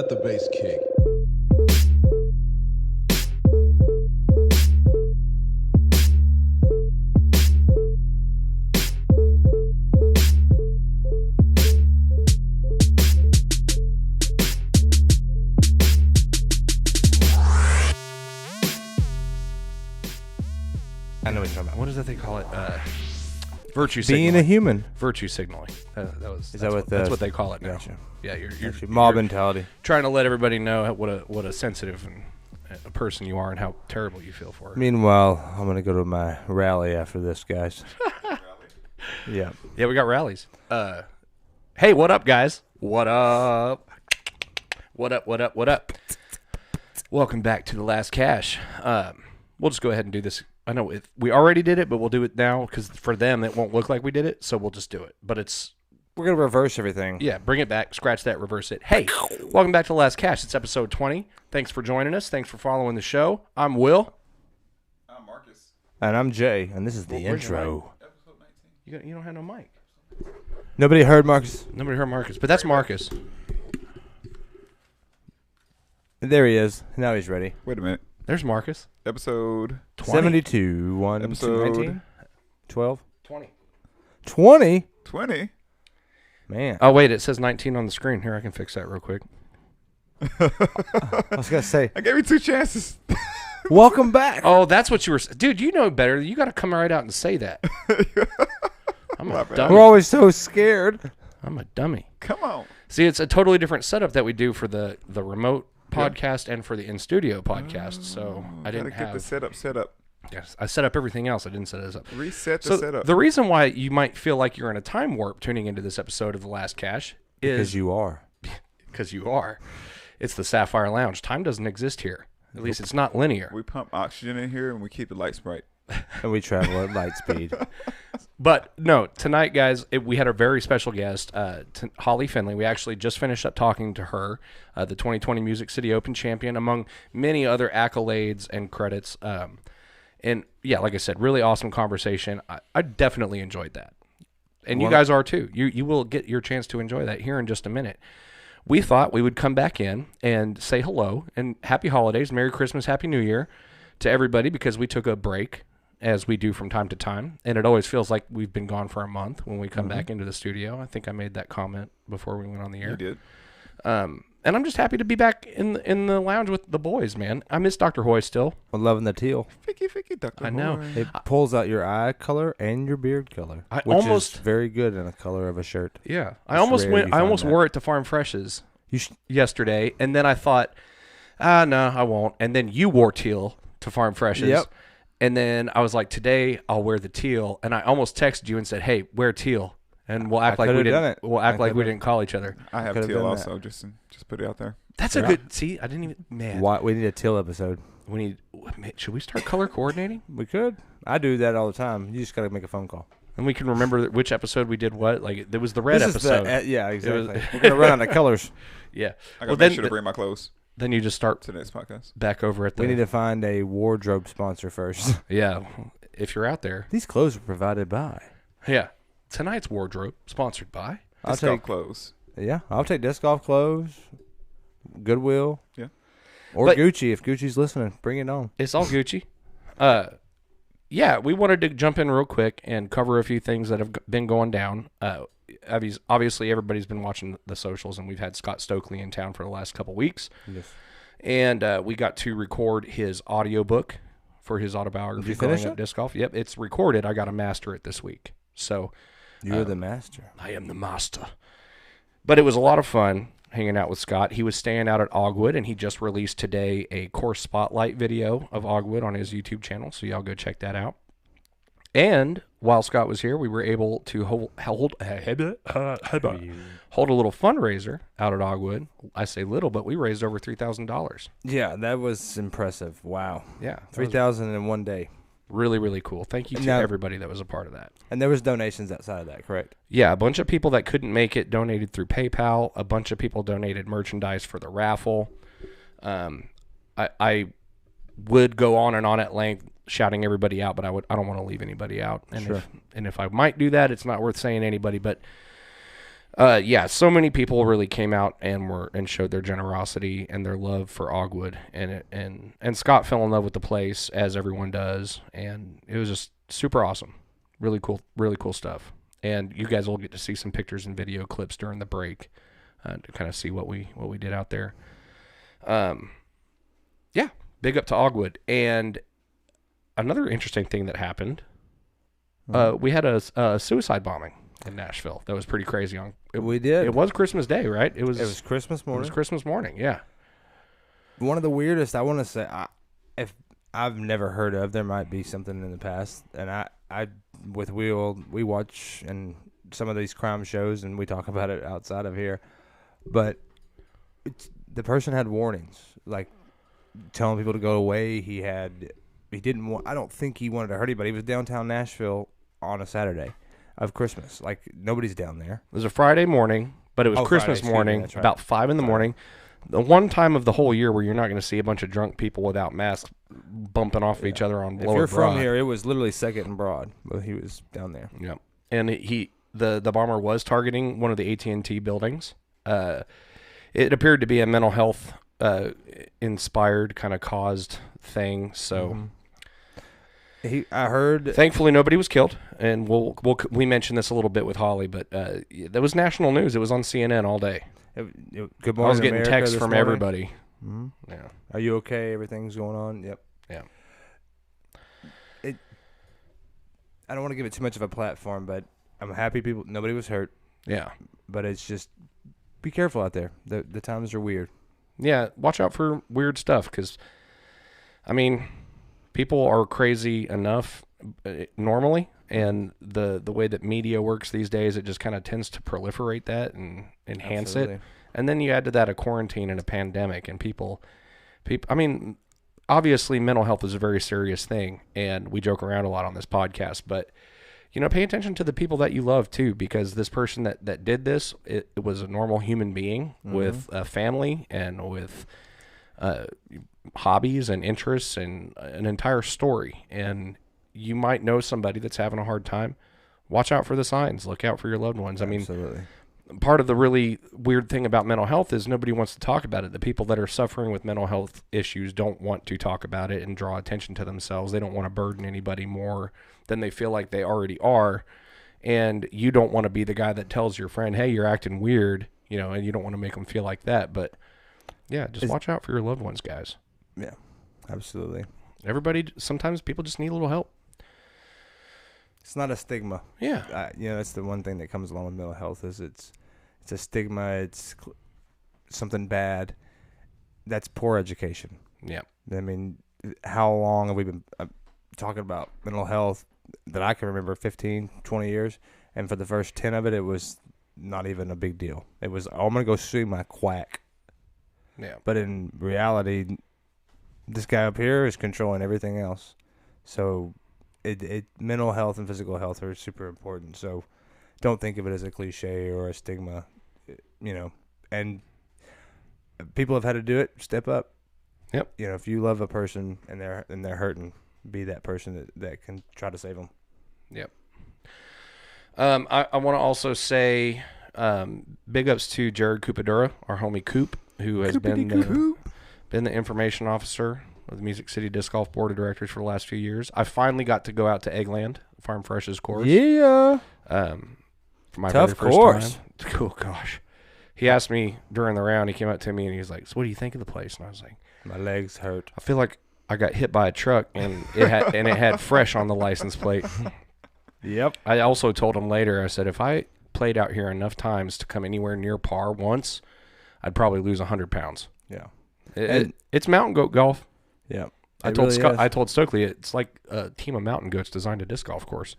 Let the bass kick. I know what you're talking about. What is that they call it? Virtue Being signaling. a human. Virtue signaling. That's what they call it now. Gotcha. Yeah, you're Mob mentality. trying to let everybody know what a sensitive and a person you are and how terrible you feel for it. Meanwhile, I'm gonna go to my rally after this, guys. Yeah. Yeah, we got rallies. Hey, what up, guys? What up? What up? What up? What up? Welcome back to The Last Cash. We'll just go ahead and do this. I know we already did it, but we'll do it now because for them it won't look like we did it, so we'll just do it. But We're gonna reverse everything. yeah, bring it back, scratch that, reverse it. Hey, welcome back to The Last Cash. It's episode 20. Thanks for joining us. Thanks for following the show. I'm Will. I'm Marcus. And I'm Jay, and this is the Where's your intro. Episode 19. You don't have no mic. Nobody heard Marcus. Nobody heard Marcus, but that's Marcus. There he is. Now he's ready. Wait a minute. There's Marcus. Episode 20. 72, 1, Episode 19, 12, 20. 20. 20. Man, Oh, wait, it says 19 on the screen. Here, I can fix that real quick. I was gonna say, I gave you 2 chances. welcome back. Oh, that's what you were... Dude, you know better. You got to come right out and say that. I'm a dummy. We're always so scared. I'm a dummy. Come on. See, it's a totally different setup that we do for the remote podcast and for the in-studio podcast. So I didn't Gotta get the setup. Yes, I set up everything else. I didn't set this up. Reset the So setup. the reason why you might feel like you're in a time warp tuning into this episode of The Last Cash Because is you are. because you are. It's the Sapphire Lounge. Time doesn't exist here. At least it's not linear. We pump oxygen in here and we keep the lights bright. And we travel at light speed. But no, tonight, guys, we had a very special guest, Holly Finley. We actually just finished up talking to her, the 2020 Music City Open champion, among many other accolades and credits. And yeah, like I said, really awesome conversation. I definitely enjoyed that. And you guys are too. You will get your chance to enjoy that here in just a minute. We thought we would come back in and say hello and happy holidays, Merry Christmas, Happy New Year to everybody because we took a break, as we do from time to time, and it always feels like we've been gone for a month when we come back into the studio. I think I made that comment before we went on the air. You did. And I'm just happy to be back in the lounge with the boys, man. I miss Dr. Hoy still. I'm loving the teal. Ficky, Dr. I know. Hoy. It pulls out your eye color and your beard color, I which almost- is very good in a color of a shirt. Yeah, I It's almost rare you I find almost that. wore it to Farm Fresh's You yesterday, and then I thought, no, I won't. And then you wore teal to Farm Fresh's. Yep. And then I was like, today I'll wear the teal, and I almost texted you and said, hey, wear teal, and we'll act like we could've done didn't. it. We'll act I like we could've- didn't call each other. I have Could've teal done also, just put it out there. That's a good. See, I didn't even. Man, Why, we need a teal episode. we need. Should we start color coordinating? We could. I do that all the time. You just got to make a phone call. And we can remember which episode we did what. Like there was the red This is episode. yeah, exactly. We're gonna run out of colors. Yeah. I Well, gotta make sure to bring my clothes then you just start to the next podcast. back over at the. We need to find a wardrobe sponsor first. Yeah, if you're out there. These clothes are provided by. Yeah. Tonight's wardrobe sponsored by. I'll Disc golf take. clothes. Yeah, I'll take disc golf clothes. Goodwill. Yeah. Or But- Gucci if Gucci's listening. Bring it on. It's all Gucci. Yeah, we wanted to jump in real quick and cover a few things that have been going down. Obviously, everybody's been watching the socials, and we've had Scott Stokely in town for the last couple weeks. Yes. And we got to record his audiobook for his autobiography, Did you finish Growing Up it? Disc Golf. Yep, it's recorded. I got to master it this week. So You're the master. I am the master. But it was a lot of fun hanging out with Scott. He was staying out at Ogwood, and he just released today a course spotlight video of Ogwood on his YouTube channel, so y'all go check that out. And while Scott was here, we were able to hold a little fundraiser out at Ogwood. I say little, but we raised over $3,000. Yeah, that was impressive. Wow. Yeah, that was 3,000 in one day. really, really cool. Thank you to Now- everybody that was a part of that. And there was donations outside of that, correct? Yeah, a bunch of people that couldn't make it donated through PayPal. A bunch of people donated merchandise for the raffle. I would go on and on at length shouting everybody out, but I don't want to leave anybody out. And Sure. if I might do that, it's not worth saying anybody. But Yeah, so many people really came out and showed their generosity and their love for Ogwood, and Scott fell in love with the place, as everyone does, and it was just super awesome, really cool stuff. And you guys will get to see some pictures and video clips during the break to kind of see what we did out there. Yeah, big up to Ogwood. And another interesting thing that happened, we had a suicide bombing in Nashville. That was pretty crazy. We did. It was Christmas Day, right? It was Christmas morning. It was Christmas morning, yeah. One of the weirdest, I want to say, if I've never heard of, there might be something in the past. And I with Will, we watch and some of these crime shows, and we talk about it outside of here. But the person had warnings, like telling people to go away. He didn't want. I don't think he wanted to hurt anybody. He was downtown Nashville on a Saturday of Christmas. Like, nobody's down there. It was a Friday morning, but it was Christmas morning, right. about 5 in the morning. The one time of the whole year where you're not going to see a bunch of drunk people without masks bumping off of each other on Lower If you're Broad. from here, it was literally Second and Broad, but he was down there. Yeah, and the bomber was targeting one of the AT&T buildings. It appeared to be a mental health inspired kind of caused thing. So. I heard. Thankfully, nobody was killed, and we mentioned this a little bit with Holly, but that was national news. It was on CNN all day. Good morning, I was getting America texts this from morning. everybody. Mm-hmm. Yeah. Are you okay? Everything's going on. Yep. Yeah. I don't want to give it too much of a platform, but I'm happy nobody was hurt. Yeah. But it's just, be careful out there. The times are weird. Yeah. Watch out for weird stuff, because, I mean, people are crazy enough normally, and the way that media works these days, it just kind of tends to proliferate that and enhance it. And then you add to that a quarantine and a pandemic, and people. I mean, obviously mental health is a very serious thing, and we joke around a lot on this podcast, but pay attention to the people that you love too, because this person that did this, it was a normal human being with a family and with hobbies and interests and an entire story. And you might know somebody that's having a hard time. Watch out for the signs. Look out for your loved ones. Absolutely. I mean, part of the really weird thing about mental health is nobody wants to talk about it. The people that are suffering with mental health issues don't want to talk about it and draw attention to themselves. They don't want to burden anybody more than they feel like they already are. And you don't want to be the guy that tells your friend, hey, you're acting weird, and you don't want to make them feel like that. But yeah, just watch out for your loved ones, guys. Yeah, absolutely. Sometimes people just need a little help. It's not a stigma. Yeah. That's the one thing that comes along with mental health is it's a stigma. It's something bad. That's poor education. Yeah. I mean, how long have we been talking about mental health that I can remember? 15, 20 years. And for the first 10 of it, it was not even a big deal. It was, I'm going to go see my quack. Yeah. But in reality, this guy up here is controlling everything else. So mental health and physical health are super important. So don't think of it as a cliche or a stigma, and people have had to do it. Step up. Yep. If you love a person and they're hurting, be that person that can try to save them. Yep. I want to also say big ups to Jared Cupadura, our homie Coop, who has been the information officer of the Music City Disc Golf Board of Directors for the last few years. I finally got to go out to Eggland, Farm Fresh's course. Yeah. For my Tough very first course. time. Oh, gosh. He asked me during the round, he came up to me and he was like, so what do you think of the place? And I was like, My legs hurt. I feel like I got hit by a truck and it had fresh on the license plate. Yep. I also told him later, I said, if I played out here enough times to come anywhere near par once, I'd probably lose 100 pounds. Yeah. It's mountain goat golf. Yeah. I told Stokely it's like a team of mountain goats designed a disc golf course.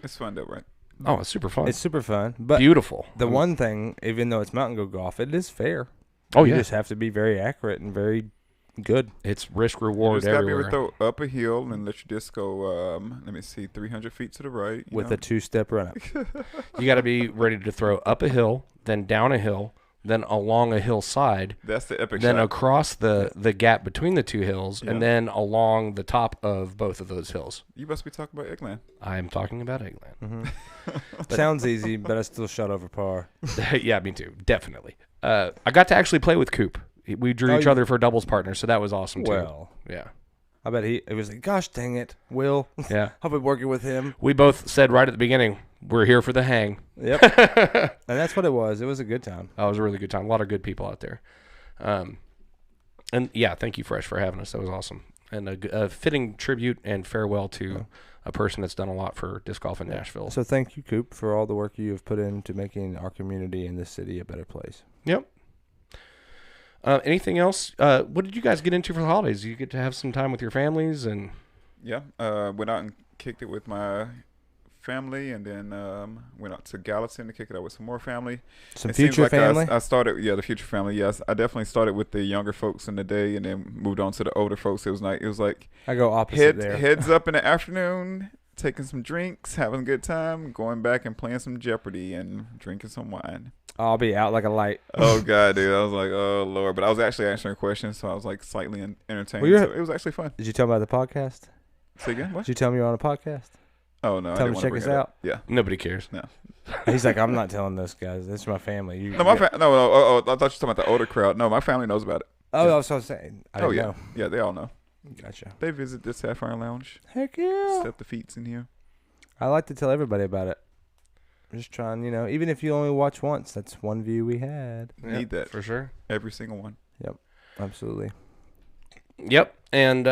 It's fun though, right? Oh, it's super fun. It's super fun. But beautiful. The one thing, even though it's mountain goat golf, it is fair. Oh, you yeah. just have to be very accurate and very good. It's risk You reward just gotta be everywhere. able to throw up a hill and let your disc go. 300 feet to the right With a two-step run up. You got to be ready to throw up a hill, then down a hill, then along a hillside, That's the epic then shot. across the gap between the two hills, Yeah. and then along the top of both of those hills. You must be talking about Eggland. I am talking about Eggland. Mm-hmm. Sounds easy, but I still shot over par. Yeah, me too. Definitely. I got to actually play with Coop. We drew each other for doubles partners, so that was awesome too. Well, Yeah. I bet it was like, gosh dang it, Will. Yeah. I'll be working with him. We both said right at the beginning, we're here for the hang. Yep. And that's what it was. It was a good time. That was a really good time. A lot of good people out there. And yeah, thank you, Fresh, for having us. That was awesome. And a fitting tribute and farewell to a person that's done a lot for disc golf in Nashville. So thank you, Coop, for all the work you have put into making our community and this city a better place. Yep. Anything else? What did you guys get into for the holidays? You get to have some time with your families and Yeah. Went out and kicked it with my family, and then went out to Gallatin to kick it out with some more family. Some It seems future like family? I started, the future family. Yes, I definitely started with the younger folks in the day, and then moved on to the older folks. It was like I go opposite there. heads up in the afternoon, taking some drinks, having a good time, going back and playing some Jeopardy and drinking some wine. I'll be out like a light. Oh God, dude! I was like, oh Lord, but I was actually answering questions, so I was like slightly entertained. Well, So it was actually fun. Did you tell me about the podcast? Say again? What? Did you tell me you're on a podcast? Oh no, Tell I them didn't to check want us bring it out. up. Yeah. nobody cares. He's like, I'm not telling this, guys. This is my family. You, No, my no. Oh, I thought you were talking about the older crowd. No, my family knows about it. Oh, that's what I was saying. I didn't yeah, know. yeah, they all know. Gotcha. They visit the Sapphire Lounge. Heck yeah. Step the feets in here. I like to tell everybody about it. I'm just trying, even if you only watch once, that's one view we had. Need that for sure. every single one. Absolutely. Yep. And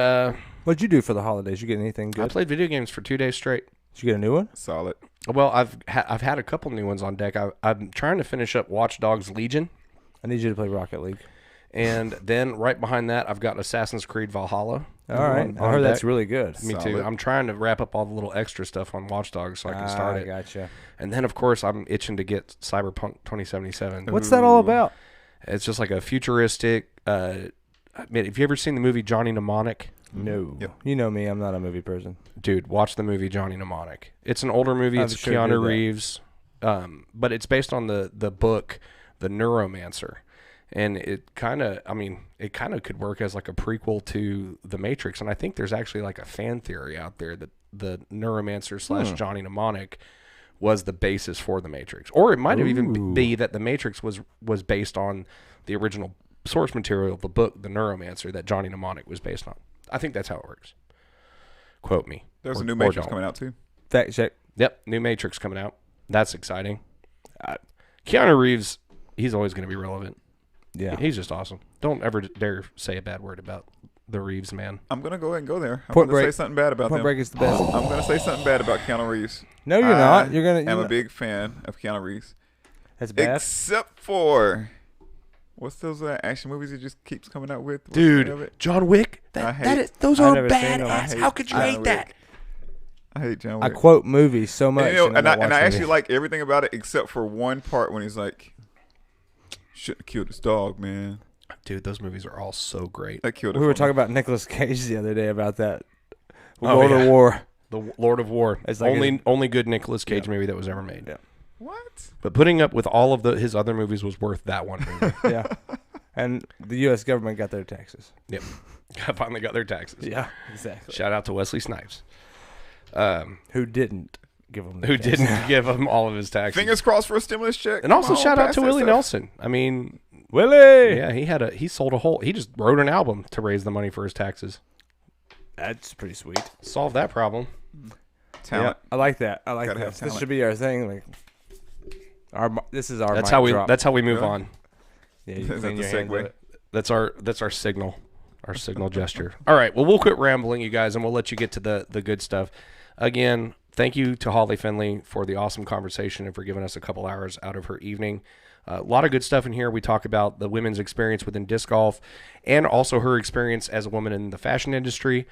What'd you do for the holidays? You get anything I good? played video games for 2 days straight. Did you get a new one? Solid. Well, I've had a couple new ones on deck. I'm trying to finish up Watch Dogs Legion, I need you to play Rocket League. and then right behind that, I've got Assassin's Creed Valhalla. All right. on I heard that's deck. really good. Me too. Solid. I'm trying to wrap up all the little extra stuff on Watch Dogs so I can start it. Gotcha. And then, of course, I'm itching to get Cyberpunk 2077. What's that all about? It's just like a futuristic. I mean, have you ever seen the movie Johnny Mnemonic? No. Yep. You know me. I'm not a movie person. Dude, watch the movie Johnny Mnemonic. It's an older movie. I It's sure did Keanu that. Reeves, but it's based on the book, The Neuromancer, and it kind of could work as like a prequel to The Matrix. And I think there's actually like a fan theory out there that the Neuromancer / Johnny Mnemonic was the basis for The Matrix, or it might have even be that The Matrix was based on the original source material of the book, The Neuromancer, that Johnny Mnemonic was based on. I think that's how it works. Quote me. There's Or- a new or Matrix don't. coming out too. Fact check. Yep, new Matrix coming out. That's exciting. Keanu Reeves, he's always going to be relevant. Yeah. He's just awesome. Don't ever dare say a bad word about the Reeves man. I'm gonna go ahead and go there. I'm Point gonna say Break. something bad about Point them. Break is the best. I'm gonna say something bad about Keanu Reeves. No, you're not. You're gonna. I'm you're a big fan of Keanu Reeves, That's bad. except for what's those action movies he just keeps coming out with? What's the name of Dude, it? John Wick. Those are badass. How could you hate that? I hate John I Wick. quite movies so much. And I I actually like everything about it except for one part when he's like, "Shouldn't have killed this dog, man." Dude, those movies are all so great. That killed it. We were for me. talking about Nicolas Cage the other day about that. Oh, World yeah. of War. The Lord of War. It's like only good Nicolas Cage movie that was ever made. Yeah. What? But putting up with all of his other movies was worth that one movie. Yeah. And the U.S. government got their taxes. Yep. I finally got their taxes. Yeah, exactly. Shout out to Wesley Snipes. Who didn't give them? Who didn't give him all of his taxes. Fingers crossed for a stimulus check. And also Come on, shout out pass to that Willie stuff. Nelson. I mean, Willie. yeah, he just wrote an album to raise the money for his taxes. That's pretty sweet. Solve that problem. Talent. Yeah, I like that. I like Gotta that. have This talent. should be our thing. Like, this is our. That's mic how we drop. that's how we move Really? on. Yeah, you Is that clean the your hands segue? of it. That's our signal. Our signal gesture. All right, well, we'll quit rambling, you guys, and we'll let you get to the good stuff. Again, thank you to Holly Finley for the awesome conversation and for giving us a couple hours out of her evening. A lot of good stuff in here. We talk about the women's experience within disc golf and also her experience as a woman in the fashion industry.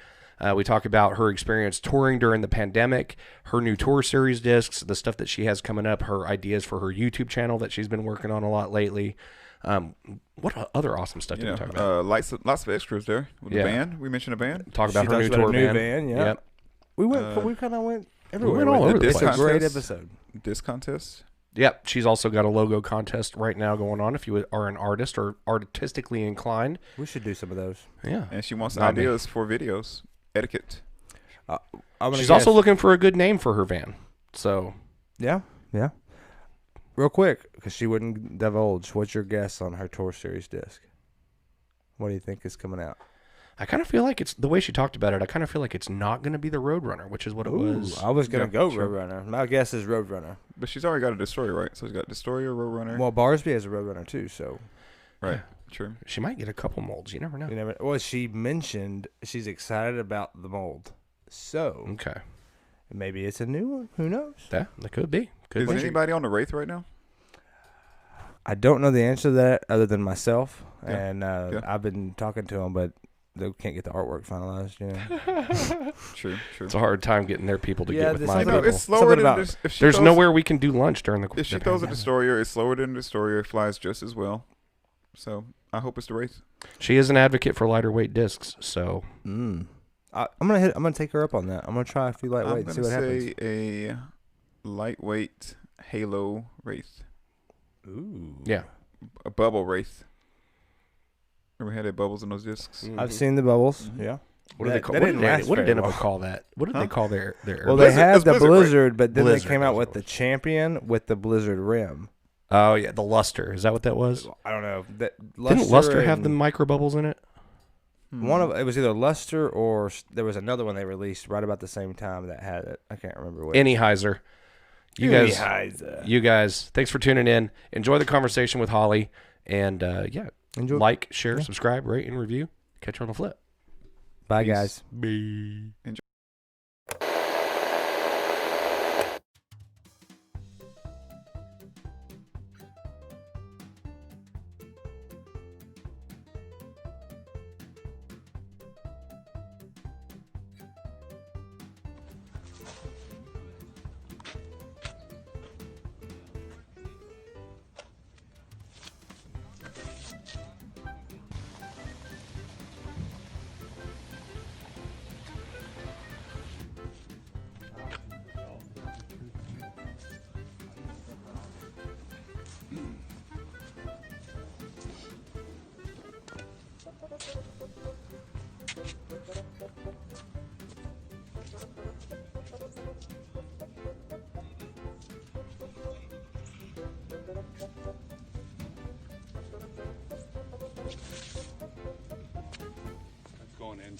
We talk about her experience touring during the pandemic, her new tour series discs, the stuff that she has coming up, her ideas for her YouTube channel that she's been working on a lot lately. What other awesome stuff did we talk about? Lots of extras there with Yeah. the band. We mentioned a band. Talk about She her talks new about tour her new band. band, yeah. Yep. We kind of went everywhere. went all with over it. the It's place. a great Contest. episode. Disc contest. Yep, she's also got a logo contest right now going on if you are an artist or artistically inclined. We should do some of those. Yeah. And she wants Not me. ideas for videos, etiquette. I'm gonna She's guess- also looking for a good name for her van. So, Yeah. Real quick, because she wouldn't divulge. What's your guess on her Tour Series disc? What do you think is coming out? I kind of feel like it's the way she talked about it. I kind of feel like it's not going to be the Roadrunner, which is what it was. I was gonna Yeah, go sure. Roadrunner. My guess is Roadrunner. But she's already got a Destroyer, right? So she's got Destroyer, Roadrunner. Well, Barsby has a Roadrunner too, so Right. True. She might get a couple molds. You never know. you never. Well, she mentioned she's excited about the mold, so Okay. maybe it's a new one. Who knows? Yeah, that could be. Could Is be. anybody on the Wraith right now? I don't know the answer to that other than myself, Yeah. and I've been talking to them, but they can't get the artwork finalized. You know, True. It's a hard time getting their people to Yeah, get with this my is No, about- people. it's slower Something than about- this. If she There's throws- nowhere we can do lunch during the. If she the throws a pandemic. Destroyer, it's slower than a Destroyer. It flies just as well. So I hope it's the Wraith. She is an advocate for lighter weight discs, so I'm gonna take her up on that. I'm gonna try a few I'm lightweight and see what gonna happens. say a lightweight Halo Wraith, Ooh, yeah. a bubble Wraith. Ever had that bubbles in those discs? I've seen the bubbles. Mhm. Yeah. What did they call? That What didn't did last what did very Innova long. call that? What did Huh? they call their? Well, they Blizzard- had it's the Blizzard, right? Blizzard, but then Blizzard, they came out that's with what the it was. Champion with the Blizzard rim. Oh yeah, the luster. Is that what that was? I don't know. That Didn't luster have and- the micro bubbles in it? One of it was either Luster or there was another one they released right about the same time that had it. I can't remember what. Anyhizer. You guys, thanks for tuning in. Enjoy the conversation with Holly, and yeah, Enjoy. like, share, Yeah. subscribe, rate, and review. Catch you on the flip. Bye, Peace. guys. Bye. Going in.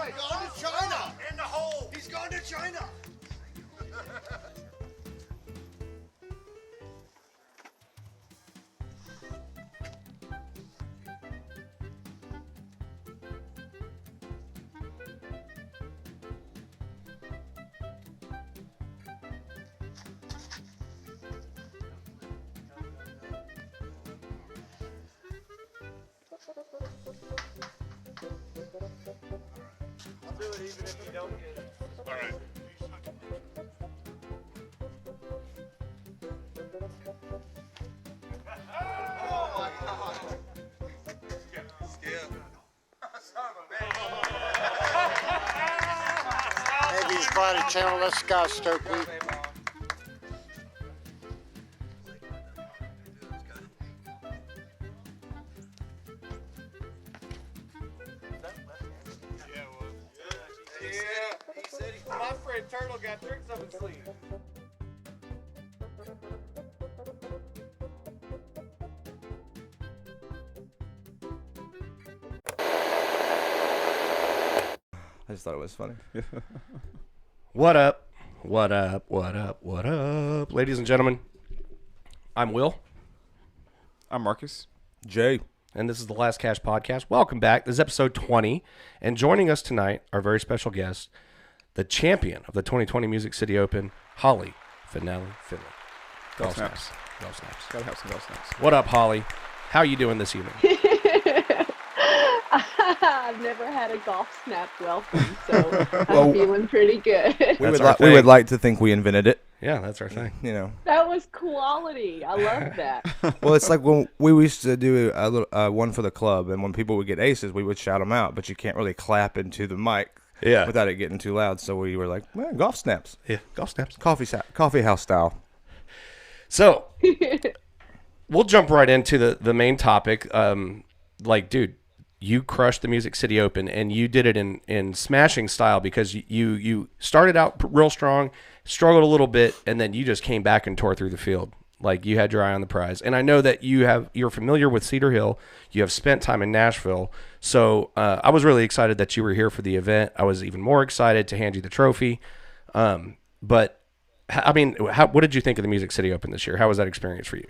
He's gone to China. In the hole. He's gone to China. I'll do it even if you don't get it. All right. Oh my God. Skip. Son of a man. James Body Channel. Let's go, Stokely. He said my friend Turtle got tricks up his sleeve. I just thought it was funny. What up? What up? What up? What up? Ladies and gentlemen, I'm Will, I'm Marcus. Jay. and this is the Last Cash Podcast. Welcome back. This is episode 20, and joining us tonight, our very special guest, the champion of the 2020 Music City Open, Holly Finley. Golf snaps. Golf snaps. Gotta have some golf snaps. What up, Holly? How you doing this evening? I've never had a golf snap welcome, so I'm Well, feeling pretty good. We That's would, our we would thing. like to think we invented it. Yeah, that's our thing. You know, That was quality. I love that. well, it's like when we used to do a little one for the club, and when people would get aces, we would shout them out, but you can't really clap into the mic Yeah. without it getting too loud. So we were like, well, golf snaps, Yeah, golf snaps. coffee house style. So, we'll jump right into the main topic. Dude, you crushed the Music City Open, and you did it in smashing style because you started out real strong, struggled a little bit, and then you just came back and tore through the field. Like, you had your eye on the prize. And I know that you're familiar with Cedar Hill. You have spent time in Nashville. So I was really excited that you were here for the event. I was even more excited to hand you the trophy. But I mean, what did you think of the Music City Open this year? How was that experience for you?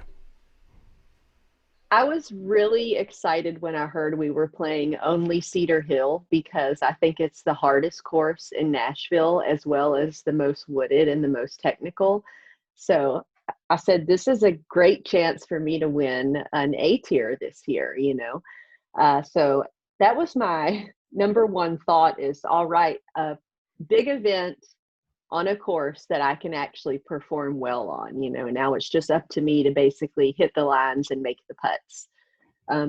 I was really excited when I heard we were playing only Cedar Hill because I think it's the hardest course in Nashville as well as the most wooded and the most technical. So I said, this is a great chance for me to win an A tier this year, you know? So that was my number one thought is, all right, a big event on a course that I can actually perform well on, you know. Now it's just up to me to basically hit the lines and make the putts.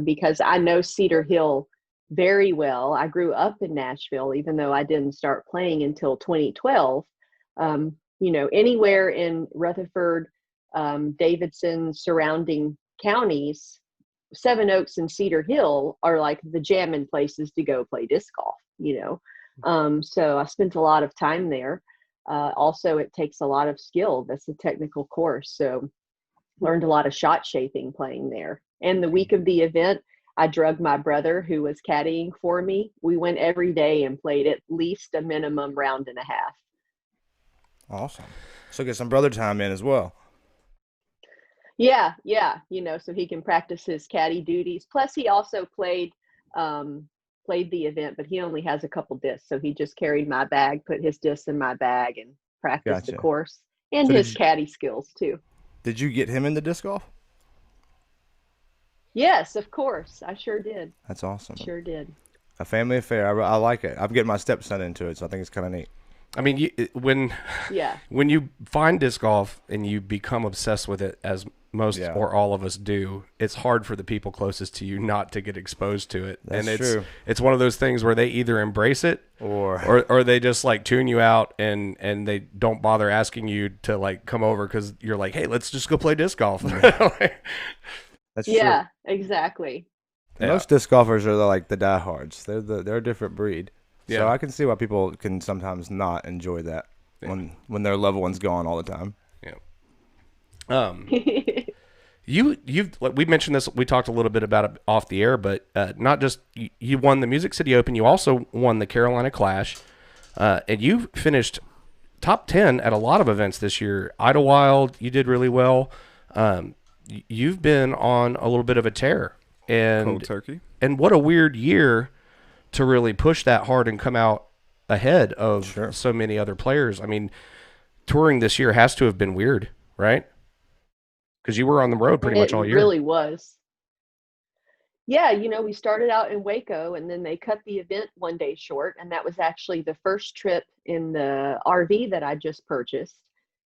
Because I know Cedar Hill very well. I grew up in Nashville, even though I didn't start playing until 2012. You know, anywhere in Rutherford, Davidson, surrounding counties, Seven Oaks and Cedar Hill are like the jamming places to go play disc golf, you know. So I spent a lot of time there. Also, it takes a lot of skill. That's a technical course. So learned a lot of shot shaping playing there. And the week of the event, I drugged my brother who was caddying for me. We went every day and played at least a minimum round and a half. Awesome. So get some brother time in as well. Yeah. You know, so he can practice his caddy duties. Plus he also played the event, but he only has a couple discs. So he just carried my bag, put his discs in my bag and practiced the course and So his caddy skills too. Did you get him into disc golf? Yes, of course. I sure did. That's awesome. Sure did. A family affair. I like it. I'm getting my stepson into it, so I think it's kind of neat. I mean, Yeah. when you find disc golf and you become obsessed with it, as most Yeah. or all of us do, it's hard for the people closest to you not to get exposed to it. That's and true. It's one of those things where they either embrace it or they just like tune you out and they don't bother asking you to like come over because you're like, hey, let's just go play disc golf. That's true. Yeah, exactly. And most disc golfers are like the diehards. They're a different breed. Yeah. So I can see why people can sometimes not enjoy that when their loved one's gone all the time. Yeah. We mentioned this. We talked a little bit about it off the air, but not just you won the Music City Open. You also won the Carolina Clash, and you finished top 10 at a lot of events this year. Idlewild, you did really well. You've been on a little bit of a tear, and Cold turkey. And what a weird year to really push that hard and come out ahead of so many other players. I mean, touring this year has to have been weird, right? Because you were on the road pretty much all year. It really was. Yeah, you know, we started out in Waco and then they cut the event one day short. And that was actually the first trip in the RV that I just purchased.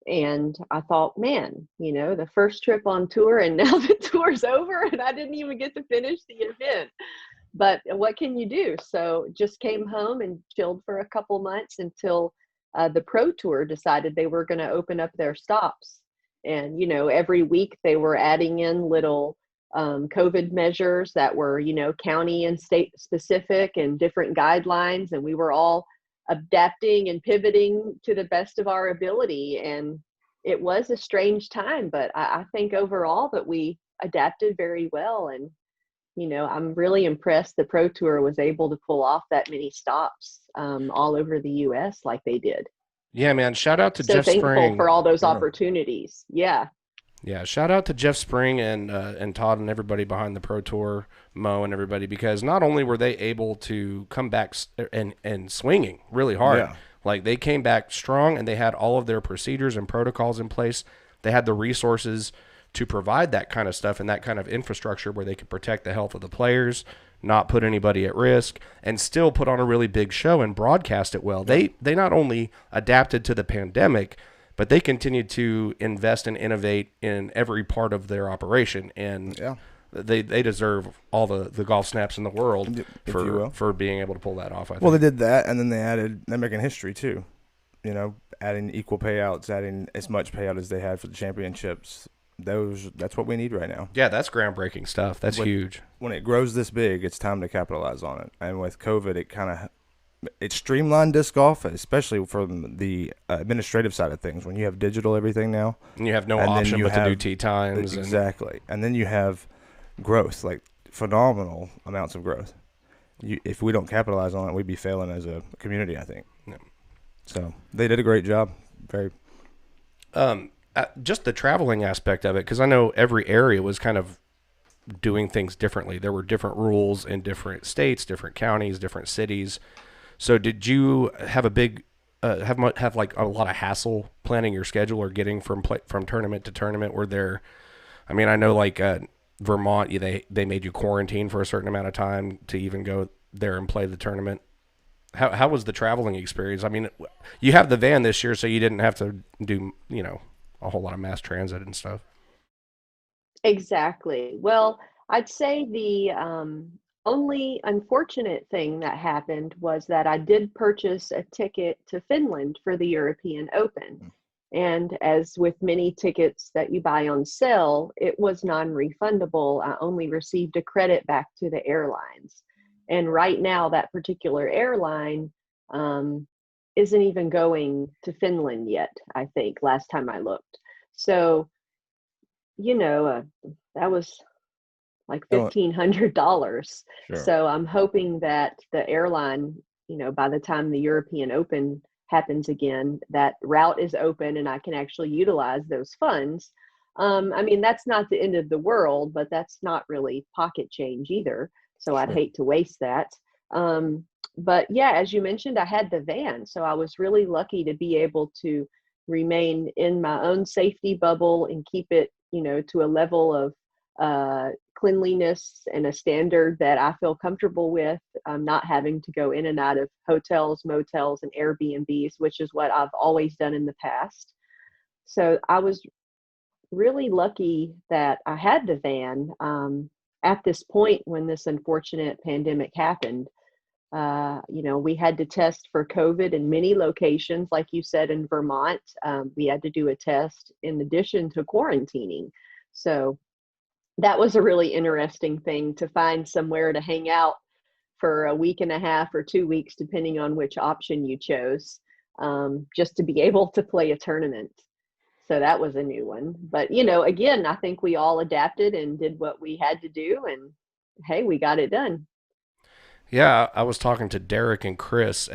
And I thought, man, you know, the first trip on tour and now the tour's over and I didn't even get to finish the event. But what can you do? So just came home and chilled for a couple months until the Pro Tour decided they were going to open up their stops. And, every week they were adding in little COVID measures that were, county and state specific and different guidelines. And we were all adapting and pivoting to the best of our ability. And it was a strange time, but I think overall that we adapted very well. And, I'm really impressed the Pro Tour was able to pull off that many stops all over the U.S. like they did. Yeah, man. Shout out to So Jeff thankful Spring for all those opportunities. Yeah. Yeah, shout out to Jeff Spring and Todd and everybody behind the Pro Tour, Mo and everybody, because not only were they able to come back and swinging really hard, like they came back strong and they had all of their procedures and protocols in place. They had the resources to provide that kind of stuff and that kind of infrastructure where they could protect the health of the players, not put anybody at risk, and still put on a really big show and broadcast it well. They not only adapted to the pandemic, but they continued to invest and innovate in every part of their operation, and they deserve all the golf snaps in the world for being able to pull that off. I think. Well, they did that, and then they're making history too. Adding equal payouts, adding as much payout as they had for the championships. That's what we need right now. Yeah, that's groundbreaking stuff. That's huge. When it grows this big, it's time to capitalize on it. And with COVID, it streamlined disc golf, especially from the administrative side of things. When you have digital everything now, and you have no option but to do tee times. Exactly, and then you have growth, like phenomenal amounts of growth. If we don't capitalize on it, we'd be failing as a community, I think. Yeah. So they did a great job. Very. Just the traveling aspect of it, because I know every area was kind of doing things differently. There were different rules in different states, different counties, different cities. So did you have a big have like a lot of hassle planning your schedule or getting from tournament to tournament? Were there, I mean, I know like Vermont, they made you quarantine for a certain amount of time to even go there and play the tournament. How was the traveling experience? I mean, you have the van this year, so you didn't have to do a whole lot of mass transit and stuff. Exactly. Well, I'd say the only unfortunate thing that happened was that I did purchase a ticket to Finland for the European Open. And as with many tickets that you buy on sale, it was non-refundable. I only received a credit back to the airlines. And right now, that particular airline isn't even going to Finland yet, I think, last time I looked. So, that was like $1,500. Sure. So I'm hoping that the airline, by the time the European Open happens again, that route is open and I can actually utilize those funds. I mean, that's not the end of the world, but that's not really pocket change either. So I'd hate to waste that. But yeah, as you mentioned, I had the van. So I was really lucky to be able to remain in my own safety bubble and keep it, to a level of cleanliness and a standard that I feel comfortable with, not having to go in and out of hotels, motels, and Airbnbs, which is what I've always done in the past. So I was really lucky that I had the van. At this point, when this unfortunate pandemic happened, we had to test for COVID in many locations, like you said, in Vermont. We had to do a test in addition to quarantining. So that was a really interesting thing, to find somewhere to hang out for a week and a half or 2 weeks, depending on which option you chose, just to be able to play a tournament. So that was a new one. But, again, I think we all adapted and did what we had to do. And, hey, we got it done. Yeah, I was talking to Derek and Chris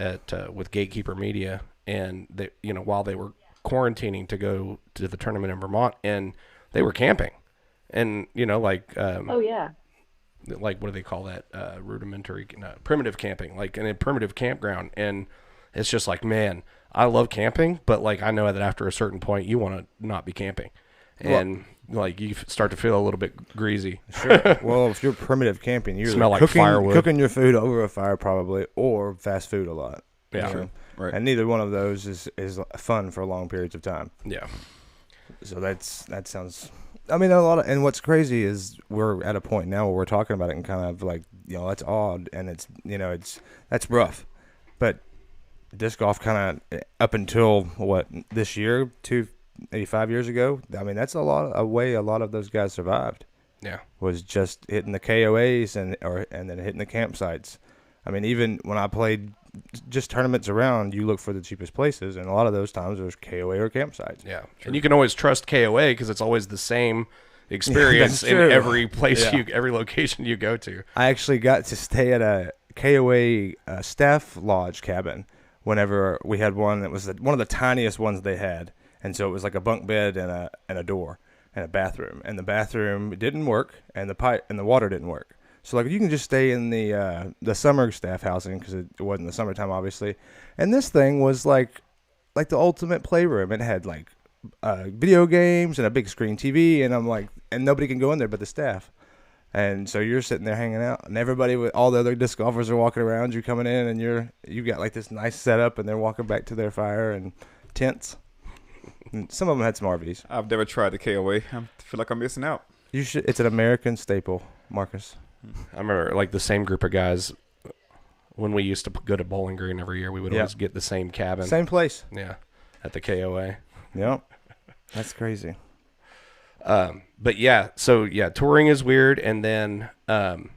with Gatekeeper Media, and they, while they were quarantining to go to the tournament in Vermont, and they were camping, and oh yeah, like what do they call that? Primitive camping, like in a primitive campground, and it's just like, man, I love camping, but like I know that after a certain point, you want to not be camping, and like you start to feel a little bit greasy. Sure. Well, if you're primitive camping, you smell like firewood. Cooking your food over a fire probably, or fast food a lot. Yeah, sure. Right. And neither one of those is fun for long periods of time. Yeah. So that sounds. I mean, a lot of, and what's crazy is we're at a point now where we're talking about it and kind of like, that's odd, and it's that's rough, but disc golf kind of up until this year, 85 years ago. I mean, that's a way a lot of those guys survived. Yeah. Was just hitting the KOAs and then hitting the campsites. I mean, even when I played just tournaments around, you look for the cheapest places, and a lot of those times there's KOA or campsites. Yeah, and you can always trust KOA because it's always the same experience in every place every location you go to. I actually got to stay at a KOA staff lodge cabin whenever we had one that was one of the tiniest ones they had, and so it was like a bunk bed and a door and a bathroom, and the bathroom didn't work, and the pipe and the water didn't work. So like you can just stay in the summer staff housing because it wasn't the summertime, obviously, and this thing was like the ultimate playroom. It had like video games and a big screen TV, and I'm like, and nobody can go in there but the staff. And so you're sitting there hanging out, and everybody with all the other disc golfers are walking around you, coming in, and you've got like this nice setup, and they're walking back to their fire and tents. And some of them had some RVs. I've never tried the KOA. I feel like I'm missing out. You should. It's an American staple, Marcus. I remember like the same group of guys when we used to go to Bowling Green every year. We would always get the same cabin, same place. Yeah, at the KOA. Yep, that's crazy. But yeah, so yeah, touring is weird, and then the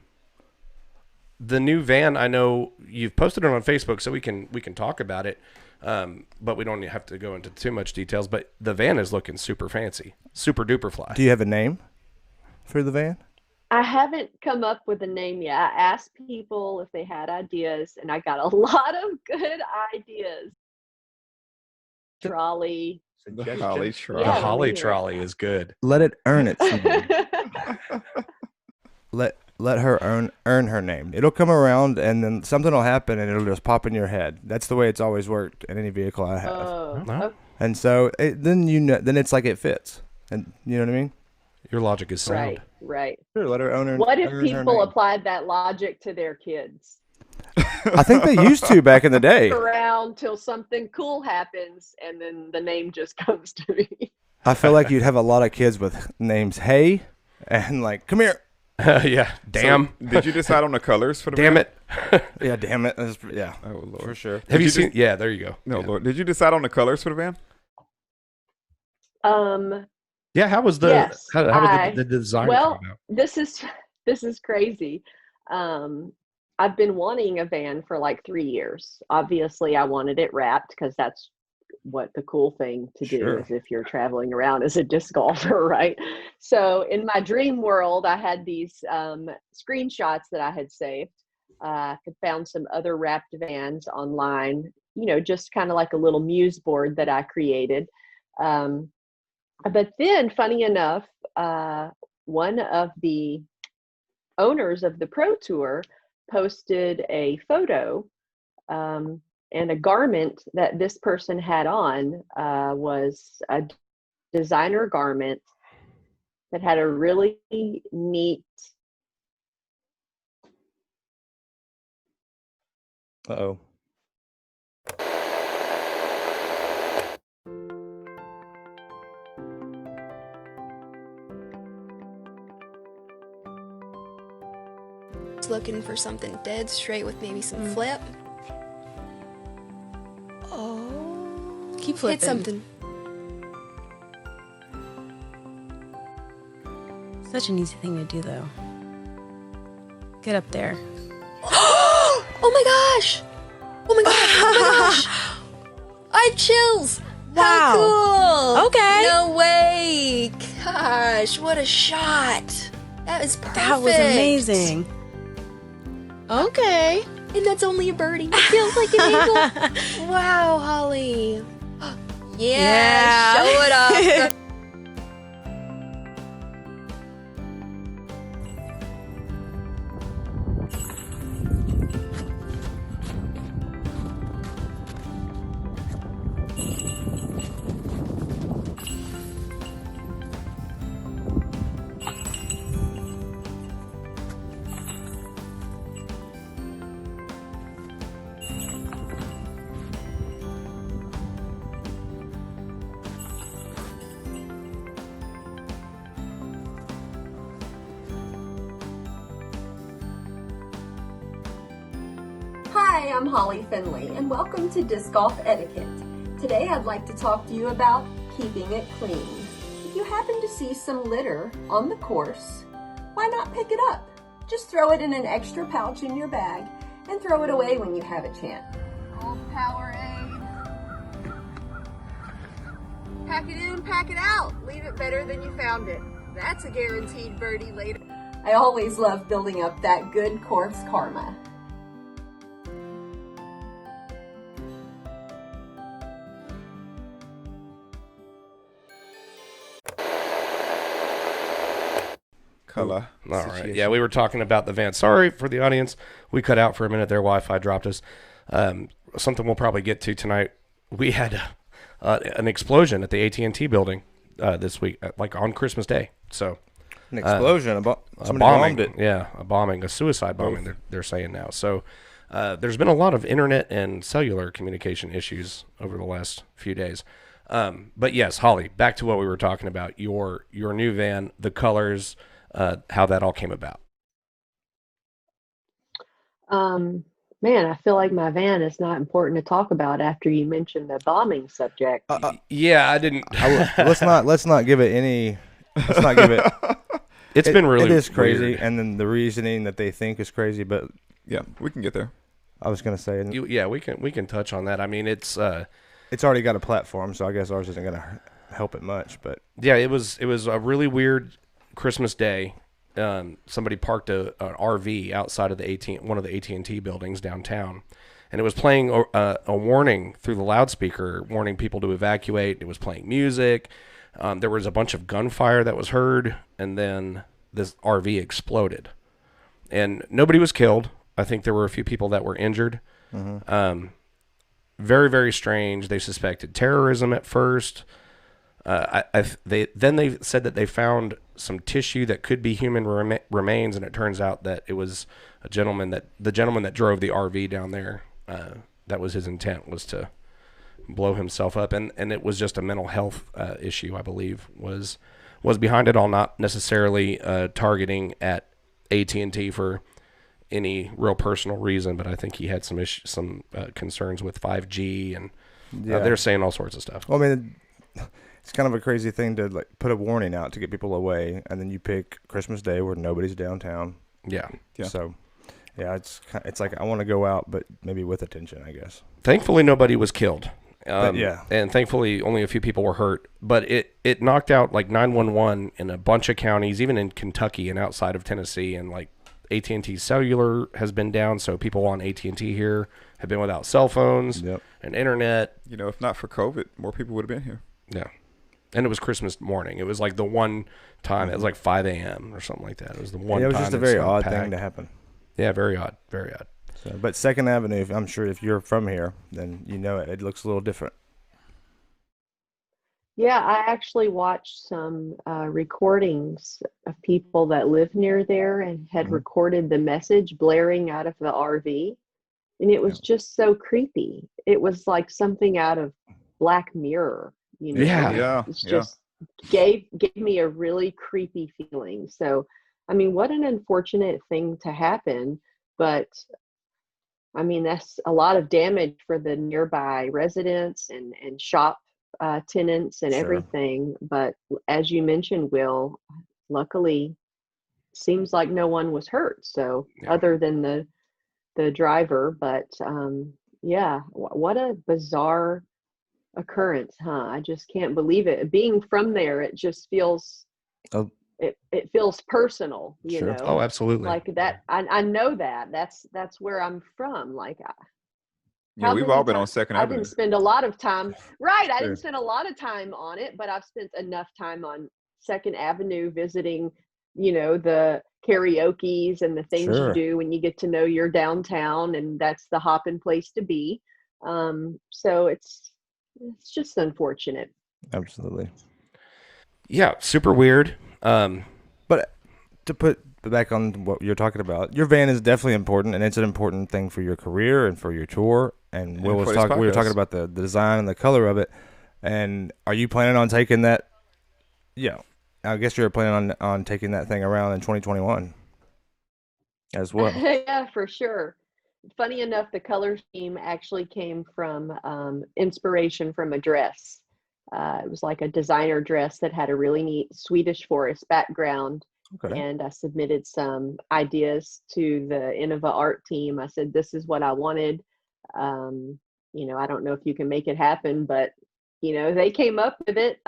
new van. I know you've posted it on Facebook, so we can talk about it. But we don't have to go into too much details. But the van is looking super fancy, super duper fly. Do you have a name for the van? I haven't come up with a name yet. I asked people if they had ideas, and I got a lot of good ideas. Trolley. The Holly trolley. The Yeah, Holly weird. trolley is good. Let it earn its name. Let her earn her name. It'll come around, and then something will happen, and it'll just pop in your head. That's the way it's always worked in any vehicle I have. No. And so then then it's like it fits, and you know what I mean. Your logic is sound. Right. Sure, let her own her. What if earn her people name. applied that logic to their kids? I think they used to back in the day. Around till something cool happens, and then the name just comes to me. I feel like you'd have a lot of kids with names Hey and like come here. Yeah. Damn. So, did you decide on the colors for the Damn van? it. Yeah, damn it. Yeah, Oh Lord. for sure. Have you you seen? Yeah, there you go. No, yeah. Lord. Did you decide on the colors for the van? Yeah. How was the Yes, how did the design well, come out? this is crazy. I've been wanting a van for like 3 years. Obviously, I wanted it wrapped because that's what the cool thing to do Sure. is if you're traveling around as a disc golfer, right? So in my dream world, I had these screenshots that I had saved. I found some other wrapped vans online, just kind of like a little muse board that I created. But then, funny enough, one of the owners of the Pro Tour posted a photo, and a garment that this person had on was a designer garment that had a really neat. Uh-oh. Looking for something dead straight with maybe some flip. Oh, Keep flipping. hit something. Such an easy thing to do, though. Get up there. Oh my gosh! Oh my gosh! Oh my gosh! I have chills. Wow. How cool! Okay. No way! Gosh, what a shot! That was perfect. That was amazing. Okay. And that's only a birdie. It feels like an eagle. Wow, Holly. Yeah, show it off. Hi, I'm Holly Finley, and welcome to Disc Golf Etiquette. Today I'd like to talk to you about keeping it clean. If you happen to see some litter on the course, why not pick it up? Just throw it in an extra pouch in your bag and throw it away when you have a chance. Old Powerade. Pack it in, pack it out. Leave it better than you found it. That's a guaranteed birdie later. I always love building up that good course karma. Color. All right. Yeah, we were talking about the van. Sorry for the audience. We cut out for a minute. Their Wi-Fi dropped us. Something we'll probably get to tonight. We had an explosion at the AT&T building this week, like on Christmas Day. So an explosion, a somebody bombing. bombed it. Yeah, a bombing, a suicide bombing. They're saying now. So there's been a lot of internet and cellular communication issues over the last few days. But yes, Holly, back to what we were talking about. Your new van, the colors. How that all came about. Man, I feel like my van is not important to talk about after you mentioned the bombing subject. Yeah, I didn't. Let's not give it any. Let's not give it. It's been really. It is crazy, weird. and then the reasoning that they think is crazy. But yeah, we can get there. I was gonna say. Yeah, we can touch on that. I mean, it's already got a platform, so I guess ours isn't gonna help it much. But yeah, it was a really weird Christmas Day. Somebody parked an RV outside of one of the AT&T buildings downtown, and it was playing a warning through the loudspeaker, warning people to evacuate. It was playing music. There was a bunch of gunfire that was heard, and then this RV exploded, and nobody was killed. I think there were a few people that were injured. Mm-hmm. Very, very strange. They suspected terrorism at first. They said that they found some tissue that could be human remains, and it turns out that it was the gentleman that drove the RV down there. That was his intent, was to blow himself up, and it was just a mental health issue, I believe, was behind it all, not necessarily targeting at AT&T for any real personal reason, but I think he had some concerns with 5G, and they're saying all sorts of stuff. Well, I mean, it's kind of a crazy thing to like put a warning out to get people away, and then you pick Christmas Day where nobody's downtown. Yeah. So, yeah, it's like I want to go out, but maybe with attention, I guess. Thankfully, nobody was killed. Yeah. And thankfully, only a few people were hurt. But it knocked out like 911 in a bunch of counties, even in Kentucky and outside of Tennessee, and like AT&T cellular has been down, so people on AT&T here have been without cell phones and internet. You know, if not for COVID, more people would have been here. Yeah. And it was Christmas morning. It was like the one time, it was like 5 a.m. or something like that. It was the one time. It was just a very odd thing to happen. Yeah, very odd. Very odd. So, but 2nd Avenue, I'm sure if you're from here, then you know it looks a little different. Yeah, I actually watched some recordings of people that live near there and had recorded the message blaring out of the RV. And it was just so creepy. It was like something out of Black Mirror. You know? Yeah. It's just gave me a really creepy feeling. So, I mean, what an unfortunate thing to happen. But, I mean, that's a lot of damage for the nearby residents and shop tenants and everything. But as you mentioned, Will, luckily, seems like no one was hurt. So, other than the driver. But, what a bizarre occurrence, huh? I just can't believe it. Being from there, it just feels it feels personal, you know. Oh, absolutely. Like that. I know that's where I'm from. Like, we've all been on 2nd Avenue. I didn't spend a lot of time. Right, I didn't spend a lot of time on it, but I've spent enough time on 2nd Avenue visiting, you know, the karaoke's and the things you do when you get to know your downtown, and that's the hopping place to be. So it's just unfortunate. Absolutely. Yeah, super weird. But to put back on what you're talking about, your van is definitely important, and it's an important thing for your career and for your tour. And we were talking about the design and the color of it. And are you planning on taking that? Yeah, I guess you're planning on taking that thing around in 2021 as well. Yeah, for sure. funny enough, the color scheme actually came from inspiration from a dress. It was like a designer dress that had a really neat Swedish forest background. Okay. And I submitted some ideas to the Innova art team. I said, this is what I wanted. I don't know if you can make it happen, but, they came up with it.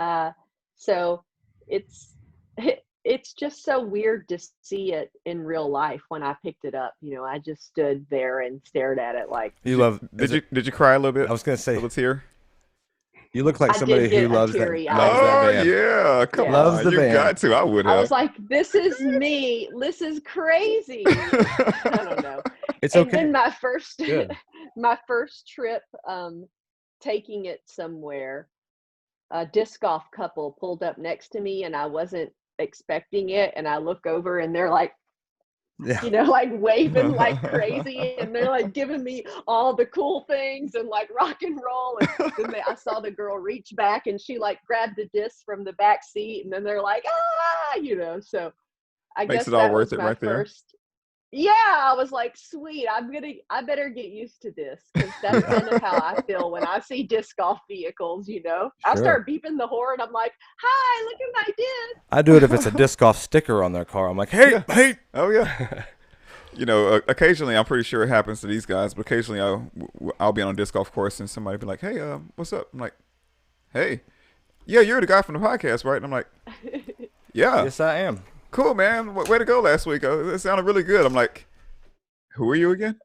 So it's, it's just so weird to see it in real life. When I picked it up, I just stood there and stared at it like. Did you cry a little bit? I was gonna say, a tear. You look like somebody who loves that. Oh yeah, come on, you got to. I would have. I was like, this is me. This is crazy. I don't know. It's and okay. then my first trip, taking it somewhere, a disc golf couple pulled up next to me, and I wasn't expecting it, and I look over and they're like, like waving like crazy, and they're like giving me all the cool things and like rock and roll. And then I saw the girl reach back and she like grabbed the disc from the back seat, and then they're like, so I Makes guess it all that worth was it my right there. first. Yeah, I was like, sweet, I better get used to this, because that's kind of how I feel when I see disc golf vehicles, I start beeping the horn. I'm like, hi, look at my disc. I do it if it's a disc golf sticker on their car. I'm like, hey. Oh yeah. Occasionally, I'm pretty sure it happens to these guys, but occasionally I'll be on a disc golf course and somebody be like, hey, what's up? I'm like, hey, yeah, you're the guy from the podcast, right? And I'm like, yeah. Yes, I am. Cool, man. Way to go last week. It sounded really good. I'm like, who are you again?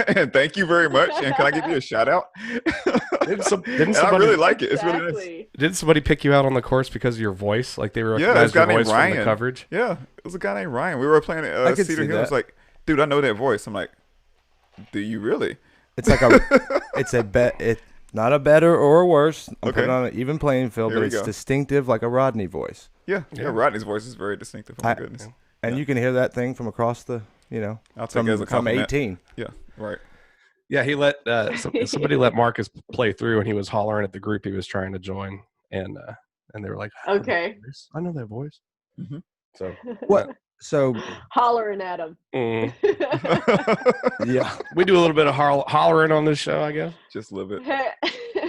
And thank you very much. And can I give you a shout out? Didn't somebody, I really like it. It's really nice. Didn't somebody pick you out on the course because of your voice? Like they it was recognized a guy your voice named Ryan. from the coverage? Yeah, it was a guy named Ryan. We were playing at Cedar Hill. I was like, dude, I know that voice. I'm like, do you really? It's like it's not a better or a worse. I'm putting on an even playing field, but it's distinctive, like a Rodney voice. Yeah. Rodney's voice is very distinctive. Oh my goodness. And you can hear that thing from across the, I'll take it as a compliment. From 18. Yeah, right. Yeah, he let somebody let Marcus play through, and he was hollering at the group he was trying to join, and they were like, okay, I know that voice. Mm-hmm. So what? So hollering at him. Yeah, we do a little bit of hollering on this show, I guess. Just a little bit.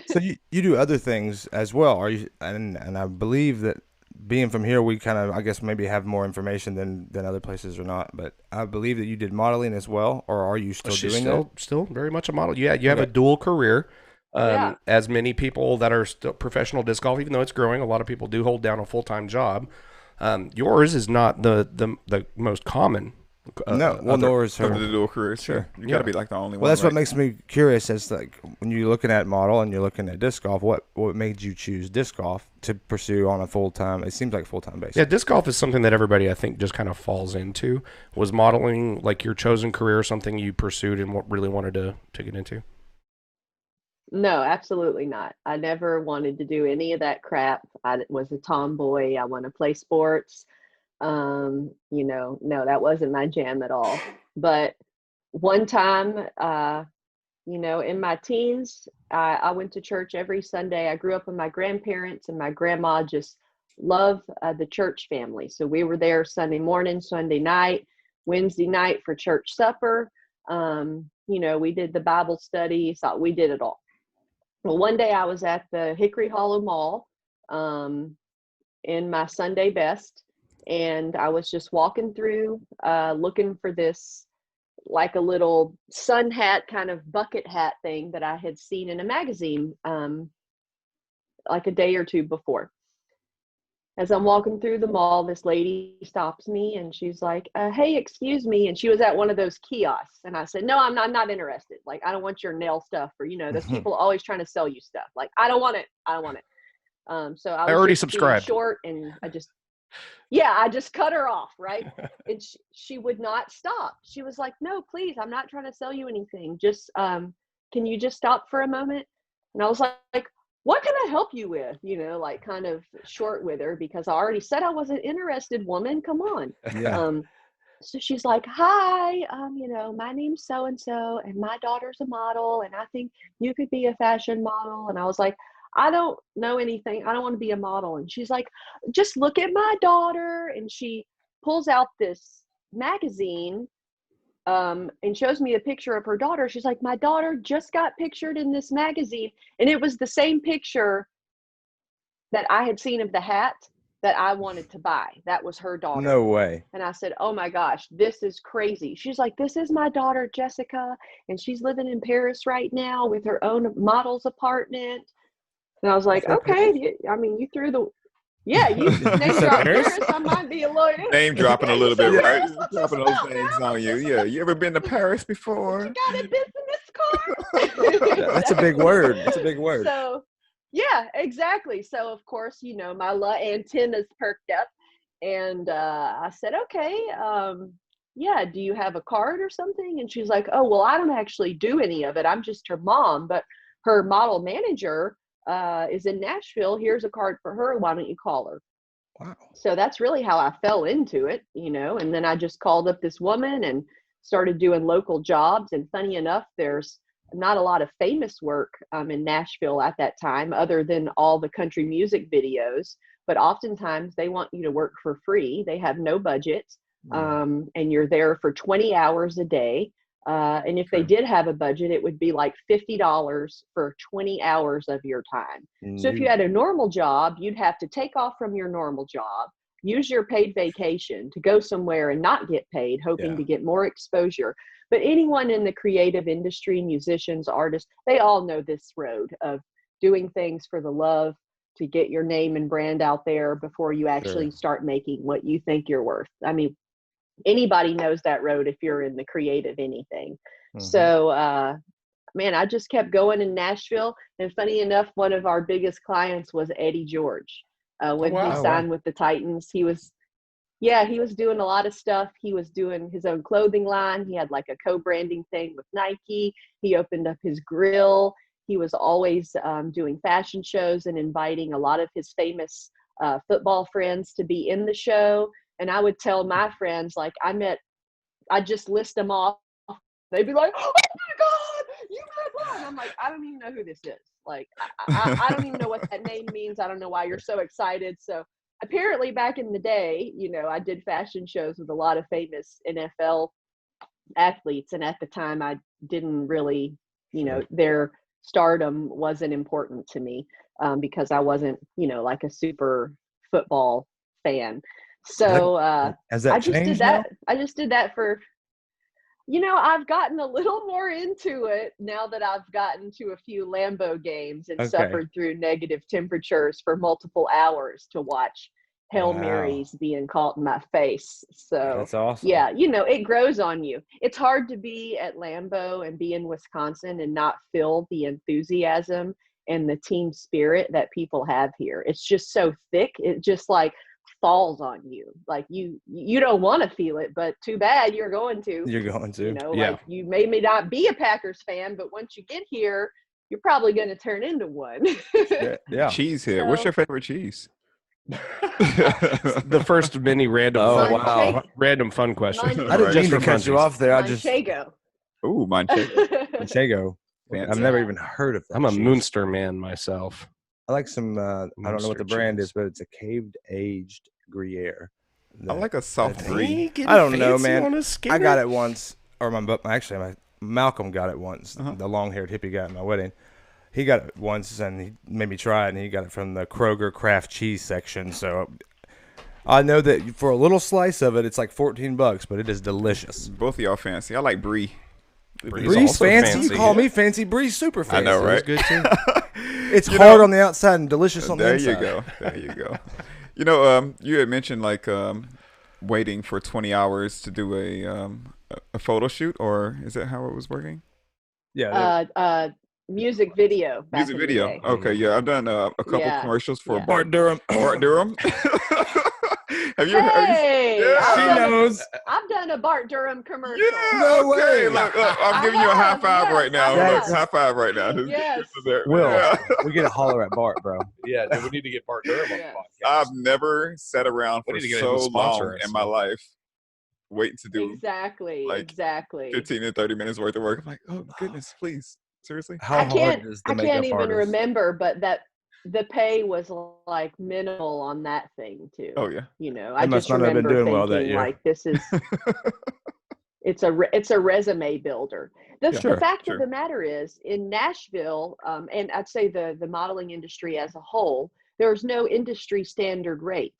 So you do other things as well, are you? And I believe that being from here, we kind of, I guess, maybe have more information than other places or not. But I believe that you did modeling as well, or are you still doing that? Still very much a model. Yeah, you have a dual career. As many people that are still professional disc golf, even though it's growing, a lot of people do hold down a full-time job. Yours is not the most common. Nor is her. The dual career. Sure. You got to be like the only one. Well, that's what makes me curious. Is like when you're looking at model and you're looking at disc golf, what made you choose disc golf to pursue on a full-time? It seems like a full-time basis. Yeah, disc golf is something that everybody, I think, just kind of falls into. Was modeling like your chosen career, something you pursued and what really wanted to get into? No, absolutely not. I never wanted to do any of that crap. I was a tomboy. I want to play sports. No, that wasn't my jam at all. But one time, in my teens, I went to church every Sunday. I grew up with my grandparents, and my grandma just loved the church family. So we were there Sunday morning, Sunday night, Wednesday night for church supper. We did the Bible study. So we did it all. Well, one day I was at the Hickory Hollow Mall in my Sunday best. And I was just walking through, looking for this, like a little sun hat, kind of bucket hat thing that I had seen in a magazine, like a day or two before. As I'm walking through the mall, this lady stops me and she's like, hey, excuse me. And she was at one of those kiosks. And I said, no, I'm not interested. Like, I don't want your nail stuff, or, those people always trying to sell you stuff. Like, I don't want it. So I already subscribed. Short, and I just cut her off, right? And she would not stop. She was like, no, please, I'm not trying to sell you anything. Just, can you just stop for a moment? And I was like, what can I help you with? Like kind of short with her, because I already said I wasn't interested, woman. Come on. Yeah. So she's like, hi, my name's so-and-so, and my daughter's a model, and I think you could be a fashion model. And I was like, I don't know anything. I don't want to be a model. And she's like, just look at my daughter. And she pulls out this magazine and shows me a picture of her daughter. She's like, my daughter just got pictured in this magazine. And it was the same picture that I had seen of the hat that I wanted to buy. That was her daughter. No way. And I said, oh my gosh, this is crazy. She's like, this is my daughter, Jessica. And she's living in Paris right now with her own model's apartment. And I was like, okay, I mean, you threw the, yeah, you name drop Paris. I might be a lawyer. Name dropping a little bit, right? Dropping those names on you. Yeah, you ever been to Paris before? You got a business card? That's a big word. That's a big word. So, yeah, exactly. So, of course, you know, my antennas perked up. And I said, okay, yeah, do you have a card or something? And she's like, oh, well, I don't actually do any of it. I'm just her mom. But her model manager is in Nashville. Here's a card for her. Why don't you call her? Wow. So that's really how I fell into it, you know, and then I just called up this woman and started doing local jobs. And funny enough, there's not a lot of famous work in Nashville at that time, other than all the country music videos. But oftentimes they want you to work for free. They have no budget, and you're there for 20 hours a day. And if they did have a budget, it would be like $50 for 20 hours of your time. So if you had a normal job, you'd have to take off from your normal job, use your paid vacation to go somewhere and not get paid, hoping to get more exposure. But anyone in the creative industry, musicians, artists, they all know this road of doing things for the love, to get your name and brand out there before you actually start making what you think you're worth. I mean, anybody knows that road if you're in the creative anything. So, man, I just kept going in Nashville. And funny enough, one of our biggest clients was Eddie George. When he signed with the Titans, he was doing a lot of stuff. He was doing his own clothing line. He had like a co-branding thing with Nike. He opened up his grill. He was always doing fashion shows and inviting a lot of his famous football friends to be in the show. And I would tell my friends, like, I just list them off. They'd be like, oh my God, you met one. I'm like, I don't even know who this is. Like, I don't even know what that name means. I don't know why you're so excited. So apparently back in the day, you know, I did fashion shows with a lot of famous NFL athletes. And at the time I didn't really, you know, their stardom wasn't important to me because I wasn't, you know, like a super football fan. So has that I just changed did that. now? I just did that for, you know, I've gotten a little more into it now that I've gotten to a few Lambeau games and suffered through negative temperatures for multiple hours to watch Hail Marys being caught in my face. So that's awesome. Yeah, you know, it grows on you. It's hard to be at Lambeau and be in Wisconsin and not feel the enthusiasm and the team spirit that people have here. It's just so thick. It just like falls on you. Like you don't want to feel it, but too bad you're going to. You're going to. You know, like you may not be a Packers fan, but once you get here, you're probably going to turn into one. Yeah. Cheese here. What's your favorite cheese? The first mini random random fun question. I didn't mean to cut you off there. Manchego. Ooh, Manchego. Manchego. I've never even heard of that. I'm a Munster man myself. I like some I don't know what the brand is, but it's a caved aged Gruyere. I like a soft brie. I don't know, man. I got it once, or my Malcolm got it once. The long-haired hippie guy at my wedding. He got it once, and he made me try it, and he got it from the Kroger craft cheese section. So I know that for a little slice of it, it's like $14, but it is delicious. Both of y'all fancy. I like brie. Brie's fancy. You call me fancy. Brie's super fancy. I know, right? It's good too. It's hard on the outside and delicious on the inside. There you go. You know, you had mentioned like waiting for 20 hours to do a photo shoot, or is that how it was working? Yeah. Music video. Music video. Okay, yeah, I've done a couple commercials for Bart Durham. Bart Durham. Have you? Hey, she knows. I've done a Bart Durham commercial. Yeah, no way. Look, I'm giving you a high five right now. Yes. Look, high five right now. Yes. Will, we get a holler at Bart, bro. Yeah, dude, we need to get Bart Durham on the podcast. I've never sat around for so long in my life waiting to do exactly 15 to 30 minutes worth of work. I'm like, oh goodness, please. Seriously? I can't even remember, but that the pay was like minimal on that thing too. Oh yeah. You know, I just remember thinking like this is it's a resume builder. The Sure, fact sure. of the matter is, in Nashville, and I'd say the modeling industry as a whole, there's no industry standard rate.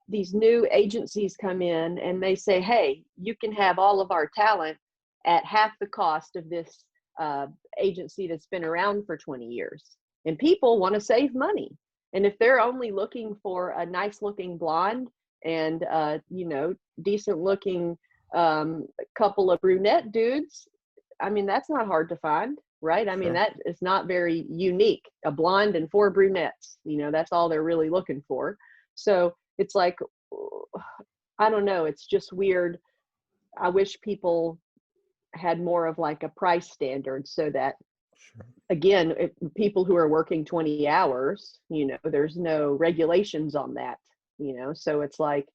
These new agencies come in and they say, hey, you can have all of our talent at half the cost of this agency that's been around for 20 years. And people want to save money. And if they're only looking for a nice looking blonde and, decent looking couple of brunette dudes, I mean, that's not hard to find, right? I mean, that is not very unique. A blonde and 4 brunettes, that's all they're really looking for. So it's like, I don't know. It's just weird. I wish people had more of like a price standard so that, again, if people who are working 20 hours, there's no regulations on that, so it's like,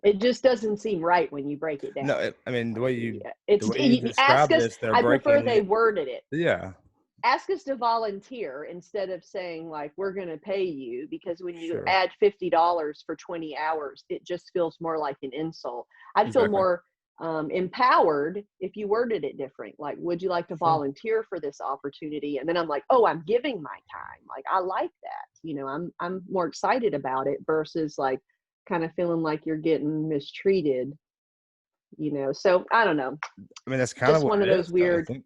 it just doesn't seem right when you break it down. No, I mean, the way you Ask describe us, this, they're I prefer breaking they it. worded it. Yeah. Ask us to volunteer instead of saying like, we're going to pay you, because when you Sure. add $50 for 20 hours, it just feels more like an insult. I'd feel Exactly. more empowered if you worded it different. Like, would you like to volunteer for this opportunity? And then I'm like, oh, I'm giving my time. Like, I like that. I'm more excited about it versus like kind of feeling like you're getting mistreated, So I don't know. I mean, that's kind Just of what one of it those is, weird, I think.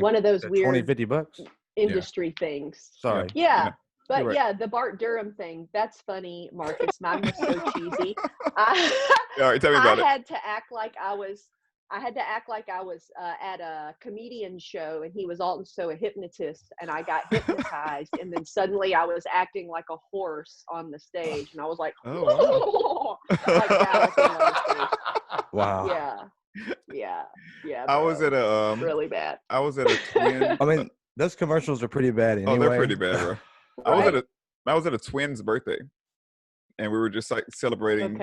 one of those weird 20, $50. industry things. Sorry. Yeah. But You're right. yeah, the Bart Durham thing, that's funny, Marcus. Mine was so cheesy. All right, tell me about it. I had to act like I was at a comedian show, and he was also a hypnotist, and I got hypnotized, and then suddenly I was acting like a horse on the stage, and I was like, Oh, like galloping on the stage. Wow. Yeah. I was at a really bad. I was at a twin. I mean, those commercials are pretty bad anyway. Oh, they're pretty bad, bro. Right? I was at a twin's birthday, and we were just like celebrating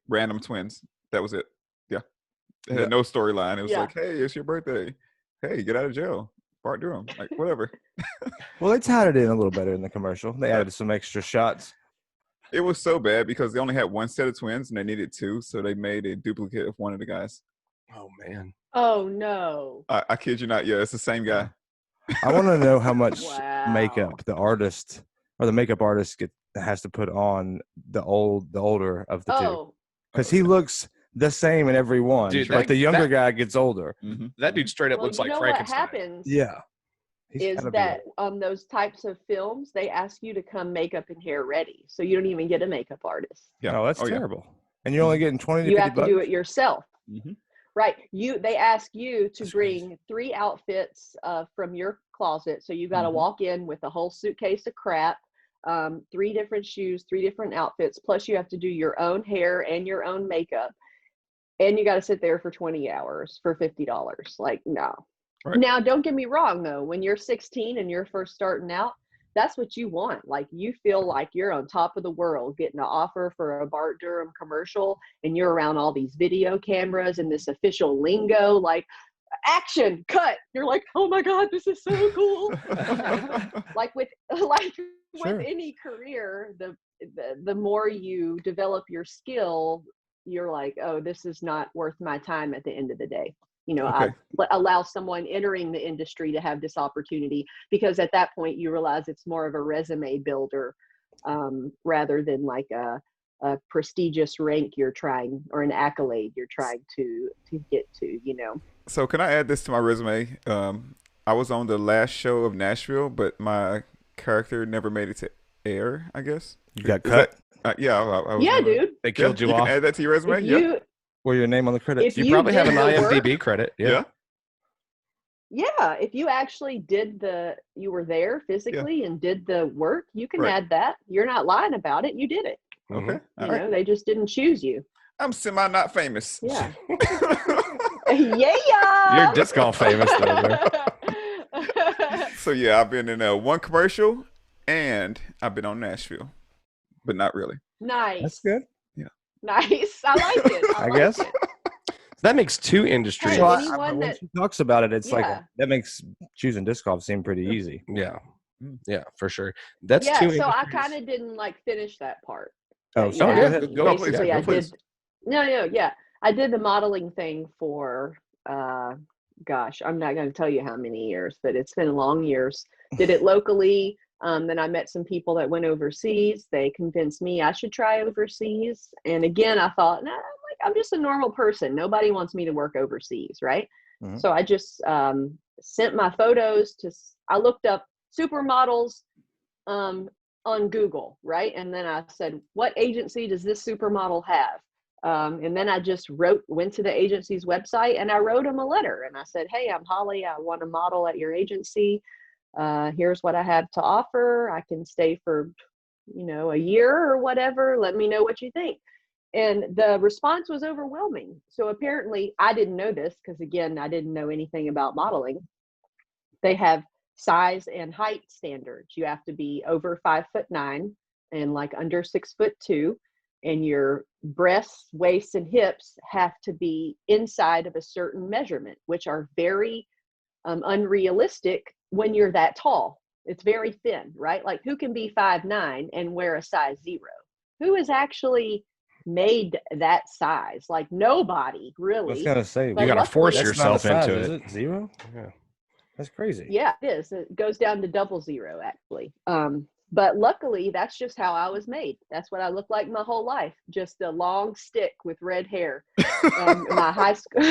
random twins. That was it. Yeah, it had no storyline. It was like, hey, it's your birthday. Hey, get out of jail, Bart Durham. Like, whatever. Well, they tied it in a little better in the commercial. They added some extra shots. It was so bad because they only had one set of twins and they needed 2, so they made a duplicate of one of the guys. Oh man. Oh no. I kid you not. Yeah, it's the same guy. I want to know how much Wow. makeup the artist or the makeup artist has to put on the older of the two, because he looks the same in every one. Dude, but the younger guy gets older. Mm-hmm. That dude straight up looks like Frankenstein. What happens Is that on those types of films, they ask you to come makeup and hair ready, so you don't even get a makeup artist. Yeah. Oh, that's terrible. And you're only getting 20 to You 50 have to do bucks? it yourself. Mm-hmm. Right. They ask you to That's bring crazy. 3 outfits from your closet. So you got to walk in with a whole suitcase of crap, 3 different shoes, 3 different outfits. Plus you have to do your own hair and your own makeup. And you got to sit there for 20 hours for $50. Like, no. Right. Now, don't get me wrong, though. When you're 16 and you're first starting out, that's what you want. Like, you feel like you're on top of the world getting an offer for a Bart Durham commercial, and you're around all these video cameras and this official lingo, like action, cut. You're like, oh my God, this is so cool. like with any career, the more you develop your skill, you're like, oh, this is not worth my time at the end of the day. I allow someone entering the industry to have this opportunity, because at that point you realize it's more of a resume builder rather than like a prestigious rank you're trying, or an accolade you're trying to get to, So can I add this to my resume? I was on the last show of Nashville, but my character never made it to air, I guess. You got cut? Yeah. I was dude. They killed you can off. add that to your resume? Or your name on the credits? If You probably have an did the IMDb work, credit. Yeah. Yeah, if you actually you were there physically and did the work, you can add that. You're not lying about it. You did it. Okay. They just didn't choose you. I'm semi not famous. Yeah. Yeah. You're disc golf famous though, bro. So yeah, I've been in one commercial and I've been on Nashville, but not really. Nice. That's good. Yeah. Nice. I like it. I guess. It. That makes 2 industries. Hey, Well, anyone when that- she talks about it, it's like Yeah. that makes choosing disc golf seem pretty easy. Yeah. Yeah, for sure. That's 2 so industries. I kind of didn't finish that part. Oh, that you sorry. asked Go me. ahead. Go, Basically, yeah, I please. did. No, yeah. I did the modeling thing for, gosh, I'm not going to tell you how many years, but it's been long years. Did it locally. Then I met some people that went overseas. They convinced me I should try overseas. And again, I thought, nah, I'm just a normal person. Nobody wants me to work overseas, right? Mhm. So I just sent my photos I looked up supermodels on Google, right? And then I said, what agency does this supermodel have? And then I just went to the agency's website and I wrote them a letter. And I said, hey, I'm Holly. I want to model at your agency. Here's what I have to offer. I can stay for, a year or whatever. Let me know what you think. And the response was overwhelming. So apparently I didn't know this because, again, I didn't know anything about modeling. They have size and height standards. You have to be over 5'9" and like under 6'2", and your breasts, waist, and hips have to be inside of a certain measurement, which are very unrealistic when you're that tall. It's very thin, right? Like, who can be 5'9" and wear a size 0? Who is actually made that size? Like, nobody really. I was gonna say, you got to force that's yourself not a size, into is it. 0? Yeah. That's crazy. Yeah, it is. It goes down to 00 actually. But luckily, that's just how I was made. That's what I looked like my whole life. Just a long stick with red hair. My high school,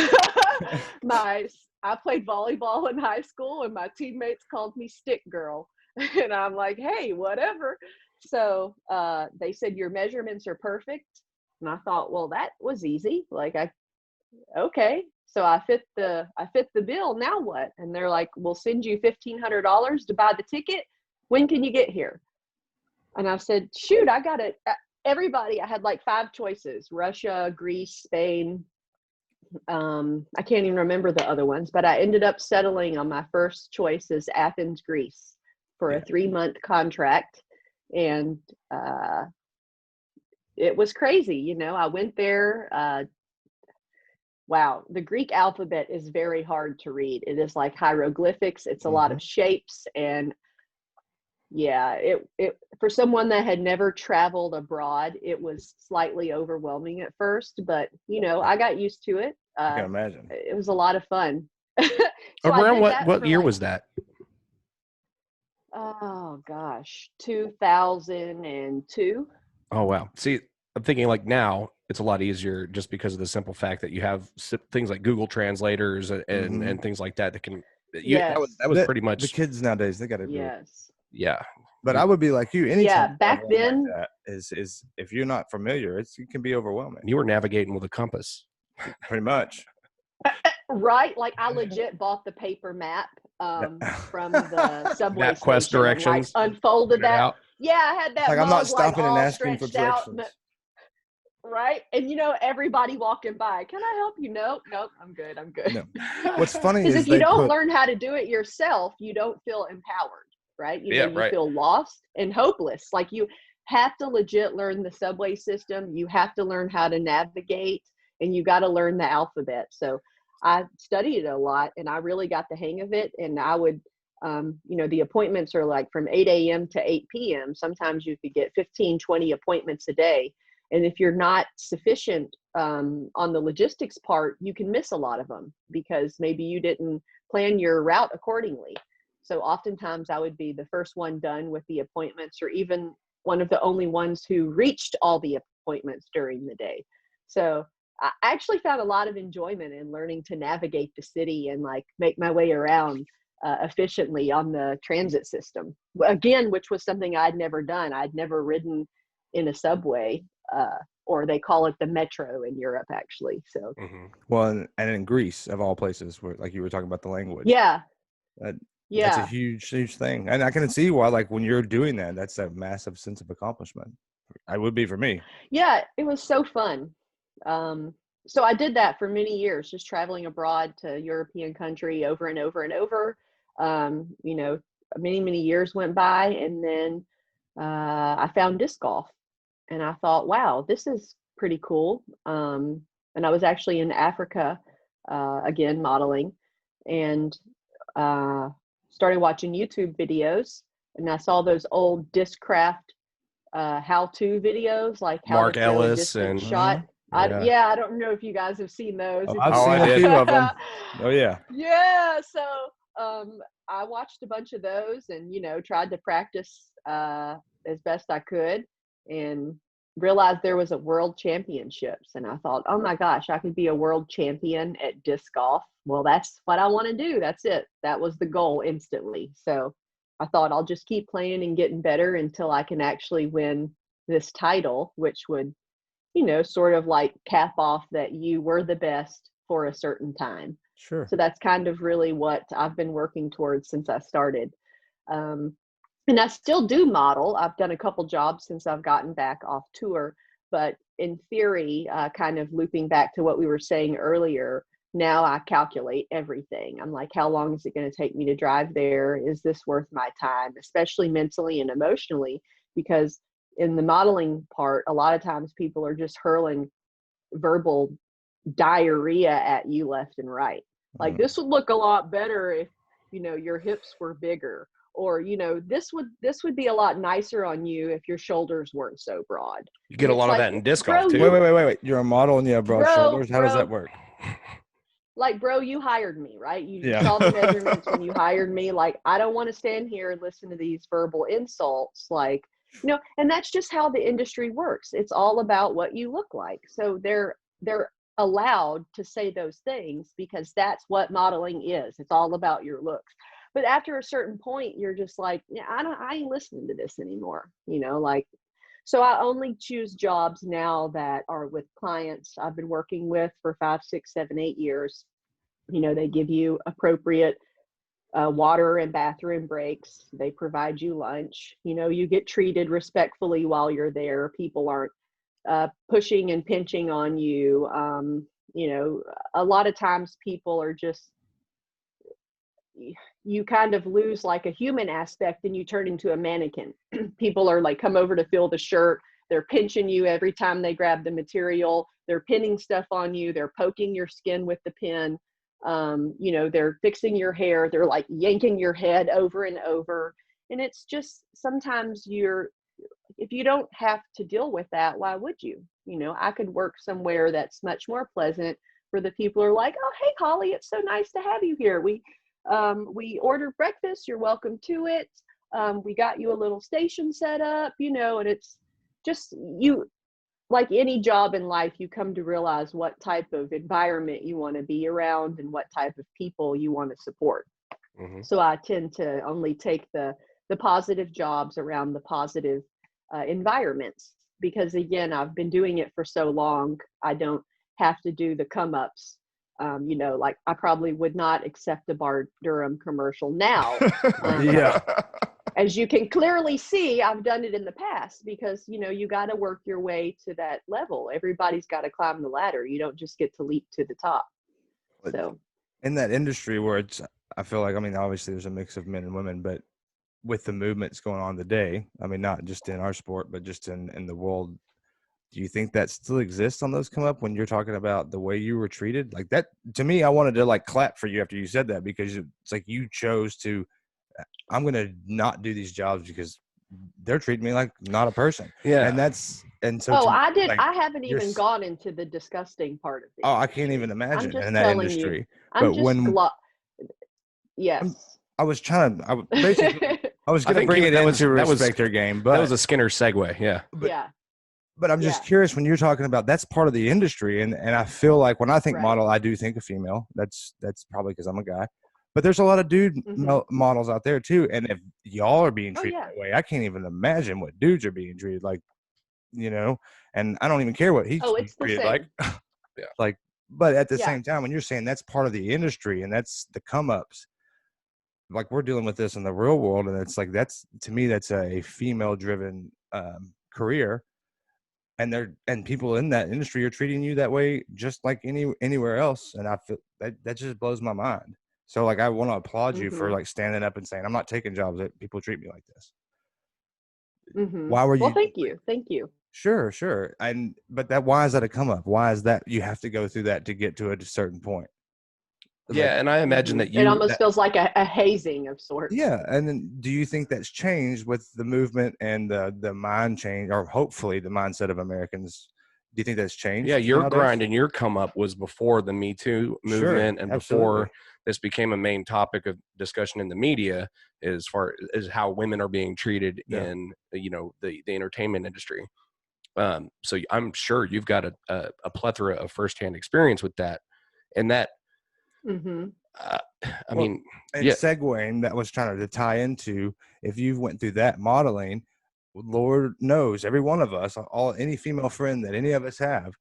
I played volleyball in high school, and my teammates called me Stick Girl. And I'm like, hey, whatever. So they said your measurements are perfect, and I thought, well, that was easy. Like, okay. So I fit the bill. Now what? And they're like, we'll send you $1,500 to buy the ticket. When can you get here? And I said, shoot, I got it. Everybody, I had like 5 choices: Russia, Greece, Spain. I can't even remember the other ones, but I ended up settling on my first choice is Athens, Greece, for a 3-month contract. And it was crazy. I went there. Wow, the Greek alphabet is very hard to read. It is like hieroglyphics. It's a lot of shapes, and yeah, it for someone that had never traveled abroad, it was slightly overwhelming at first, but I got used to it. I can imagine. It was a lot of fun. So Around I did that what for year was that? Oh gosh, 2002. Oh wow. See, I'm thinking like now it's a lot easier just because of the simple fact that you have things like Google translators and things like that can. Yes. That was pretty much the kids nowadays. They got to do it. Yes. Yeah. But I would be like you. Anytime Yeah, back traveling then. like that is if you're not familiar, it can be overwhelming. You were navigating with a compass. Pretty much. Right, like I legit bought the paper map from the subway MapQuest station directions. and, like, unfolded that. Out. Yeah, I had that. Like, I'm not mug, stopping and all asking for stretched out, directions. right? And everybody walking by, can I help you? Nope, I'm good. No. What's funny Because is if you they don't put, learn how to do it yourself, you don't feel empowered, right? You right. feel lost and hopeless. Like, you have to legit learn the subway system. You have to learn how to navigate, and you got to learn the alphabet. So I studied it a lot, and I really got the hang of it. And I would, the appointments are like from 8 a.m. to 8 p.m. Sometimes you could get 15, 20 appointments a day. And if you're not sufficient on the logistics part, you can miss a lot of them because maybe you didn't plan your route accordingly. So oftentimes I would be the first one done with the appointments, or even one of the only ones who reached all the appointments during the day. So I actually found a lot of enjoyment in learning to navigate the city and like make my way around efficiently on the transit system. Again, which was something I'd never done. I'd never ridden in a subway, or they call it the metro in Europe, actually. So, well, and in Greece, of all places, where, like you were talking about the language. Yeah. That's a huge thing. And I can see why, like, when you're doing that, that's a massive sense of accomplishment. It would be for me. Yeah, it was so fun. So I did that for many years, just traveling abroad to European country over and over and over. Many, many years went by, and then I found disc golf, and I thought, wow, this is pretty cool. And I was actually in Africa, again, modeling, and started watching YouTube videos, and I saw those old Discraft how-to videos, like how Mark to throw a Ellis distant and shot. I don't know if you guys have seen those. Oh, If I've you- seen a few of them. Oh yeah. Yeah, so I watched a bunch of those and tried to practice as best I could, and realized there was a world championships, and I thought, oh my gosh, I could be a world champion at disc golf. Well, that's what I want to do. That's it. That was the goal instantly. So I thought I'll just keep playing and getting better until I can actually win this title, which would sort of like cap off that you were the best for a certain time. Sure. So that's kind of really what I've been working towards since I started. And I still do model. I've done a couple jobs since I've gotten back off tour, but in theory, kind of looping back to what we were saying earlier, now I calculate everything. I'm like, how long is it going to take me to drive there? Is this worth my time, especially mentally and emotionally? Because in the modeling part, a lot of times people are just hurling verbal diarrhea at you left and right. Like, this would look a lot better if, your hips were bigger, or, this would be a lot nicer on you if your shoulders weren't so broad. You get a lot of that in disc golf too. Wait. You're a model and you have broad shoulders. How does that work? Like, bro, you hired me, right? You Yeah. saw the measurements when you hired me. Like, I don't want to stand here and listen to these verbal insults. Like, and that's just how the industry works. It's all about what you look like. So they're allowed to say those things because that's what modeling is. It's all about your looks. But after a certain point, you're just like, yeah, I ain't listening to this anymore. So I only choose jobs now that are with clients I've been working with for 5, 6, 7, 8 years. They give you appropriate water and bathroom breaks. They provide you lunch. You get treated respectfully while you're there. People aren't pushing and pinching on you. A lot of times people are just, you kind of lose like a human aspect and you turn into a mannequin. People are like, come over to fill the shirt. They're pinching you every time they grab the material. They're pinning stuff on you. They're poking your skin with the pin. They're fixing your hair. They're like yanking your head over and over. And it's just, sometimes if you don't have to deal with that, why would you? I could work somewhere that's much more pleasant, where the people are like, oh, hey, Holly, it's so nice to have you here. We ordered breakfast. You're welcome to it. We got you a little station set up, and it's just, like any job in life, you come to realize what type of environment you want to be around and what type of people you want to support. Mm-hmm. So I tend to only take the positive jobs around the positive environments, because again, I've been doing it for so long. I don't have to do the come ups. Like, I probably would not accept a Bar Durham commercial now. Yeah. As you can clearly see, I've done it in the past, because, you got to work your way to that level. Everybody's got to climb the ladder. You don't just get to leap to the top. So in that industry where I feel like, obviously there's a mix of men and women, but with the movements going on today, not just in our sport, but just in the world, do you think that still exists on those come up when you're talking about the way you were treated? Like that, to me, I wanted to like clap for you after you said that, because it's like you chose to, I'm going to not do these jobs because they're treating me like not a person. Yeah. And so. I did. Like, I haven't even gone into the disgusting part of it. Oh, I can't even imagine in that industry. Yes. I was trying to, I was going to bring it into respect their game, but that was a Skinner segue. Yeah. But I'm just curious, when you're talking about, that's part of the industry. And I feel like when I think model, I do think a female. That's probably because I'm a guy. But there's a lot of dude models out there too. And if y'all are being treated that way, I can't even imagine what dudes are being treated like, and I don't even care what he's treated like. Yeah. Like, but at the same time, when you're saying that's part of the industry and that's the come ups, like we're dealing with this in the real world. And it's like, to me, that's a female driven career. And people in that industry are treating you that way, just like anywhere else. And I feel that just blows my mind. So like, I want to applaud you for like standing up and saying, I'm not taking jobs that people treat me like this. Mm-hmm. Why were you? Well, thank you. Sure. But why is that a come up? Why is that you have to go through that to get to a certain point? Yeah, and I imagine that it almost feels like a hazing of sorts. Yeah, and then do you think that's changed with the movement and the mind change, or hopefully the mindset of Americans, Do you think that's changed? Yeah, your nowadays? grind and your come up was before the Me Too movement and absolutely. before this became a main topic of discussion in the media as far as how women are being treated in the entertainment industry. So I'm sure you've got a plethora of firsthand experience with that, and that Mm-hmm. I mean, and yeah, segueing, that was trying to tie into, if you went through that modeling, Lord knows every one of us, any female friend that any of us have,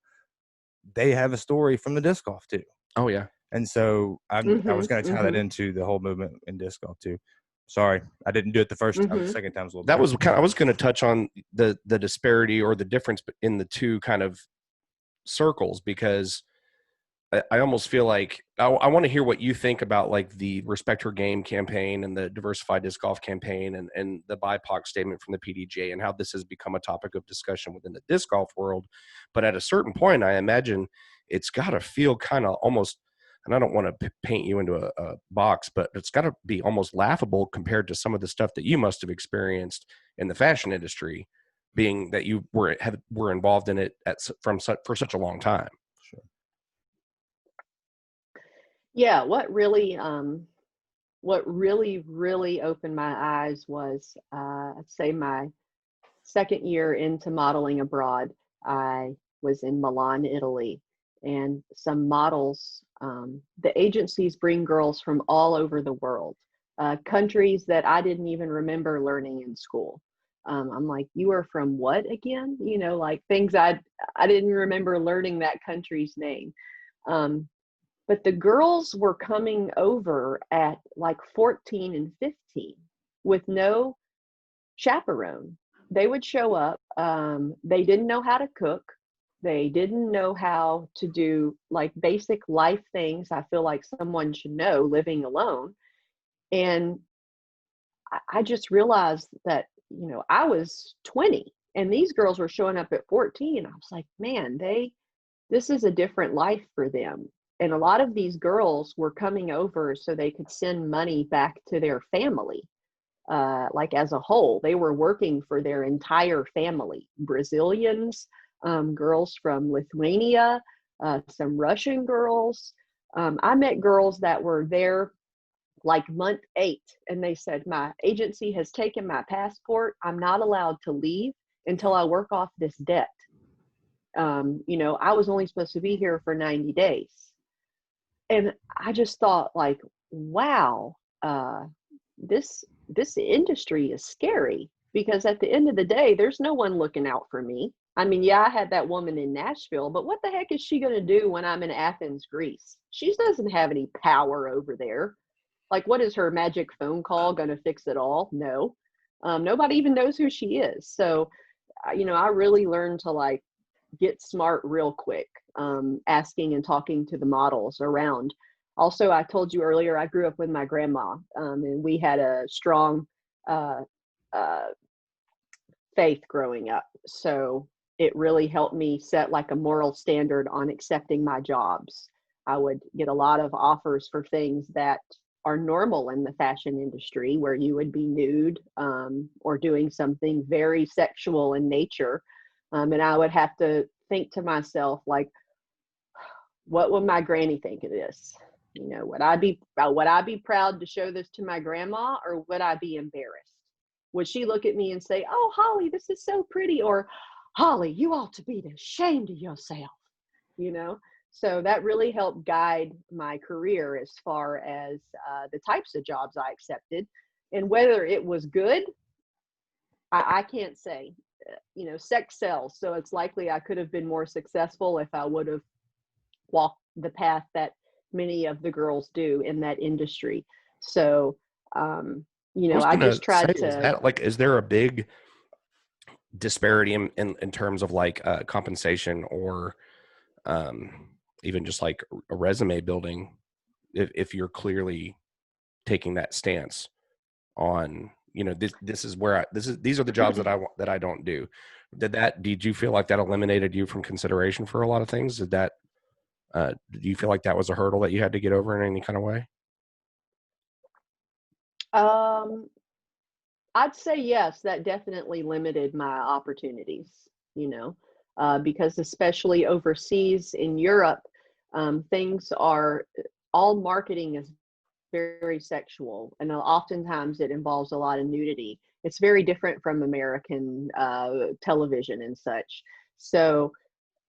they have a story from the disc golf too. oh yeah. And so I was going to tie that into the whole movement in disc golf too. Sorry, I didn't do it the first time. The second time's a little That was different. I was going to touch on the disparity or the difference in the two kind of circles, because I almost feel like I want to hear what you think about like the Respect Her Game campaign and the Diversified Disc Golf campaign and the BIPOC statement from the PDJ and how this has become a topic of discussion within the disc golf world. But at a certain point, I imagine it's got to feel kind of almost, and I don't want to paint you into a box, but it's got to be almost laughable compared to some of the stuff that you must have experienced in the fashion industry, being that you were involved in it for such a long time. Yeah, what really opened my eyes was, I'd say my second year into modeling abroad. I was in Milan, Italy, and some models, the agencies bring girls from all over the world, countries that I didn't even remember learning in school. I'm like, you are from what again? Like things I didn't remember learning that country's name. But the girls were coming over at like 14 and 15 with no chaperone. They would show up. They didn't know how to cook. They didn't know how to do like basic life things I feel like someone should know living alone. And I just realized that, I was 20 and these girls were showing up at 14. I was like, man, this is a different life for them. And a lot of these girls were coming over so they could send money back to their family. Like as a whole, they were working for their entire family. Brazilians, girls from Lithuania, some Russian girls. I met girls that were there like month 8, and they said, my agency has taken my passport. I'm not allowed to leave until I work off this debt. I was only supposed to be here for 90 days. And I just thought like, wow, this industry is scary, because at the end of the day, there's no one looking out for me. I mean, yeah, I had that woman in Nashville, but what the heck is she going to do when I'm in Athens, Greece? She doesn't have any power over there. Like, what is her magic phone call going to fix it all? No. Nobody even knows who she is. So, I really learned to like get smart real quick, asking and talking to the models around. Also, I told you earlier, I grew up with my grandma, and we had a strong faith growing up. So it really helped me set like a moral standard on accepting my jobs. I would get a lot of offers for things that are normal in the fashion industry, where you would be nude, or doing something very sexual in nature. And I would have to think to myself, like, what would my granny think of this? Would I be proud to show this to my grandma, or would I be embarrassed? Would she look at me and say, "Oh, Holly, this is so pretty," or "Holly, you ought to be ashamed of yourself"? So that really helped guide my career as far as the types of jobs I accepted, and whether it was good, I can't say. Sex sells, so it's likely I could have been more successful if I would have walked the path that many of the girls do in that industry. So, I just tried to. Is there a big disparity in terms of like compensation or even just like a resume building, if you're clearly taking that stance on, these are the jobs that I don't do. Did you feel like that eliminated you from consideration for a lot of things? Did you feel like that was a hurdle that you had to get over in any kind of way? I'd say yes, that definitely limited my opportunities. because especially overseas in Europe, things are, all marketing is very sexual, and oftentimes it involves a lot of nudity. It's very different from American television and such. So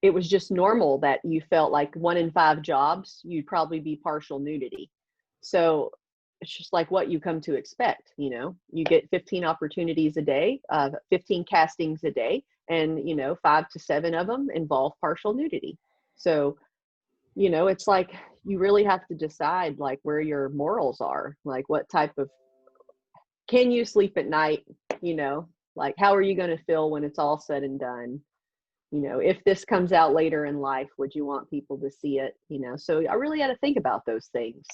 it was just normal that you felt like 1 in 5 jobs, you'd probably be partial nudity. So it's just like what you come to expect, you know, you get 15 opportunities a day, 15 castings a day, and, you know, 5 to 7 of them involve partial nudity. So, you know, it's like, you really have to decide like where your morals are, like what type of, can you sleep at night? You know, like how are you going to feel when it's all said and done? You know, if this comes out later in life, would you want people to see it? You know, so I really had to think about those things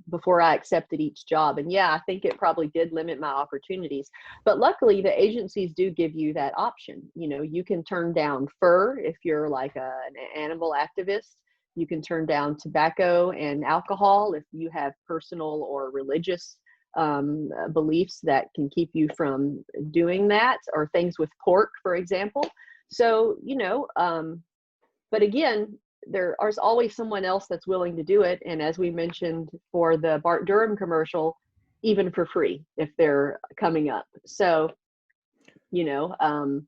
before I accepted each job. And yeah, I think it probably did limit my opportunities. But luckily, the agencies do give you that option. You know, you can turn down fur if you're like an animal activist. You can turn down tobacco and alcohol if you have personal or religious beliefs that can keep you from doing that, or things with pork, for example. So, you know, but again, there's always someone else that's willing to do it. And as we mentioned for the Bart Durham commercial, even for free if they're coming up. So, you know,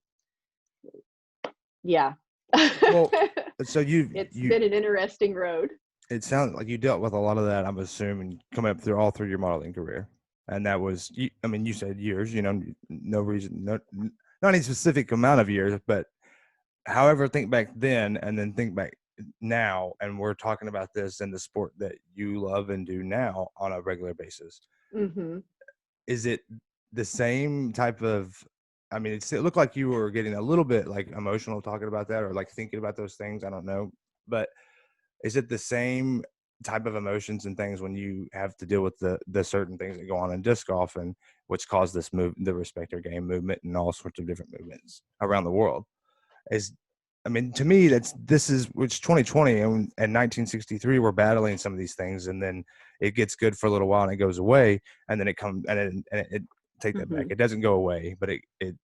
yeah. Well, so it's been an interesting road. It sounds like you dealt with a lot of that, I'm assuming, coming up through all through your modeling career. And that was, I mean, you said years, you know, no reason, not any specific amount of years, but however, think back then and then think back now. And we're talking about this in the sport that you love and do now on a regular basis. Mm-hmm. Is it the same type of, I mean, it looked like you were getting a little bit like emotional talking about that, or like thinking about those things. I don't know. But is it the same type of emotions and things when you have to deal with the certain things that go on in disc golf, and which caused this the respecter game movement and all sorts of different movements around the world? I mean, to me, it's 2020 and 1963, we're battling some of these things, and then it gets good for a little while and it goes away, and then it comes and it take that back. It doesn't go away, but it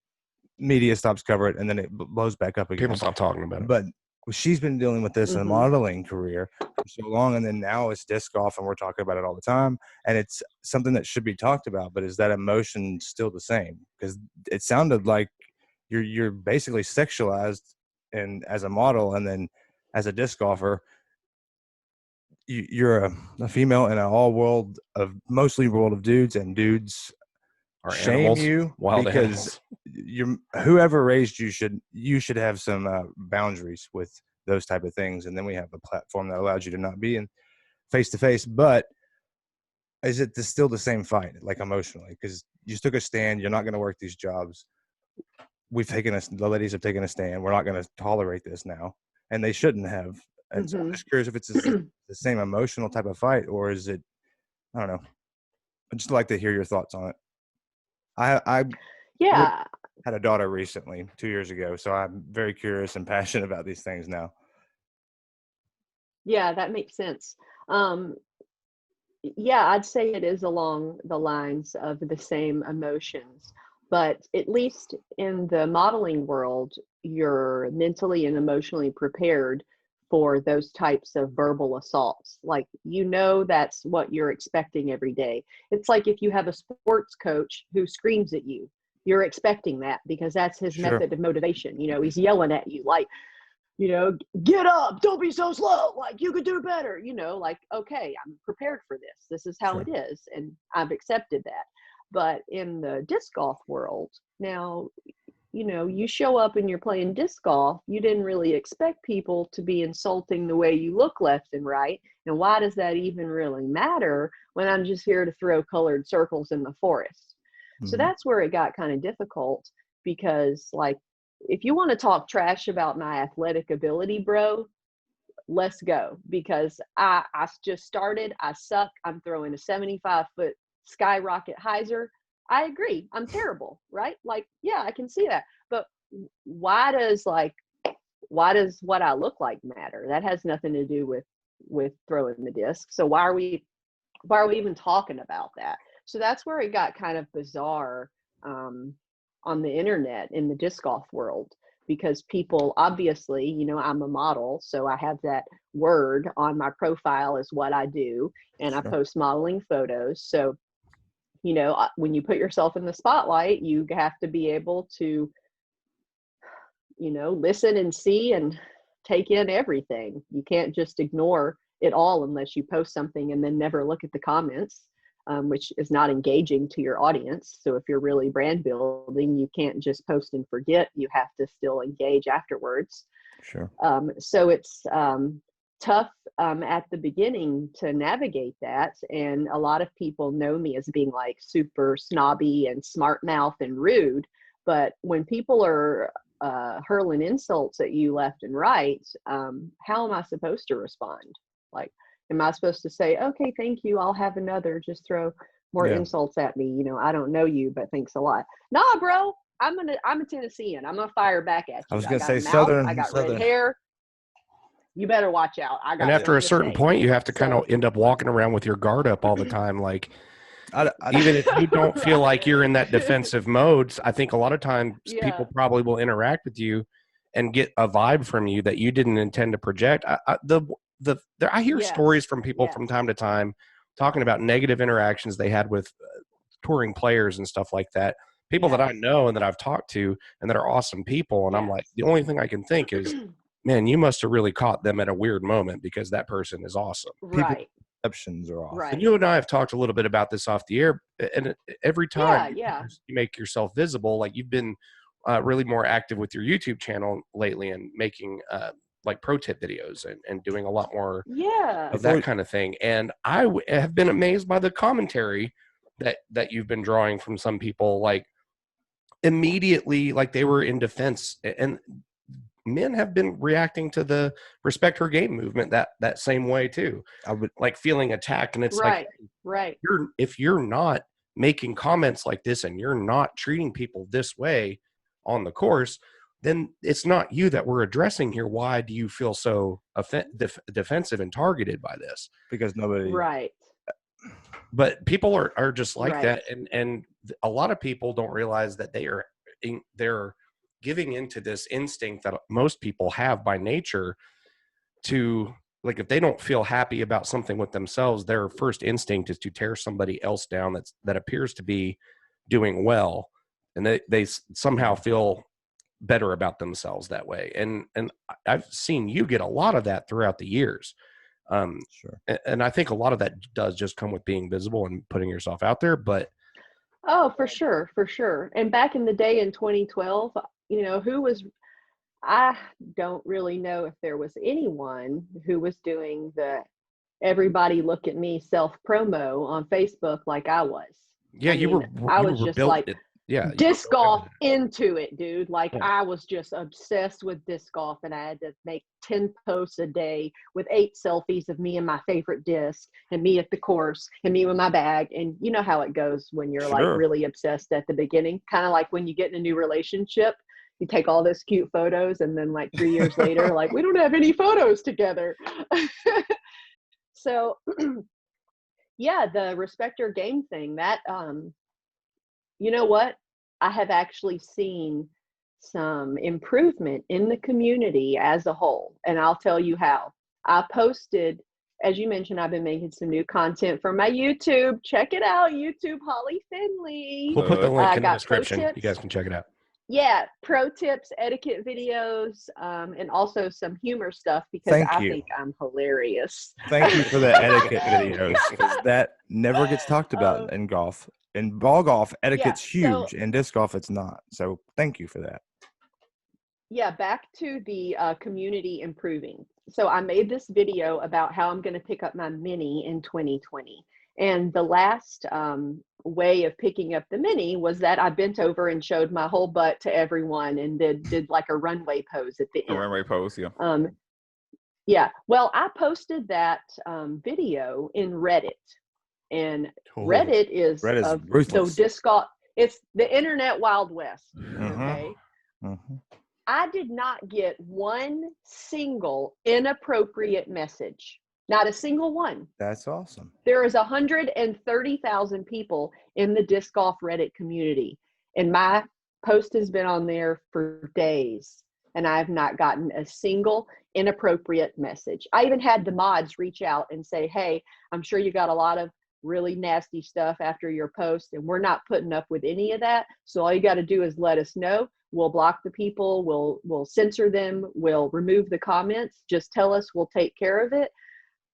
media stops cover it, and then it blows back up again. People stop talking about it. But she's been dealing with this in a modeling career for so long, and then now it's disc golf, and we're talking about it all the time, and it's something that should be talked about. But is that emotion still the same? Because it sounded like you're basically sexualized, and as a model, and then as a disc golfer, you're a female in an mostly world of dudes, and dudes are shame animals, you because whoever raised you should have some boundaries with those type of things. And then we have a platform that allows you to not be in face to face. But is it still the same fight, like emotionally? Because you took a stand. You're not going to work these jobs. The ladies have taken a stand. We're not going to tolerate this now, and they shouldn't have. And so I'm just curious if it's the same emotional type of fight, or is it? I don't know. I'd just like to hear your thoughts on it. I had a daughter recently, 2 years ago, so I'm very curious and passionate about these things now. Yeah, that makes sense. Yeah, I'd say it is along the lines of the same emotions, but at least in the modeling world, you're mentally and emotionally prepared for those types of verbal assaults. Like, you know, that's what you're expecting every day. It's like if you have a sports coach who screams at you, you're expecting that because that's his method of motivation. You know, he's yelling at you like, you know, get up, don't be so slow, like you could do better, you know, like, okay, I'm prepared for this. This is how it is. And I've accepted that. But in the disc golf world, now, you know, you show up and you're playing disc golf, you didn't really expect people to be insulting the way you look left and right. And why does that even really matter when I'm just here to throw colored circles in the forest? So that's where it got kind of difficult, because like, if you want to talk trash about my athletic ability, bro, let's go. Because I just started, I suck. I'm throwing a 75-foot skyrocket hyzer. I agree. I'm terrible, right? Like, yeah, I can see that. But why does what I look like matter? That has nothing to do with throwing the disc. So why are we even talking about that? So that's where it got kind of bizarre on the internet in the disc golf world, because people, obviously, you know, I'm a model, so I have that word on my profile is what I do, and I post modeling photos. So, you know, when you put yourself in the spotlight, you have to be able to, you know, listen and see and take in everything. You can't just ignore it all unless you post something and then never look at the comments, which is not engaging to your audience. So if you're really brand building, you can't just post and forget. You have to still engage afterwards. Sure. So it's tough at the beginning to navigate that. And a lot of people know me as being like super snobby and smart mouth and rude. But when people are hurling insults at you left and right, how am I supposed to respond? Like, am I supposed to say, okay, thank you, I'll have another, just throw more insults at me? You know, I don't know you, but thanks a lot. Nah, bro, I'm a Tennessean. I'm gonna fire back at you. I was gonna got say a mouth, Southern. I got Southern. red hair. You better watch out. I got And after a certain say. point, you have to kind So- of end up walking around with your guard up all the time. Like, even if you don't feel like you're in that defensive mode, I think a lot of times people probably will interact with you and get a vibe from you that you didn't intend to project. I hear stories from people from time to time talking about negative interactions they had with touring players and stuff like that. People that I know and that I've talked to and that are awesome people. And I'm like, the only thing I can think is, man, you must have really caught them at a weird moment because that person is awesome. Right. Perceptions are off. Right. And you and I have talked a little bit about this off the air. And every time you make yourself visible, like you've been really more active with your YouTube channel lately and making like pro tip videos and doing a lot more of that kind of thing. And I have been amazed by the commentary that you've been drawing from some people, like immediately, like they were in defense, and men have been reacting to the respect her game movement that same way too. I would like feeling attacked, and it's like, if you're not making comments like this and you're not treating people this way on the course, then it's not you that we're addressing here. Why do you feel so defensive and targeted by this? Because nobody. Right. But people are just like that, and a lot of people don't realize that they're giving into this instinct that most people have by nature to, like, if they don't feel happy about something with themselves, their first instinct is to tear somebody else down that appears to be doing well, and they somehow feel better about themselves that way. And I've seen you get a lot of that throughout the years. And I think a lot of that does just come with being visible and putting yourself out there. But for sure. And back in the day in 2012, you know, I don't really know if there was anyone who was doing the everybody look at me self promo on Facebook like I was. I was just like disc golf into it, dude. Like I was just obsessed with disc golf, and I had to make 10 posts a day with 8 selfies of me and my favorite disc and me at the course and me with my bag. And you know how it goes when you're like really obsessed at the beginning, kind of like when you get in a new relationship, you take all those cute photos and then like 3 years later, like we don't have any photos together. So the respect your game thing, that you know what? I have actually seen some improvement in the community as a whole. And I'll tell you how. I posted, as you mentioned, I've been making some new content for my YouTube. Check it out, YouTube Holly Finley. We'll put the link in the description. You guys can check it out. Yeah, pro tips, etiquette videos, and also some humor stuff because I think I'm hilarious. Thank you for the etiquette videos, because that never gets talked about in golf. In ball golf, etiquette's huge. In disc golf, it's not. So thank you for that. Yeah, back to the community improving. So I made this video about how I'm going to pick up my Mini in 2020. And the last way of picking up the Mini was that I bent over and showed my whole butt to everyone and did like a runway pose at the end. A runway pose, yeah. Well, I posted that video in Reddit. And Reddit is ruthless. so disc golf. It's the internet Wild West. Okay. I did not get one single inappropriate message. Not a single one. That's awesome. There is 130,000 people in the disc golf Reddit community, and my post has been on there for days. and I have not gotten a single inappropriate message. I even had the mods reach out and say, hey, I'm sure you got a lot of really nasty stuff after your post, and we're not putting up with any of that. So all you got to do is let us know. We'll block the people. We'll censor them. We'll remove the comments. Just tell us. We'll take care of it.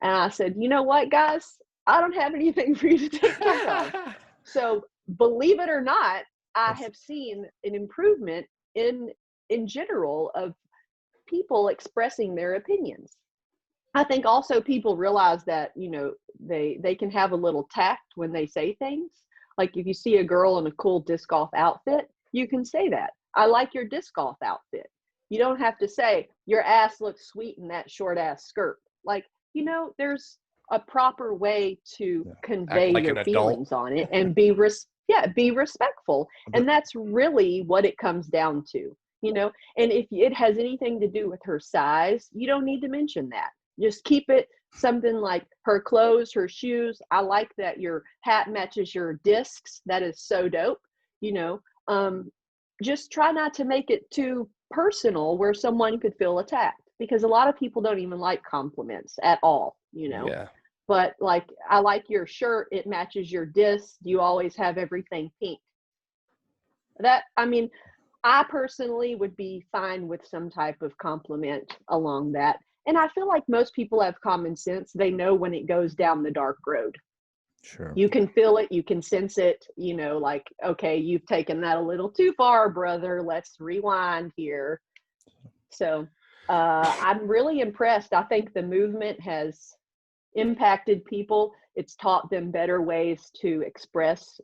And I said, you know what, guys? I don't have anything for you to take care of. So believe it or not, I have seen an improvement in general of people expressing their opinions. I think also people realize that, you know, they can have a little tact when they say things. Like if you see a girl in a cool disc golf outfit, you can say that. I like your disc golf outfit. You don't have to say your ass looks sweet in that short ass skirt. Like, you know, there's a proper way to convey like your feelings on it and be respectful. And that's really what it comes down to, you know. And if it has anything to do with her size, you don't need to mention that. Just keep it something like her clothes, her shoes. I like that your hat matches your discs. That is so dope. You know, just try not to make it too personal where someone could feel attacked, because a lot of people don't even like compliments at all, you know. Yeah. But like, I like your shirt. It matches your disc. You always have everything pink. That, I mean, I personally would be fine with some type of compliment along that. And I feel like most people have common sense. They know when it goes down the dark road. Sure. You can feel it. You can sense it, you know, like, okay, you've taken that a little too far, brother. Let's rewind here. So I'm really impressed. I think the movement has impacted people. It's taught them better ways to express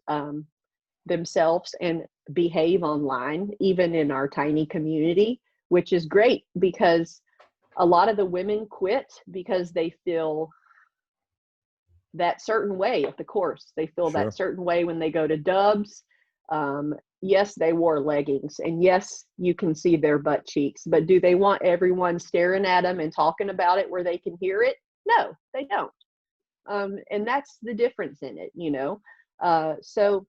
themselves and behave online, even in our tiny community, which is great, because a lot of the women quit because they feel that certain way at the course. They feel that certain way when they go to dubs. Yes, they wore leggings, and yes, you can see their butt cheeks, but do they want everyone staring at them and talking about it where they can hear it? No, they don't. And that's the difference in it, you know? So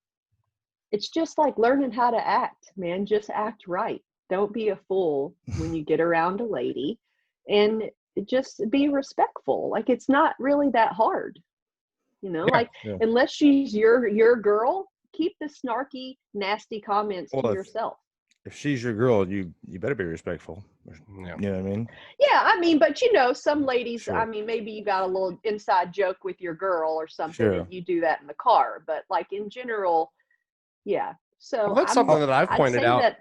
it's just like learning how to act, man. Just act right. Don't be a fool when you get around a lady, and just be respectful. Like, it's not really that hard, you know, unless she's your girl, keep the snarky, nasty comments to yourself. If she's your girl, you better be respectful. Yeah. You know what I mean? Yeah, I mean, but you know, some ladies, I mean, maybe you got a little inside joke with your girl or something, and you do that in the car. But like in general, yeah. So that's something that I've pointed out.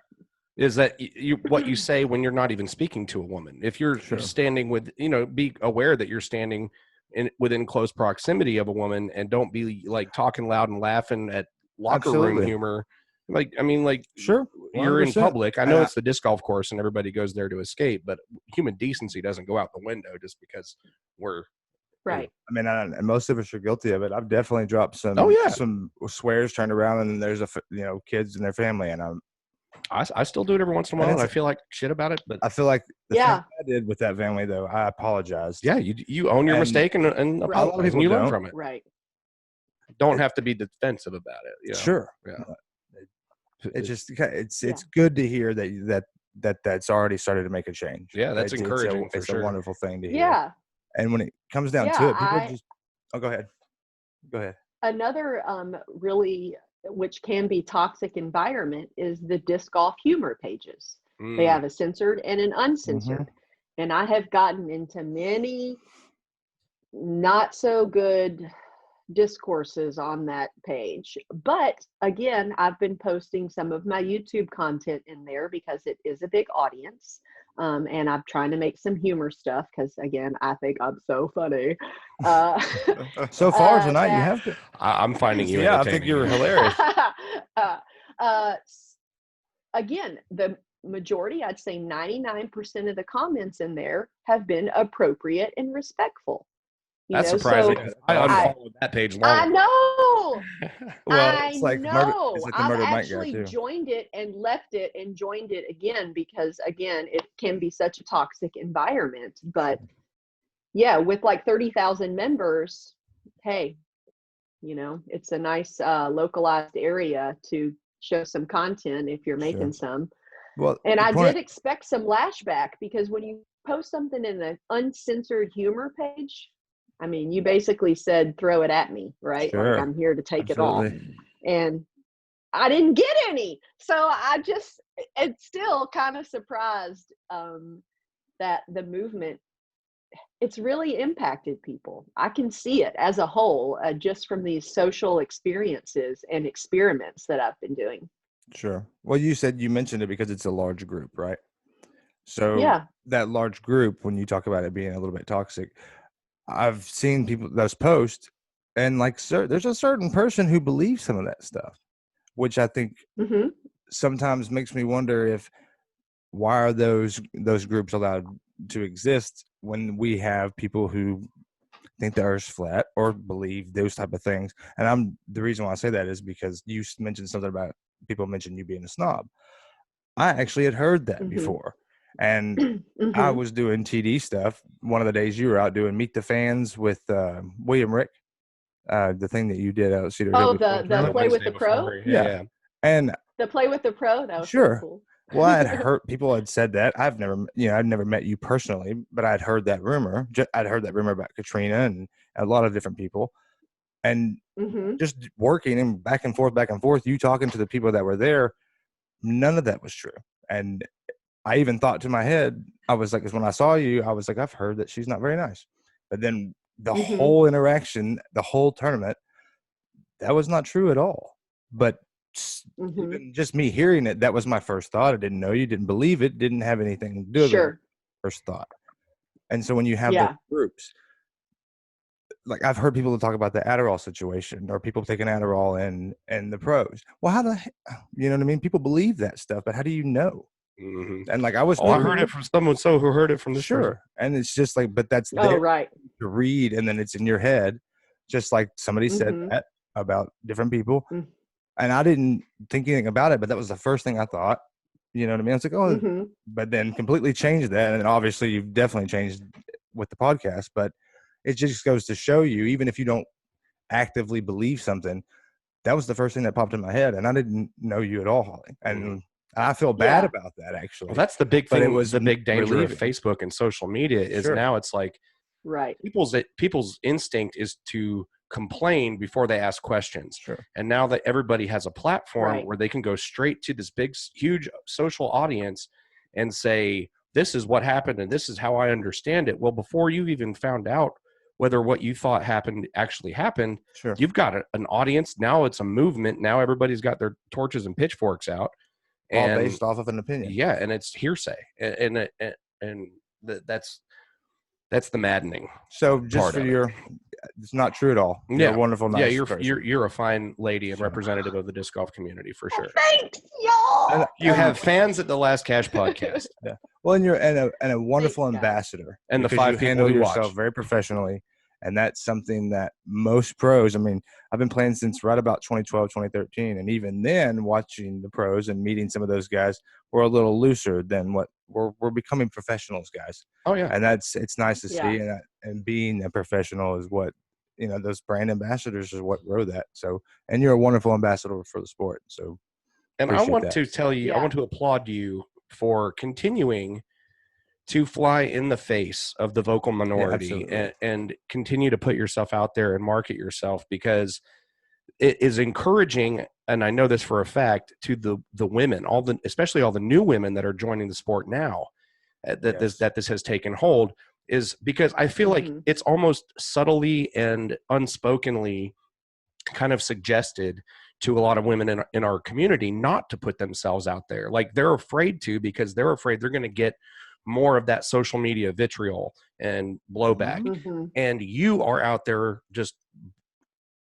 Is that what you say when you're not even speaking to a woman? If you're standing with, you know, be aware that you're standing within close proximity of a woman, and don't be like talking loud and laughing at locker room humor. Like, I mean, like, you're in public. I know it's the disc golf course and everybody goes there to escape, but human decency doesn't go out the window just because we're right. I mean, and most of us are guilty of it. I've definitely dropped some some swears turned around, and there's kids and their family, and I still do it every once in a while, and I feel like shit about it. But I feel like the thing I did with that family, though, I apologized. Yeah, you own your mistake and apologize, and you learn from it. Right. Don't have to be defensive about it. You know? Sure. Yeah. It's good to hear that's already started to make a change. Yeah, that's encouraging. It's a wonderful thing to hear. Yeah. And when it comes down to it, people go ahead. Go ahead. Another really, which can be toxic environment, is the disc golf humor pages. They have a censored and an uncensored. And I have gotten into many not so good discourses on that page. But again, I've been posting some of my YouTube content in there because it is a big audience. And I'm trying to make some humor stuff because, again, I think I'm so funny. So far tonight, you have to. I'm finding you. Yeah, I think you're hilarious. Again, the majority, I'd say 99% of the comments in there have been appropriate and respectful. That's surprising. So I unfollowed that page long. I know. Well, it's like know. It's like the I've Murder Mike guy actually too. joined it and left it and joined it again because, again, it can be such a toxic environment. But yeah, with like 30,000 members, hey, you know, it's a nice localized area to show some content if you're making some. Well, And the I point- did expect some lashback, because when you post something in the uncensored humor page, I mean, you basically said, throw it at me, right? Sure. Like, I'm here to take it all. Absolutely. And I didn't get any. So it's still kind of surprised that the movement, it's really impacted people. I can see it as a whole, just from these social experiences and experiments that I've been doing. Sure. Well, you mentioned it because it's a large group, right? So Yeah. that large group, when you talk about it being a little bit toxic, I've seen people those posts, and like, there's a certain person who believes some of that stuff, which I think Mm-hmm. sometimes makes me wonder why are those groups allowed to exist when we have people who think the earth's flat or believe those type of things. And the reason why I say that is because you mentioned something about people mentioned you being a snob. I actually had heard that Mm-hmm. before, and Mm-hmm. I was doing TD stuff one of the days you were out doing Meet the Fans with William Rick, the thing that you did out at Cedar Hill. The play with the pro? Yeah. And The play with the pro? That was sure. so cool. Well, I had heard people had said that. I'd never met you personally, but I'd heard that rumor. I'd heard that rumor about Katrina and a lot of different people, and Mm-hmm. just working and back and forth. You talking to the people that were there, none of that was true. And I even thought to my head, I was like, 'cause when I saw you, I was like, I've heard that she's not very nice. But then the Mm-hmm. whole interaction, the whole tournament, that was not true at all. But Mm-hmm. even just me hearing it, that was my first thought. I didn't know you, didn't believe it, didn't have anything to do with Sure. it. First thought. And so when you have Yeah. those groups, like I've heard people talk about the Adderall situation or people taking Adderall and the pros. Well, how the heck, you know what I mean? People believe that stuff, but how do you know? Mm-hmm. And like I was, I heard it from someone who heard it from this person. sure. And it's just like, but that's Oh, there right. to read, and then it's in your head, just like somebody said Mhm. that about different people. Mm. And I didn't think anything about it, but that was the first thing I thought. You know what I mean? It's like, oh, Mm-hmm. but then completely changed that. And obviously you've definitely changed with the podcast, but it just goes to show you, even if you don't actively believe something, that was the first thing that popped in my head. And I didn't know you at all, Holly. And I feel bad Yeah. about that, actually. Well, that's the big But thing. it was The big danger relieving. of Facebook and social media is Sure. now it's like Right. people's instinct is to complain before they ask questions. Sure. And now that everybody has a platform Right. where they can go straight to this big, huge social audience and say, this is what happened and this is how I understand it. Well, before you've even found out whether what you thought happened actually happened, Sure. you've got an audience. Now it's a movement. Now everybody's got their torches and pitchforks out. All And based off of an opinion. yeah, and it's hearsay. And that's the maddening. So just part for of it. your, it's not true at all. You're Yeah. a wonderful, nice Yeah, person. you're a fine lady and Sure. representative of the disc golf community for sure. Thanks, y'all. You have fans at the Last Cash podcast. Well, and you're a wonderful Thanks, guys. ambassador, And the because 5 you people handle who yourself watch. very professionally, and that's something that most pros. I mean, I've been playing since right about 2012, 2013, and even then, watching the pros and meeting some of those guys, we're a little looser than what we're becoming professionals, guys. Oh yeah, And it's nice to Yeah. see, and being a professional is what, those brand ambassadors is what grow that. So, and you're a wonderful ambassador for the sport. So, and I appreciate want that. to tell you, I Yeah. want to applaud you for continuing to fly in the face of the vocal minority absolutely. and continue to put yourself out there and market yourself, because it is encouraging, and I know this for a fact, to the women, especially all the new women that are joining the sport now, that this has taken hold, is because I feel like Mhm. it's almost subtly and unspokenly kind of suggested to a lot of women in our community not to put themselves out there. Like they're afraid to, because they're afraid they're going to get more of that social media vitriol and blowback. Mhm. And you are out there just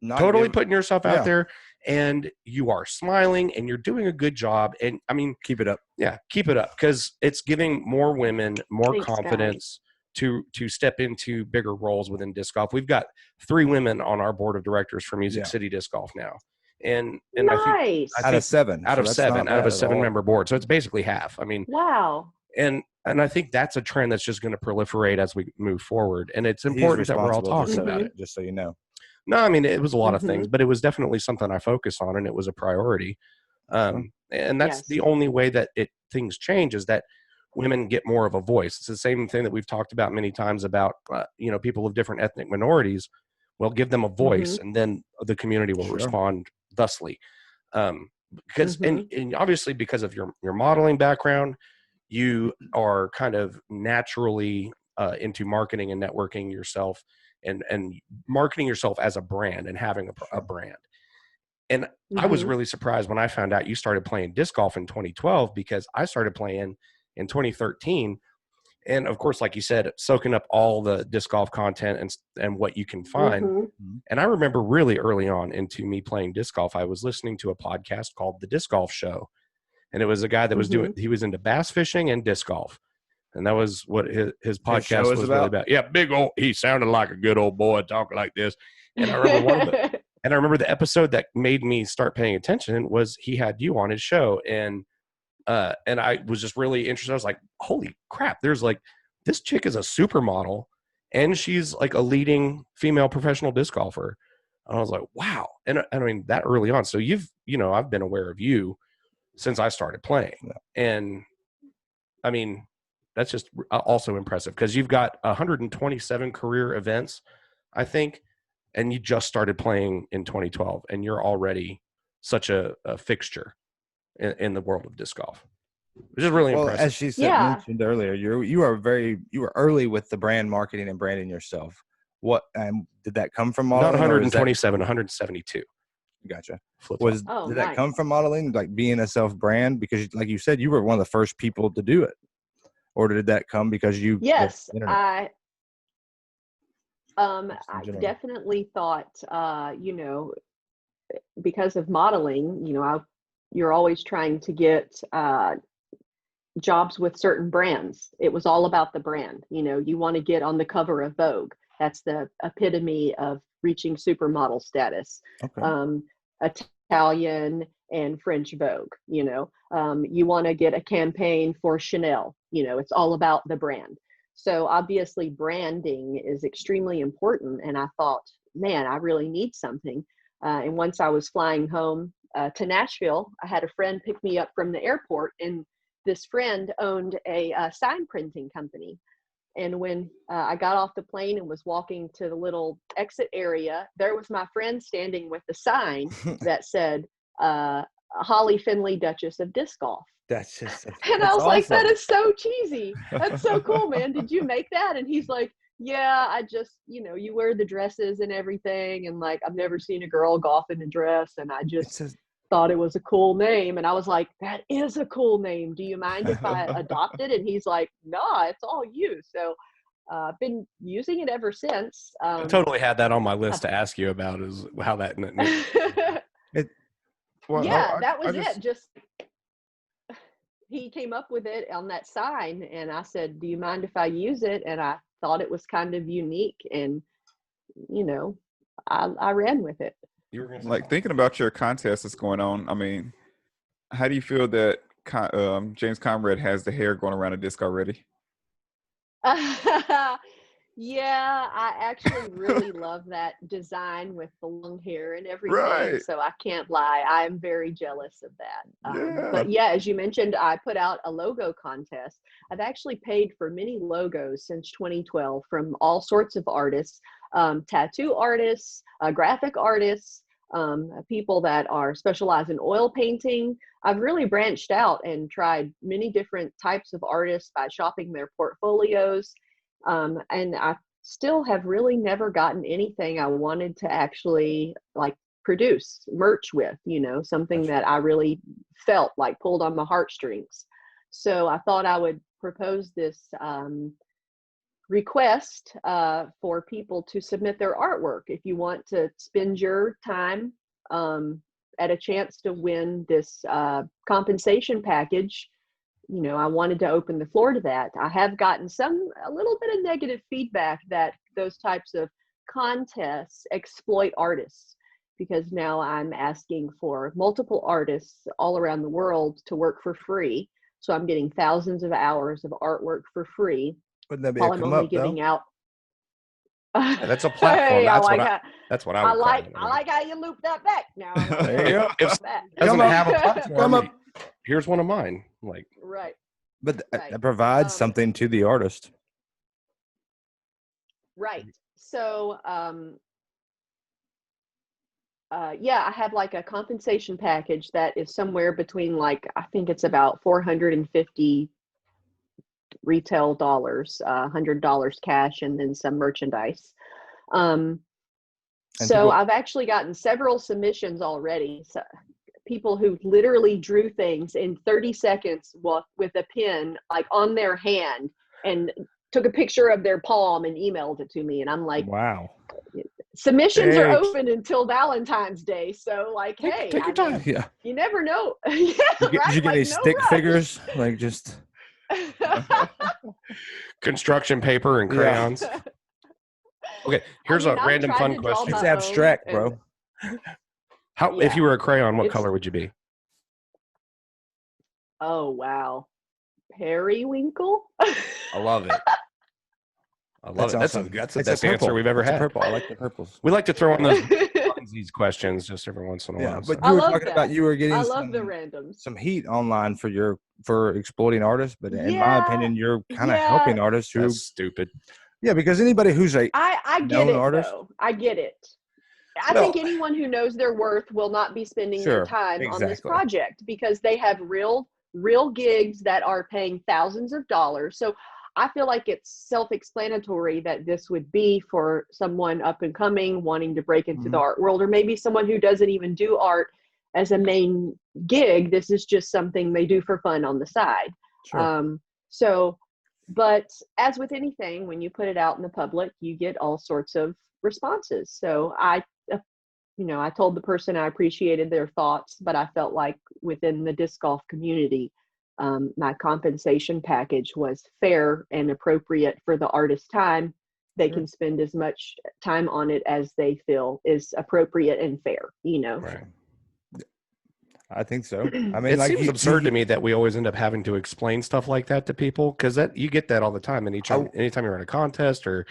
Not totally give- putting yourself Yeah. out there, and you are smiling and you're doing a good job. And I mean, keep it up. yeah, keep it up, because it's giving more women more Thanks, confidence to step into bigger roles within disc golf. We've got 3 women on our board of directors for Music Yeah. City Disc Golf now, and Nice. I Out think of 7. out So of that's 7 not out of bad a at all. 7-member board, so it's basically half. I mean, Wow. and I think that's a trend that's just going to proliferate as we move forward, and it's He's important that we're all responsible for talking some about of it. just so you know. No, I mean, it was a lot of Mhm. things, but it was definitely something I focused on, and it was a priority. And that's Yes. the only way that it things change is that women get more of a voice. It's the same thing that we've talked about many times about, people of different ethnic minorities. Well, give them a voice, and then the community will respond thusly. Because and obviously because of your modeling background, you are kind of naturally into marketing and networking yourself and marketing yourself as a brand and having a brand. And I was really surprised when I found out you started playing disc golf in 2012, because I started playing in 2013. And of course, like you said, soaking up all the disc golf content and what you can find. And I remember really early on into me playing disc golf, I was listening to a podcast called The Disc Golf Show. And it was a guy that was he was into bass fishing and disc golf. And that was what his podcast was really about. Yeah, he sounded like a good old boy talking like this. And I remember the episode that made me start paying attention was he had you on his show. And I was just really interested. I was like, holy crap, there's like, this chick is a supermodel and she's like a leading female professional disc golfer. And I was like, wow. And I mean, that early on. So I've been aware of you since I started playing. And I mean, that's just also impressive because you've got 127 career events, I think, and you just started playing in 2012 and you're already such a fixture in the world of disc golf, which is really impressive. As she said, mentioned earlier, you were early with the brand marketing and branding yourself. What did that come from modeling? Not 127, 172. Gotcha. Did that come from modeling, like being a self-brand? Because, like you said, you were one of the first people to do it, or did that come because you? Yes, I definitely thought, because of modeling, you're always trying to get jobs with certain brands. It was all about the brand. You want to get on the cover of Vogue. That's the epitome of reaching supermodel status. Okay. Italian and French Vogue. You want to get a campaign for Chanel. It's all about the brand. So obviously branding is extremely important. And I thought, man, I really need something. And once I was flying home to Nashville, I had a friend pick me up from the airport, and this friend owned a sign printing company. And when I got off the plane and was walking to the little exit area, there was my friend standing with the sign that said, Holly Finley, Duchess of Disc Golf. That's just, and I was like, that is so cheesy. That's so cool, man. Did you make that? And he's like, yeah, I just, you wear the dresses and everything. And like, I've never seen a girl golf in a dress. And I just thought it was a cool name. And I was like, that is a cool name. Do you mind if I adopt it? And he's like, nah, it's all you. So I've been using it ever since. I totally had that on my list to ask you about, is how that. That was it. Just he came up with it on that sign, and I said, do you mind if I use it? And I thought it was kind of unique, and I ran with it. Like, thinking about your contest that's going on, I mean, how do you feel that James Conrad has the hair going around the disc already? Yeah, I actually really love that design with the long hair and everything. Right. So I can't lie. I'm very jealous of that. But yeah, as you mentioned, I put out a logo contest. I've actually paid for many logos since 2012 from all sorts of artists, tattoo artists, graphic artists, people that are specialized in oil painting. I've really branched out and tried many different types of artists by shopping their portfolios. And I still have really never gotten anything I wanted to actually like produce merch with, something that I really felt like pulled on my heartstrings. So I thought I would propose this request for people to submit their artwork. If you want to spend your time at a chance to win this compensation package, I wanted to open the floor to that. I have gotten a little bit of negative feedback that those types of contests exploit artists, because now I'm asking for multiple artists all around the world to work for free. So I'm getting thousands of hours of artwork for free. Wouldn't that be while a I'm come only up, giving though? out. Yeah, that's a platform. Hey, That's what I I would like. call it. I like how you loop that back now. There you go. If Back. doesn't have a platform, Come up. here's one of mine. Like, Right. But Right. that provides something to the artist. Right. So, yeah, I have like a compensation package that is somewhere between like, I think it's about 450 retail dollars, $100 cash, and then some merchandise. And So people- I've actually gotten several submissions already. So people who literally drew things in 30 seconds with a pen, like on their hand, and took a picture of their palm and emailed it to me. And I'm like, wow. submissions are Thanks. open until Valentine's Day. So like, hey, take your time. Yeah. you never know. Yeah, Did you right? get Like, any no stick rush. figures? Like just Construction paper and crayons. Okay, here's I mean, a I've random tried fun to draw question. it's my own, abstract, and- bro. How if Yeah. you were a crayon, what It's- color would you be? Oh wow, periwinkle. I love it. I love That's it. awesome. That's the It's a best answer purple. we've ever It's a had. purple. I like the purples. We like to throw in those these questions just every once in a Yeah, while. but so. I you were love talking that. about you were getting I love the some, randoms. some heat online for exploiting artists, but in my Yeah, opinion, you're kind of yeah. helping artists who, That's stupid. yeah, because anybody who's a I get known it artist. though. I get it. I Well- think anyone who knows their worth will not be spending Sure, their time on this exactly. project because they have real gigs that are paying thousands of dollars. So I feel like it's self-explanatory that this would be for someone up and coming wanting to break into the Mhm. art world, or maybe someone who doesn't even do art as a main gig. This is just something they do for fun on the side. Sure. But as with anything, when you put it out in the public, you get all sorts of responses. So I told the person I appreciated their thoughts, but I felt like within the disc golf community, my compensation package was fair and appropriate for the artist's time. They Sure. can spend as much time on it as they feel is appropriate and fair, Right. I think so. I mean, It like seems absurd to me that we always end up having to explain stuff like that to people because that you get that all the time. Anytime you're in a contest or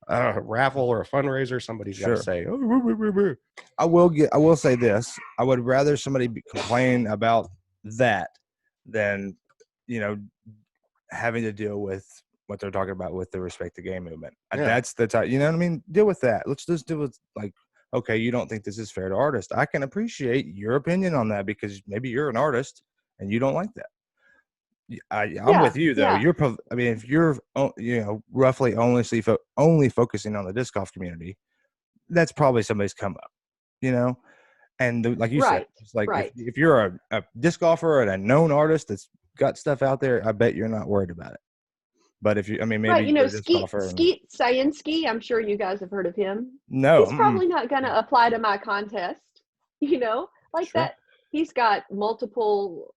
a raffle or a fundraiser, somebody's got Sure. to say, "Oh, woo, woo, woo, woo." I will say this. I would rather somebody complain about that than, having to deal with what they're talking about with the respect to game movement. Yeah. That's the type, you know what I mean? Deal with that. Let's just deal with like, okay, you don't think this is fair to artists. I can appreciate your opinion on that because maybe you're an artist and you don't like that. I'm Yeah, with you though. yeah. If you're, roughly only focusing on the disc golf community, that's probably somebody's come up, and like you said, Right, it's like right. if you're a disc golfer and a known artist that's got stuff out there, I bet you're not worried about it. But if you, maybe Right, you're a disc golfer. Skeet Sayinsky, I'm sure you guys have heard of him. No, He's probably not going to apply to my contest, like Sure. that. He's got multiple,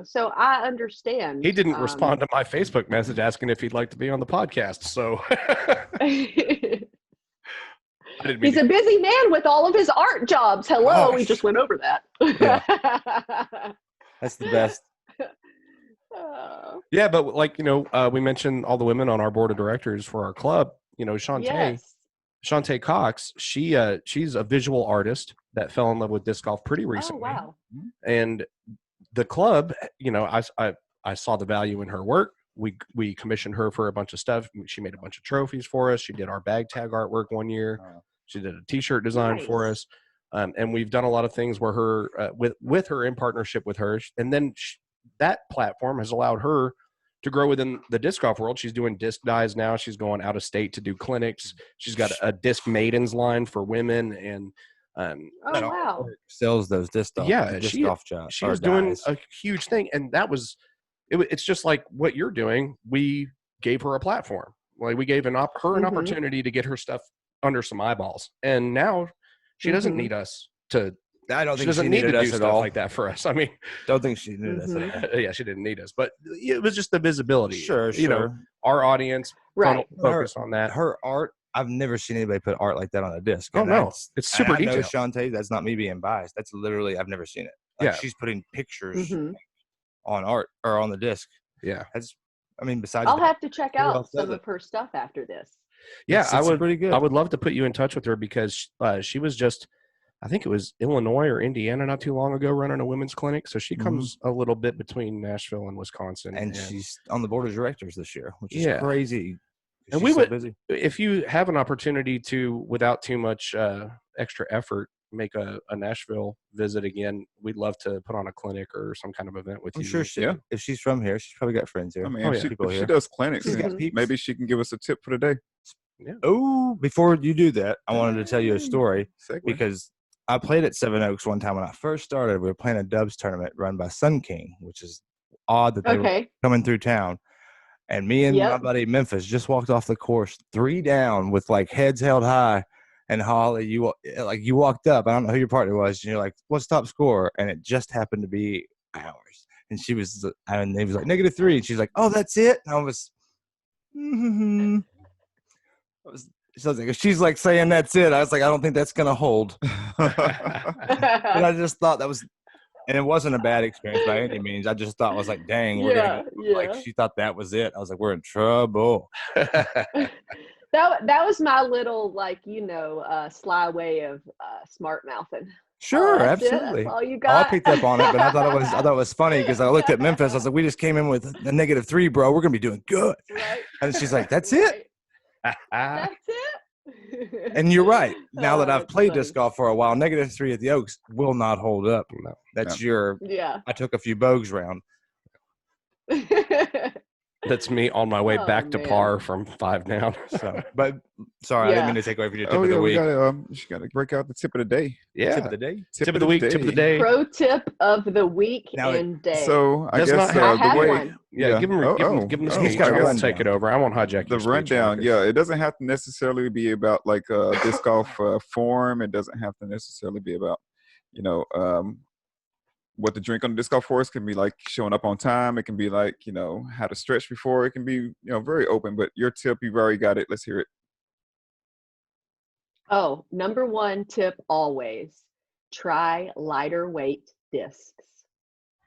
so I understand. He didn't respond to my Facebook message asking if he'd like to be on the podcast. So I didn't mean He's a busy man with all of his art jobs. Hello, we Gosh. just went over that. that's the best. Oh, yeah, but we mentioned all the women on our board of directors for our club. Shantae Cox, she's a visual artist that fell in love with disc golf pretty Oh, recently. wow. And the club, I saw the value in her work. We commissioned her for a bunch of stuff. She made a bunch of trophies for us. She did our bag tag artwork one year. She did a T-shirt design for Nice. us, and we've done a lot of things where her with her in partnership with her, and then that platform has allowed her to grow within the disc golf world. She's doing disc dies now. She's going out of state to do clinics. She's got a disc maidens line for women, and Oh, wow. Sells those disc golf, golf shots. She was doing a huge thing, and it's just like what you're doing. We gave her a platform. Like we gave her an opportunity to get her stuff under some eyeballs, and now she doesn't need us to. I don't think she doesn't she need to needed do us at stuff all. like that for us. I mean, Don't think she needed us at all. yeah, she didn't need us, but it was just the visibility. Sure. Our audience Right. focus on that. Her art, I've never seen anybody put art like that on a disc. Oh, And no. that's- It's super I know detailed. Shantae, that's not me being biased. That's literally, I've never seen it. Like Yeah. she's putting pictures Mhm. on art or on the disc. Yeah. Besides I'll that, have to check who out else does some it? of her stuff after this. Yeah, it's I would. pretty good. I would love to put you in touch with her because she was just I think it was Illinois or Indiana not too long ago running a women's clinic. So she comes a little bit between Nashville and Wisconsin. And she's on the board of directors this year, which is Yeah. crazy. And She's we so would, busy. if you have an opportunity to, without too much extra effort, make a Nashville visit again, we'd love to put on a clinic or some kind of event with I'm you. sure if she's from here, she's probably got friends here. I mean, Oh, if, yeah. she, People if she here. does clinics, She's got then peeps. maybe she can give us a tip for the day. Oh, before you do that, I wanted to tell you a story Segue. because I played at Seven Oaks one time when I first started. We were playing a Dubs tournament run by Sun King, which is odd that they were coming through town. And me and my buddy Memphis just walked off the course 3 down with like heads held high. And Holly, you walked up. I don't know who your partner was. And you're like, "What's top score?" And it just happened to be ours. And she was, and he was like -3. And she's like, "Oh, that's it." And I was, So I was like, if she's like saying that's it, I was like, I don't think that's gonna hold. But I just thought that was, and it wasn't a bad experience by any means. I just thought I was like, dang, we're gonna like. She thought that was it. I was like, we're in trouble. That was my little sly way of smart mouthing. Sure, that's absolutely. It? That's all you I got. picked up on it, but I thought it was funny because I looked at Memphis. I was like, we just came in with a -3, bro. We're gonna be doing good. Right. And she's like, that's it. That's it. And you're right. Now that I've that's played funny. disc golf for a while, -3 at the Oaks will not hold up. No, that's your. Yeah. I took a few bogues round. That's me on my way back to par from 5 down. So, but sorry, I didn't mean to take away from your tip Oh, of the yeah, week. you got to break out the tip of the day. Yeah. Tip of the day. Tip of the week. Tip of the day. Pro tip of the week Now and day. So I Does guess not have I have the way. one. Yeah, give him the He's speech. got a I'll rundown. take it over. I won't hijack The your speech, rundown, Marcus. yeah, it doesn't have to necessarily be about like disc golf form. It doesn't have to necessarily be about, what to drink on the disc golf course. Can be like showing up on time. It can be like, how to stretch before. It can be, very open. But your tip, you've already got it. Let's hear it. Oh, number 1 tip always, try lighter weight discs.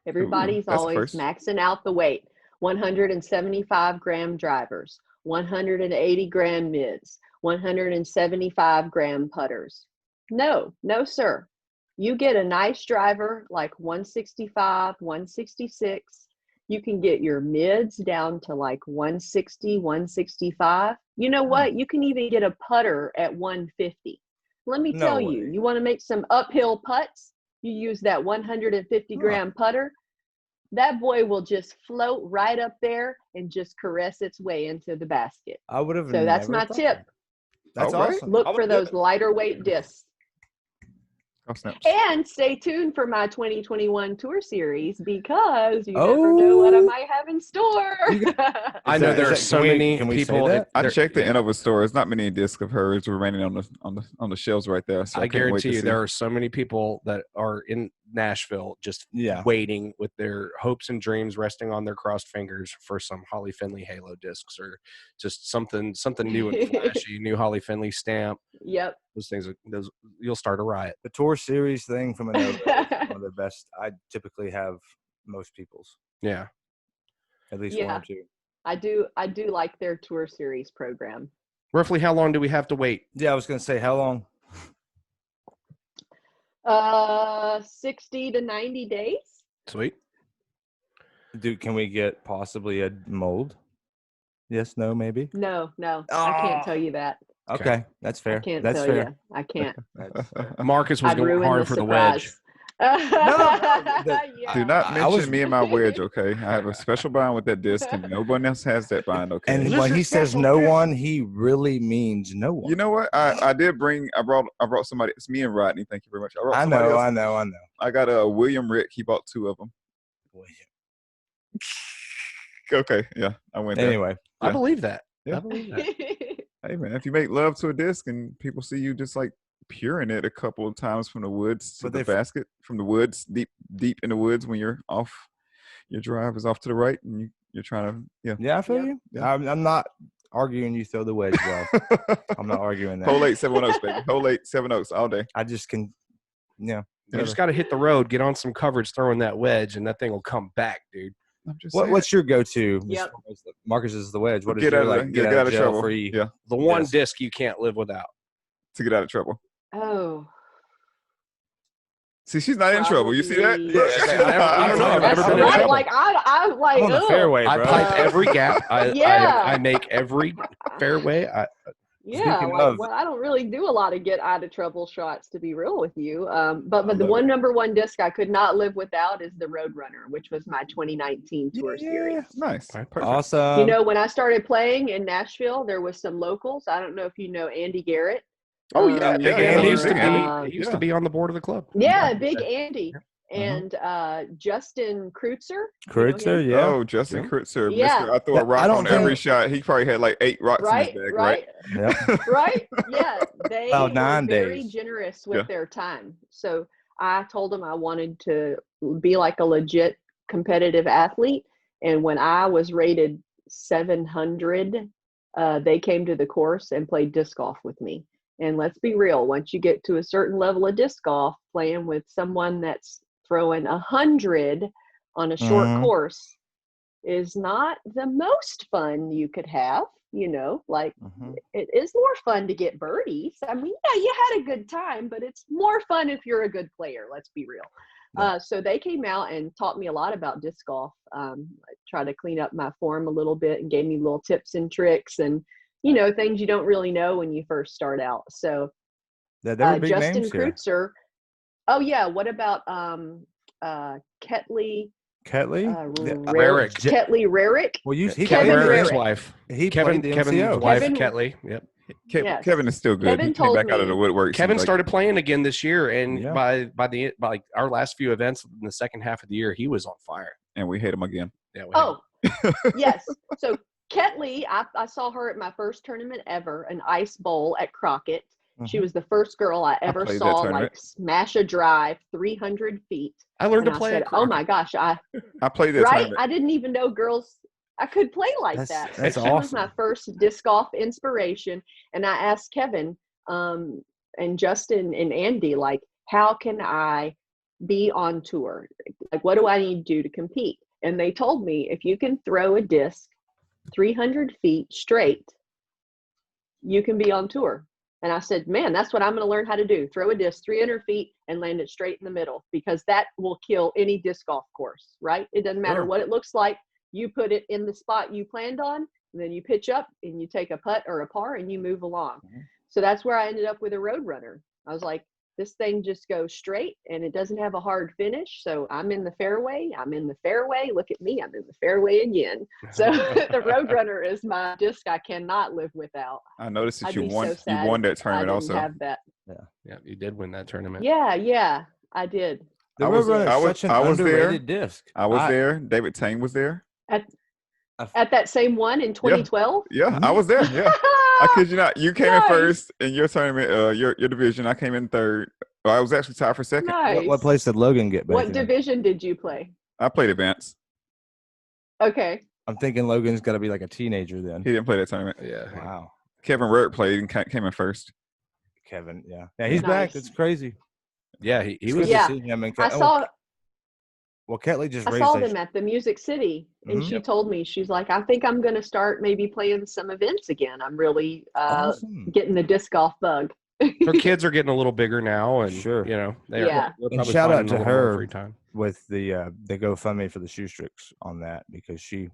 Everybody's that's always first. maxing out the weight. 175 gram drivers, 180 gram mids, 175 gram putters. No, sir. You get a nice driver like 165, 166. You can get your mids down to like 160, 165. You know what? You can even get a putter at 150. Let me tell you, you want to make some uphill putts? You use that 150 gram putter. That boy will just float right up there and just caress its way into the basket. I would have. So that's my tip. That's awesome. Look for those lighter weight discs. Oh, snaps. And stay tuned for my 2021 tour series because you never know what I might have in store. I know there are so many people. I checked the Innova store. There's not many discs of hers remaining on the shelves right there. So I can't wait guarantee to you see. there are so many people that are in Nashville just waiting with their hopes and dreams resting on their crossed fingers for some Holly Finley Halo discs or just something new and flashy, new Holly Finley stamp. Yep. Those things, you'll start a riot. The tour series thing from Innova is one of the best. I typically have most people's. Yeah. At least 1 or 2. I do like their tour series program. Roughly how long do we have to wait? Yeah, I was going to say how long? 60 to 90 days. Sweet. Dude, can we get possibly a mold? Yes, no, maybe? No, I can't tell you that. Okay, that's fair. I can't that's tell fair. you. I can't. Marcus was I'd going ruin hard the for the surprise. wedge. Do not mention me and my wedge, okay? I have a special bind with that disc, and no one else has that bind, okay? And when he says no one, he really means no one. You know what? I brought somebody. It's me and Rodney. Thank you very much. I know. I got a William Rick. He bought 2 of them. Okay, yeah, I went there. Anyway, I believe that. Yeah. I believe that. Hey man, if you make love to a disc and people see you just like puring it a couple of times from the woods to the basket, from the woods, deep in the woods when you're off, your drive is off to the right and you're trying to, Yeah, I feel you. Yeah. I'm not arguing you throw the wedge well. I'm not arguing that. Hole 8, 7 Oaks, baby. Hole 8, 7 Oaks all day. I just can, You just got to hit the road, get on some coverage, throwing that wedge, and that thing will come back, dude. What's your go-to? Yep. Marcus is the wedge. What is Get your out of get out of jail trouble. free? Yeah. The one disc you can't live without. To get out of trouble. Oh, See, she's not in trouble. You see that? Probably- I don't know. I've That's never been in right. trouble. Like I'm like, I'm on the ugh. fairway, I bro. pipe every gap. Yeah. I make every fairway. Yeah, Speaking like, of- well, I don't really do a lot of get out of trouble shots, to be real with you. But the love one it. number one disc I could not live without is the Roadrunner, which was my 2019 tour series. Nice. Perfect. Awesome. You know, when I started playing in Nashville, there was some locals. I don't know if you know Andy Garrett. Oh yeah, Big yeah, Andy yeah, used to Big be. Andy. He used to be on the board of the club. Yeah, Big Andy. Uh-huh. And Justin Kreutzer. Kreutzer, yeah. Oh, Justin Kreutzer. Yeah. Mr. I throw a rock I don't on every think- shot. He probably had like 8 rocks Right, in his bag, right, Yep. right. Yeah, they About were 9 very days. generous with Yeah. their time. So I told them I wanted to be like a legit competitive athlete. And when I was rated 700, they came to the course and played disc golf with me. And let's be real, once you get to a certain level of disc golf, playing with someone that's throwing 100 on a short Mhm. course is not the most fun you could have. You know, like Mhm. it is more fun to get birdies. I mean, yeah, you had a good time, but it's more fun if you're a good player. Let's be real. So they came out and taught me a lot about disc golf. I tried to clean up my form a little bit and gave me little tips and tricks and, you know, things you don't really know when you first start out. So Yeah, they were big Justin names here. Kreutzer. Oh yeah. What about Ketley? Ketley? Rarick. Ketley Rarick. Well, he Kevin played Rarick's Rarick. wife. He Kevin's played the MCO. wife, Kevin- Ketley. Yep. Yes. Kevin is still good. Kevin He came told back out of me- the woodwork. Kevin seems like- started playing again this year, and Yeah. by our last few events in the second half of the year, he was on fire. and we hate him again. Yeah. we Oh, yes. So Ketley, I saw her at my first tournament ever, an ice bowl at Crockett. She Mhm. was the first girl I ever played that saw tournament. like smash a drive 300 feet. I learned And to I play. said, at "Oh Crockett. my gosh, I played that right? tournament. I didn't even know girls I could play like that." That's She was my awesome. first disc golf inspiration, and I asked Kevin and Justin and Andy, like, how can I be on tour? Like, what do I need to do to compete? And they told me, if you can throw a disc 300 feet straight, you can be on tour. And I said, man, that's what I'm going to learn how to do. Throw a disc 300 feet and land it straight in the middle, because that will kill any disc golf course, right? It doesn't matter Sure. what it looks like. You put it in the spot you planned on, and then you pitch up and you take a putt or a par and you move along. Mhm. So that's where I ended up with a Roadrunner. I was like, this thing just goes straight and it doesn't have a hard finish. So I'm in the fairway. I'm in the fairway. Look at me. I'm in the fairway again. So the Roadrunner is my disc I cannot live without. I noticed that I'd you be won. so sad You won that if I tournament didn't also. have that. Yeah, you did win that tournament. Yeah, I did. The I was- Roadrunner I is was- such an I was there. underrated disc. I was there. David Tang was there. At that same one in 2012? Yeah, I was there. Yeah, I kid you not. You came in Nice. first in your tournament, your division. I came in third. Well, I was actually tied for second. Nice. What place did Logan get back What in? division did you play? I played advance. Okay. I'm thinking Logan's got to be like a teenager then. He didn't play that tournament. Yeah. Wow. Kevin Rarick played and came in first. Kevin, yeah. Yeah, he's back. Nice. It's crazy. Yeah, he It's was. good Yeah. to see him. And I saw well, Ketley just I raised saw his- them at the Music City, and Mhm. she told me, she's like, I think I'm going to start maybe playing some events again. I'm really Awesome. getting the disc golf bug. Her kids are getting a little bigger now, and Sure. you know, they're Yeah. they're And probably shout out finding to a little more her free time. with the GoFundMe for the shoestricks on that, because she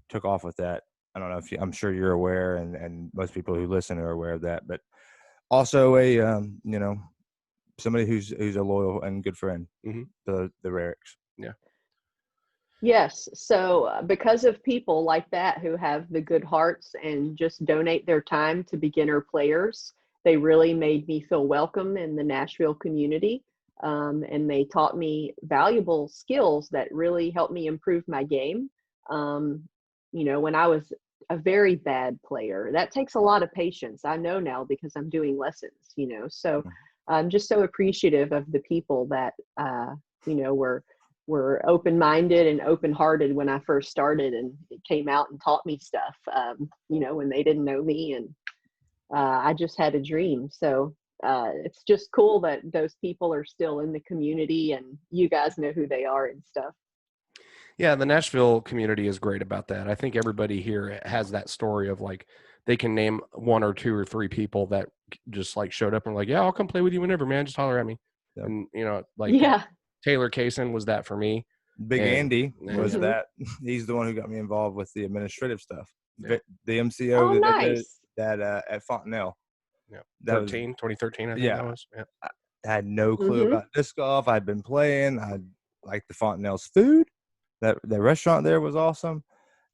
took off with that. I don't know if I'm sure you're aware, and most people who listen are aware of that, but also a you know, somebody who's a loyal and good friend. Mhm. The Raricks. Yes. So because of people like that who have the good hearts and just donate their time to beginner players, they really made me feel welcome in the Nashville community. And they taught me valuable skills that really helped me improve my game. You know, when I was a very bad player, that takes a lot of patience. I know now because I'm doing lessons, you know, so I'm just so appreciative of the people that, you know, were open-minded and open-hearted when I first started, and it came out and taught me stuff, you know, when they didn't know me, and I just had a dream. So it's just cool that those people are still in the community and you guys know who they are and stuff. Yeah, the Nashville community is great about that. I think everybody here has that story of like they can name 1 or 2 or 3 people that just like showed up and like, yeah, I'll come play with you whenever, man. Just holler at me. Yep. And like Yeah. Taylor Kaysen was that for me. Big And- Andy was Mhm. that. He's the one who got me involved with the administrative stuff. Yeah. The MCO Oh, that they did nice. that at Fontenelle. Yeah, That was- 2013, I think yeah. that was. Yeah. I had no clue Mhm. about disc golf. I'd been playing. I liked the Fontenelle's food. That restaurant there was awesome.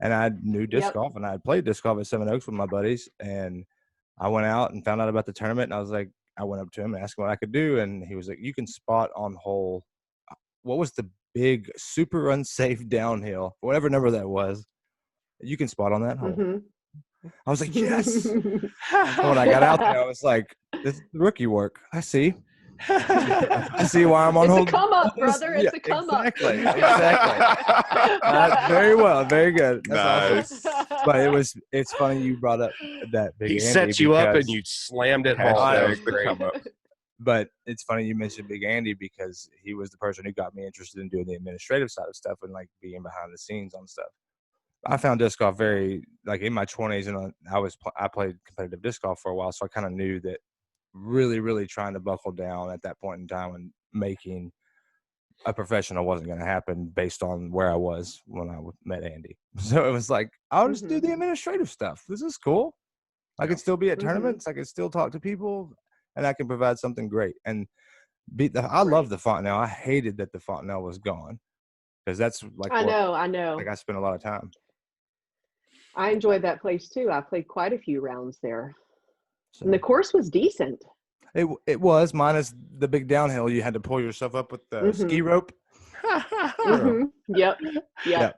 And I knew disc Yep. golf, and I had played disc golf at Seven Oaks with my buddies. And I went out and found out about the tournament, and I went up to him and asked him what I could do, and he was like, "You can spot on hole." What was the big, super unsafe downhill, whatever number that was? You can spot on that hole. Mhm. I was like, yes. When I got out there, I was like, this is rookie work. I see. I see why I'm on It's a hold. come up, brother. It's a come up. Exactly. Very well. Very good. That's awesome. But it's funny you brought up that Big He Andy sets you up and because- you slammed it home. Hashtag That was the great. come up. But it's funny you mentioned Big Andy because he was the person who got me interested in doing the administrative side of stuff and like being behind the scenes on stuff. I found disc golf very like in my 20s, and I played competitive disc golf for a while, so I kind of knew that really, really trying to buckle down at that point in time and making a professional wasn't going to happen based on where I was when I met Andy. So it was like, I'll just do the administrative stuff. This is cool. I can still be at tournaments. I can still talk to people, and I can provide something great. And I love the Fontenelle. I hated that the Fontenelle was gone because that's like I know. Like I spent a lot of time. I enjoyed that place too. I played quite a few rounds there. So And the course was decent. it was minus the big downhill. You had to pull yourself up with the ski rope. Yep. Yeah.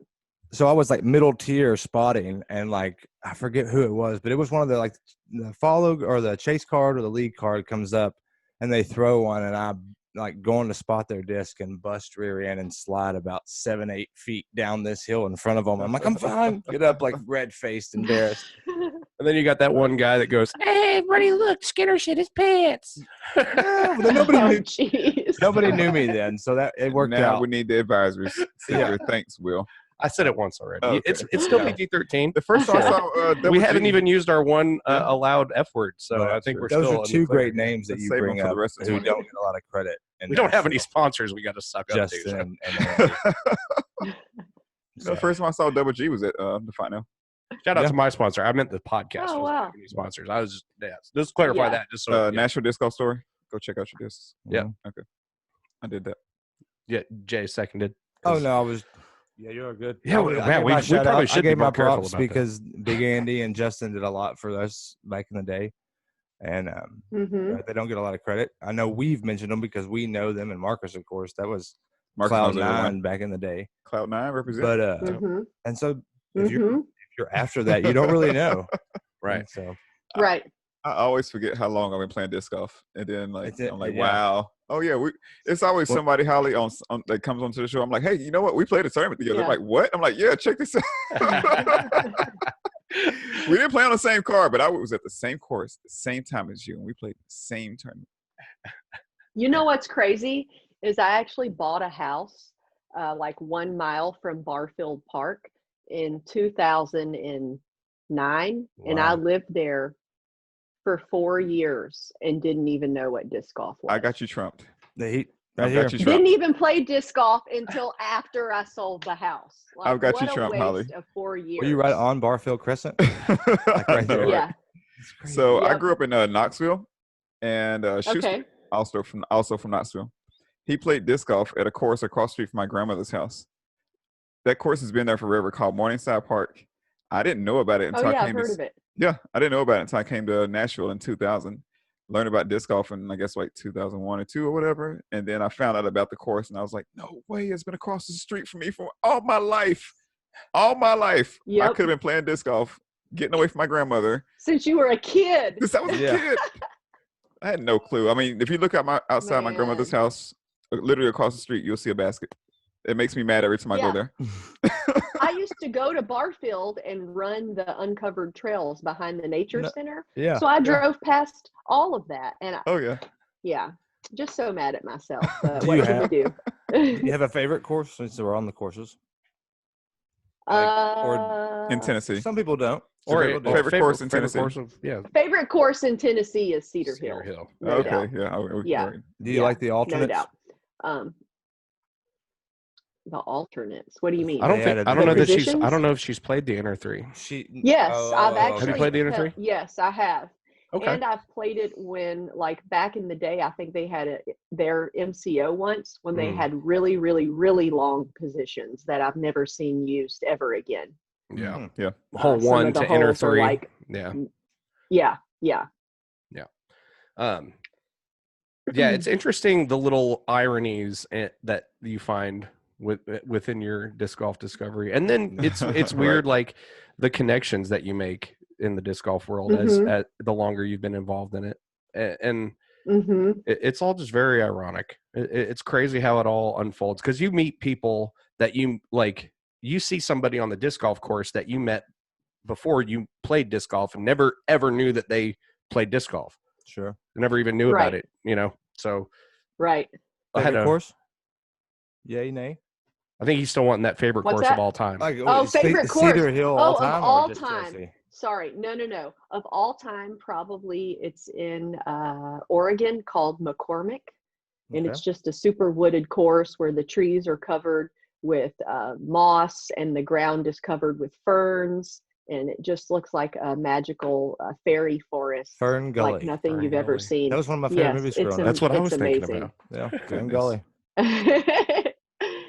So I was like middle tier spotting, and like I forget who it was, but it was one of the the follow or the chase card or the lead card comes up, and they throw one, and I like going to spot their disc and bust rear end and slide about 7-8 feet down this hill in front of them. I'm like, I'm fine. Get up like red faced, embarrassed. And then you got that one guy that goes, "Hey, everybody, look, Skinner shit his pants." Yeah, well, nobody Oh, knew. jeez. Nobody knew me then, so that it worked Now out. we need the advisories. Thanks, Will. I said it once already. Okay. It's still Yeah. PG-13. The first time I saw We haven't even used our one Yeah. allowed F word, so But I think we're those still are in the two clear. great names that Let's you save 'em bring for the up rest of who 20. don't get a lot of credit. We don't have any sponsors we got to suck up to. Justin So. and The first time I saw Double G was at the final. Shout out Yeah. to my sponsor. I meant the podcast. Oh, was wow. not any sponsors. I was just clarify Yeah. that just so yeah. Nashville Disc Golf Story. Go check out your discs. Yeah. Okay. I did that. Yeah, Jay seconded. Oh no, I was. Yeah, you're good. Yeah, I man, gave we my shout probably out. should I be gave more my careful props about that. because Big Andy and Justin did a lot for us back in the day, and they don't get a lot of credit. I know we've mentioned them because we know them, and Marcus, of course, that was Marcus Cloud knows everyone. 9 back in the day. Cloud9 represent. But and so if you're after that, you don't really know, Right. So Right. I always forget how long I've been playing disc golf, and then like It's I'm like, yeah. wow, oh yeah, it's always somebody Holly on that comes onto the show. I'm like, hey, you know what? We played a tournament together. Yeah. I'm like, what? I'm like, yeah, check this out. We didn't play on the same card, but I was at the same course, the same time as you, and we played the same tournament. You know what's crazy is I actually bought a house like 1 mile from Barfield Park in 2009, and I Wow. lived there for 4 years and didn't even know what disc golf was. I got you trumped. the heat I right here. got you Didn't trumped. even play disc golf until after I sold the house. Like, I've got you what a trumped, waste Holly. of 4 years. Were you right on Barfield Crescent? Like right there. Yeah. So I Yep. grew up in Knoxville, and Schuster, Okay. also from Knoxville. He played disc golf at a course across the street from my grandmother's house. That course has been there forever, called Morningside Park. I didn't know about it until Oh I yeah, I've came heard to of it. yeah, I didn't know about it until I came to Nashville in 2000. Learned about disc golf in I guess like 2001 or 2 or whatever, and then I found out about the course, and I was like, no way, it's been across the street from me for all my life. All my life, I Yep. could have been playing disc golf, getting away from my grandmother. Since you were a kid. Since I was Yeah. a kid. I had no clue. I mean, if you look at outside my grandmother's Man. house, literally across the street, you'll see a basket. It makes me mad every time I go Yeah. there. I used to go to Barfield and run the uncovered trails behind the nature No- center. Yeah. So I drove past all of that, and Oh yeah. yeah, just so mad at myself. But Do what you can have- we Do do? you have a favorite course since we're on the courses? Like, or In Tennessee. some people don't. Or favorite course in favorite Tennessee. course of, Favorite course in Tennessee is Cedar Hill. No Okay, doubt. yeah. Do you like the No alternates? doubt. The alternates. What do you mean? I don't They think added I don't the know that she's positions? I don't know if she's played the inner three. Yes, I've okay. actually. Have you played the inner three? Yes, I have. Okay. And I've played it when, like back in the day, I think they had their MCO once when they had really, really, really long positions that I've never seen used ever again. Yeah. Yeah. Hole Some one of the to inner holes are three. like, Yeah. yeah. Yeah, it's interesting the little ironies that you find within your disc golf discovery, and then it's weird, like the connections that you make in the disc golf world as the longer you've been involved in it, and it's all just very ironic. It's crazy how it all unfolds because you meet people that you like. You see somebody on the disc golf course that you met before you played disc golf and never ever knew that they played disc golf. Sure. Never even knew about it, So Right. Favorite course? Yay, nay? I think he's still wanting that favorite What's course that? of all time. Favorite course. Cedar Hill all time of all or just time. Tennessee? Sorry, no. Of all time, probably it's in Oregon called McCormick, and it's just a super wooded course where the trees are covered with moss and the ground is covered with ferns, and it just looks like a magical fairy forest, Fern Gully. like nothing Fern you've ever Gully. seen. That was one of my favorite movies growing up. That's what I was amazing. thinking about. Yeah, Fern Goodness. Gully.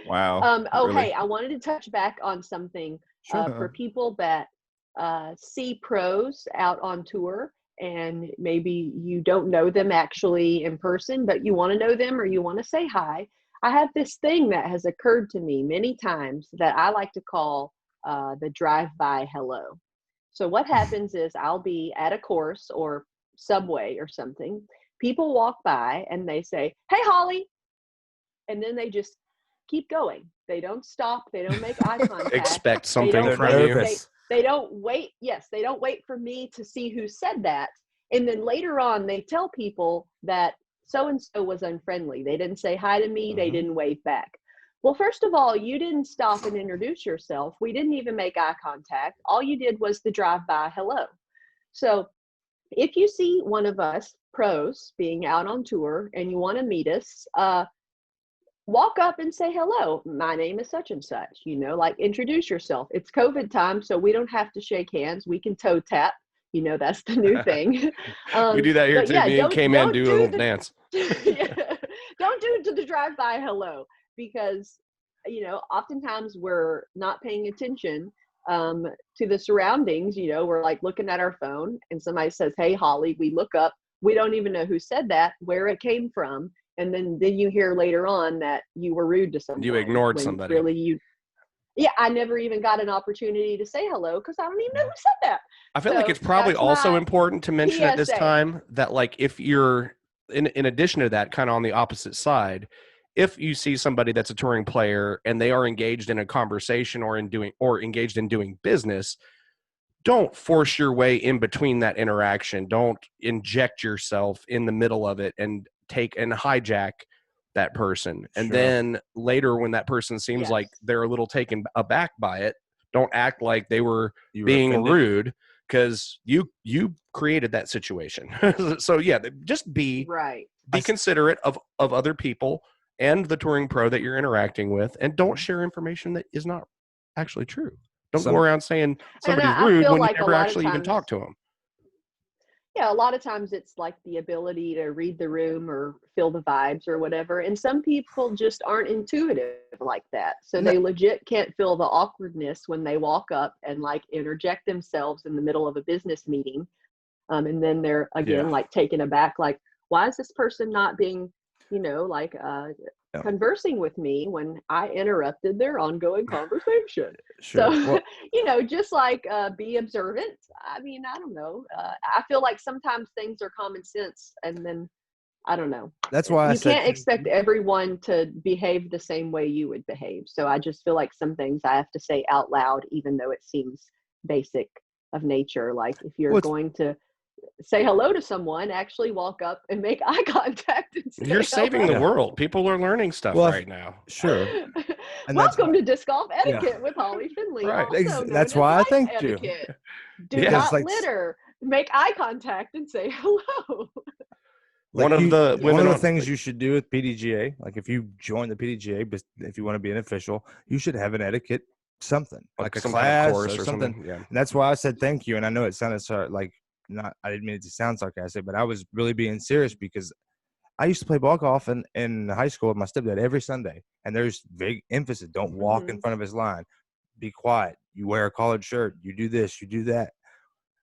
Wow. Really? Hey, I wanted to touch back on something for people that see pros out on tour and maybe you don't know them actually in person, but you want to know them or you want to say hi. I have this thing that has occurred to me many times that I like to call the drive-by hello. So what happens is I'll be at a course or subway or something. People walk by and they say, "Hey, Holly," and then they just keep going. They don't stop. They don't make eye contact. Expect something They from you. They don't wait. Yes, they don't wait for me to see who said that. And then later on, they tell people that so-and-so was unfriendly. They didn't say hi to me. They didn't wave back. Well, first of all, you didn't stop and introduce yourself. We didn't even make eye contact. All you did was the drive-by hello. So if you see one of us pros being out on tour and you want to meet us, walk up and say, "Hello, my name is such and such," like introduce yourself. It's COVID time, so we don't have to shake hands. We can toe tap. That's the new thing. We do that here too. Me and K-Man do a little dance. Don't do the drive-by hello because, oftentimes we're not paying attention to the surroundings. We're like looking at our phone and somebody says, "Hey, Holly," we look up. We don't even know who said that, where it came from. And then you hear later on that you were rude to someone. You ignored somebody. Really, I never even got an opportunity to say hello because I don't even know who said that. I feel like it's probably also important to mention at this PSA. time that, like, if you're in addition to that, kind of on the opposite side, if you see somebody that's a touring player and they are engaged in a conversation or engaged in doing business, don't force your way in between that interaction. Don't inject yourself in the middle of it and hijack that person. And then later when that person seems like they're a little taken aback by it, don't act like they were being offended. rude because you created that situation. So just be considerate of other people and the touring pro that you're interacting with, and don't share information that is not actually true. Don't go around saying somebody's rude when you never actually even talk to them. Yeah, a lot of times it's like the ability to read the room or feel the vibes or whatever. And some people just aren't intuitive like that. So they legit can't feel the awkwardness when they walk up and like interject themselves in the middle of a business meeting. And then they're again like taken aback, like, why is this person not being, conversing with me when I interrupted their ongoing conversation? So, just like be observant. I mean, I don't know. I feel like sometimes things are common sense, and then I don't know. That's why you can't expect everyone to behave the same way you would behave. So I just feel like some things I have to say out loud, even though it seems basic of nature. Like if you're going to say hello to someone, actually walk up and make eye contact. And say You're saving hello. the world. People are learning stuff right now. Sure. And welcome to Disc Golf Etiquette with Holly Finley. Right. Also That's known why I as Life thanked you. Etiquette. Do Yeah. not Like- litter. Make eye contact and say hello. Like one of the one women of the on things you should do with PDGA, like if you join the PDGA, but if you want to be an official, you should have an etiquette something, like a some kind of class course or something. Yeah. And that's why I said thank you. And I know it sounded like not, I didn't mean it to sound sarcastic, but I was really being serious because I used to play ball golf in high school with my stepdad every Sunday. And there's big emphasis. Don't walk in front of his line. Be quiet. You wear a collared shirt. You do this, you do that.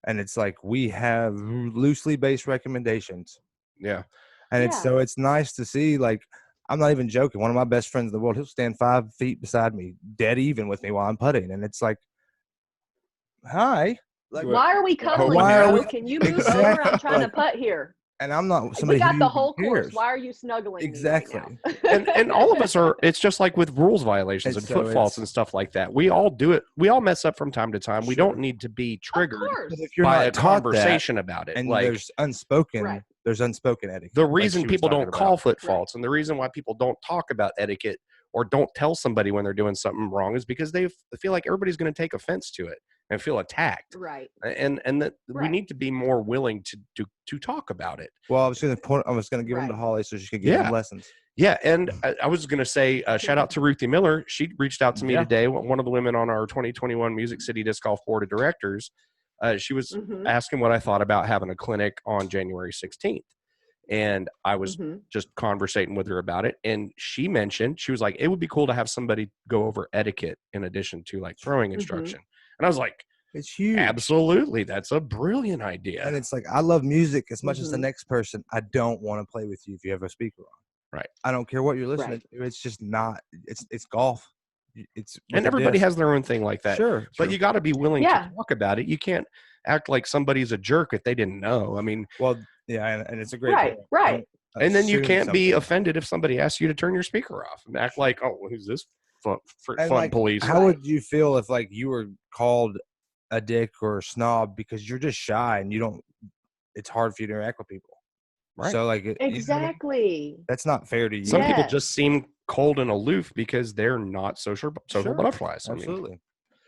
And it's like we have loosely based recommendations. Yeah. And it's nice to see, like, I'm not even joking. One of my best friends in the world, he'll stand 5 feet beside me, dead even with me while I'm putting. And it's like, hi. Like, Why are we cuddling, Why are bro? we- Can you move Exactly. over? I'm trying to Like, putt here. And I'm not We somebody got who the whole course. cares. Why are you snuggling Exactly. me right now? and all of us are, it's just like with rules violations and So foot faults and stuff like that. We all do it. We all mess up from time to time. We Sure. don't need to be triggered Of course. But if you're by not a taught conversation about it. and Like, there's unspoken Right. etiquette. the like reason she was people talking don't call about. foot faults and the reason why people don't talk about etiquette or don't tell somebody when they're doing something wrong is because they feel like everybody's going to take offense to it and feel attacked. Right. And that we Right. need to be more willing to talk about it. Well, I was going to give them to Right. Holly so she could give Yeah. them lessons. Yeah, and I was going to say shout out to Ruthie Miller. She reached out to me Yeah. today, one of the women on our 2021 Music City Disc Golf Board of Directors. She was asking what I thought about having a clinic on January 16th. And I was just conversating with her about it. And she mentioned, she was like, it would be cool to have somebody go over etiquette in addition to like throwing instruction. And I was like, It's huge. absolutely. That's a brilliant idea. And it's like, I love music as much as the next person. I don't want to play with you if you have a speaker on. Right. I don't care what you're listening to. It's just not, it's golf. It's And everybody has their own thing like that. Sure. But you got to be willing to talk about it. You can't act like somebody's a jerk if they didn't know. I mean, well, yeah, and it's a great Right. point. Right. And then you Assume can't be something. offended if somebody asks you to turn your speaker off and act like, oh, who's this fun And, like, police? How would you feel if like you were called a dick or a snob because you're just shy and you don't? It's hard for you to interact with people. Right. So like Exactly. that's not fair to you. Some people Yes. just seem cold and aloof because they're not social Sure. butterflies. I mean, Absolutely.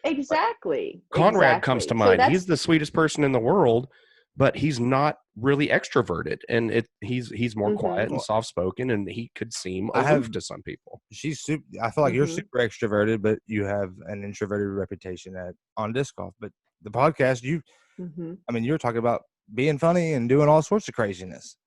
Exactly. Conrad comes to Exactly. So mind. that's- He's the sweetest person in the world, but he's not really extroverted, and he's more quiet and soft spoken, and he could seem aloof to some people. She's super. I feel like you're super extroverted, but you have an introverted reputation on disc golf. But the podcast, I mean, you're talking about being funny and doing all sorts of craziness.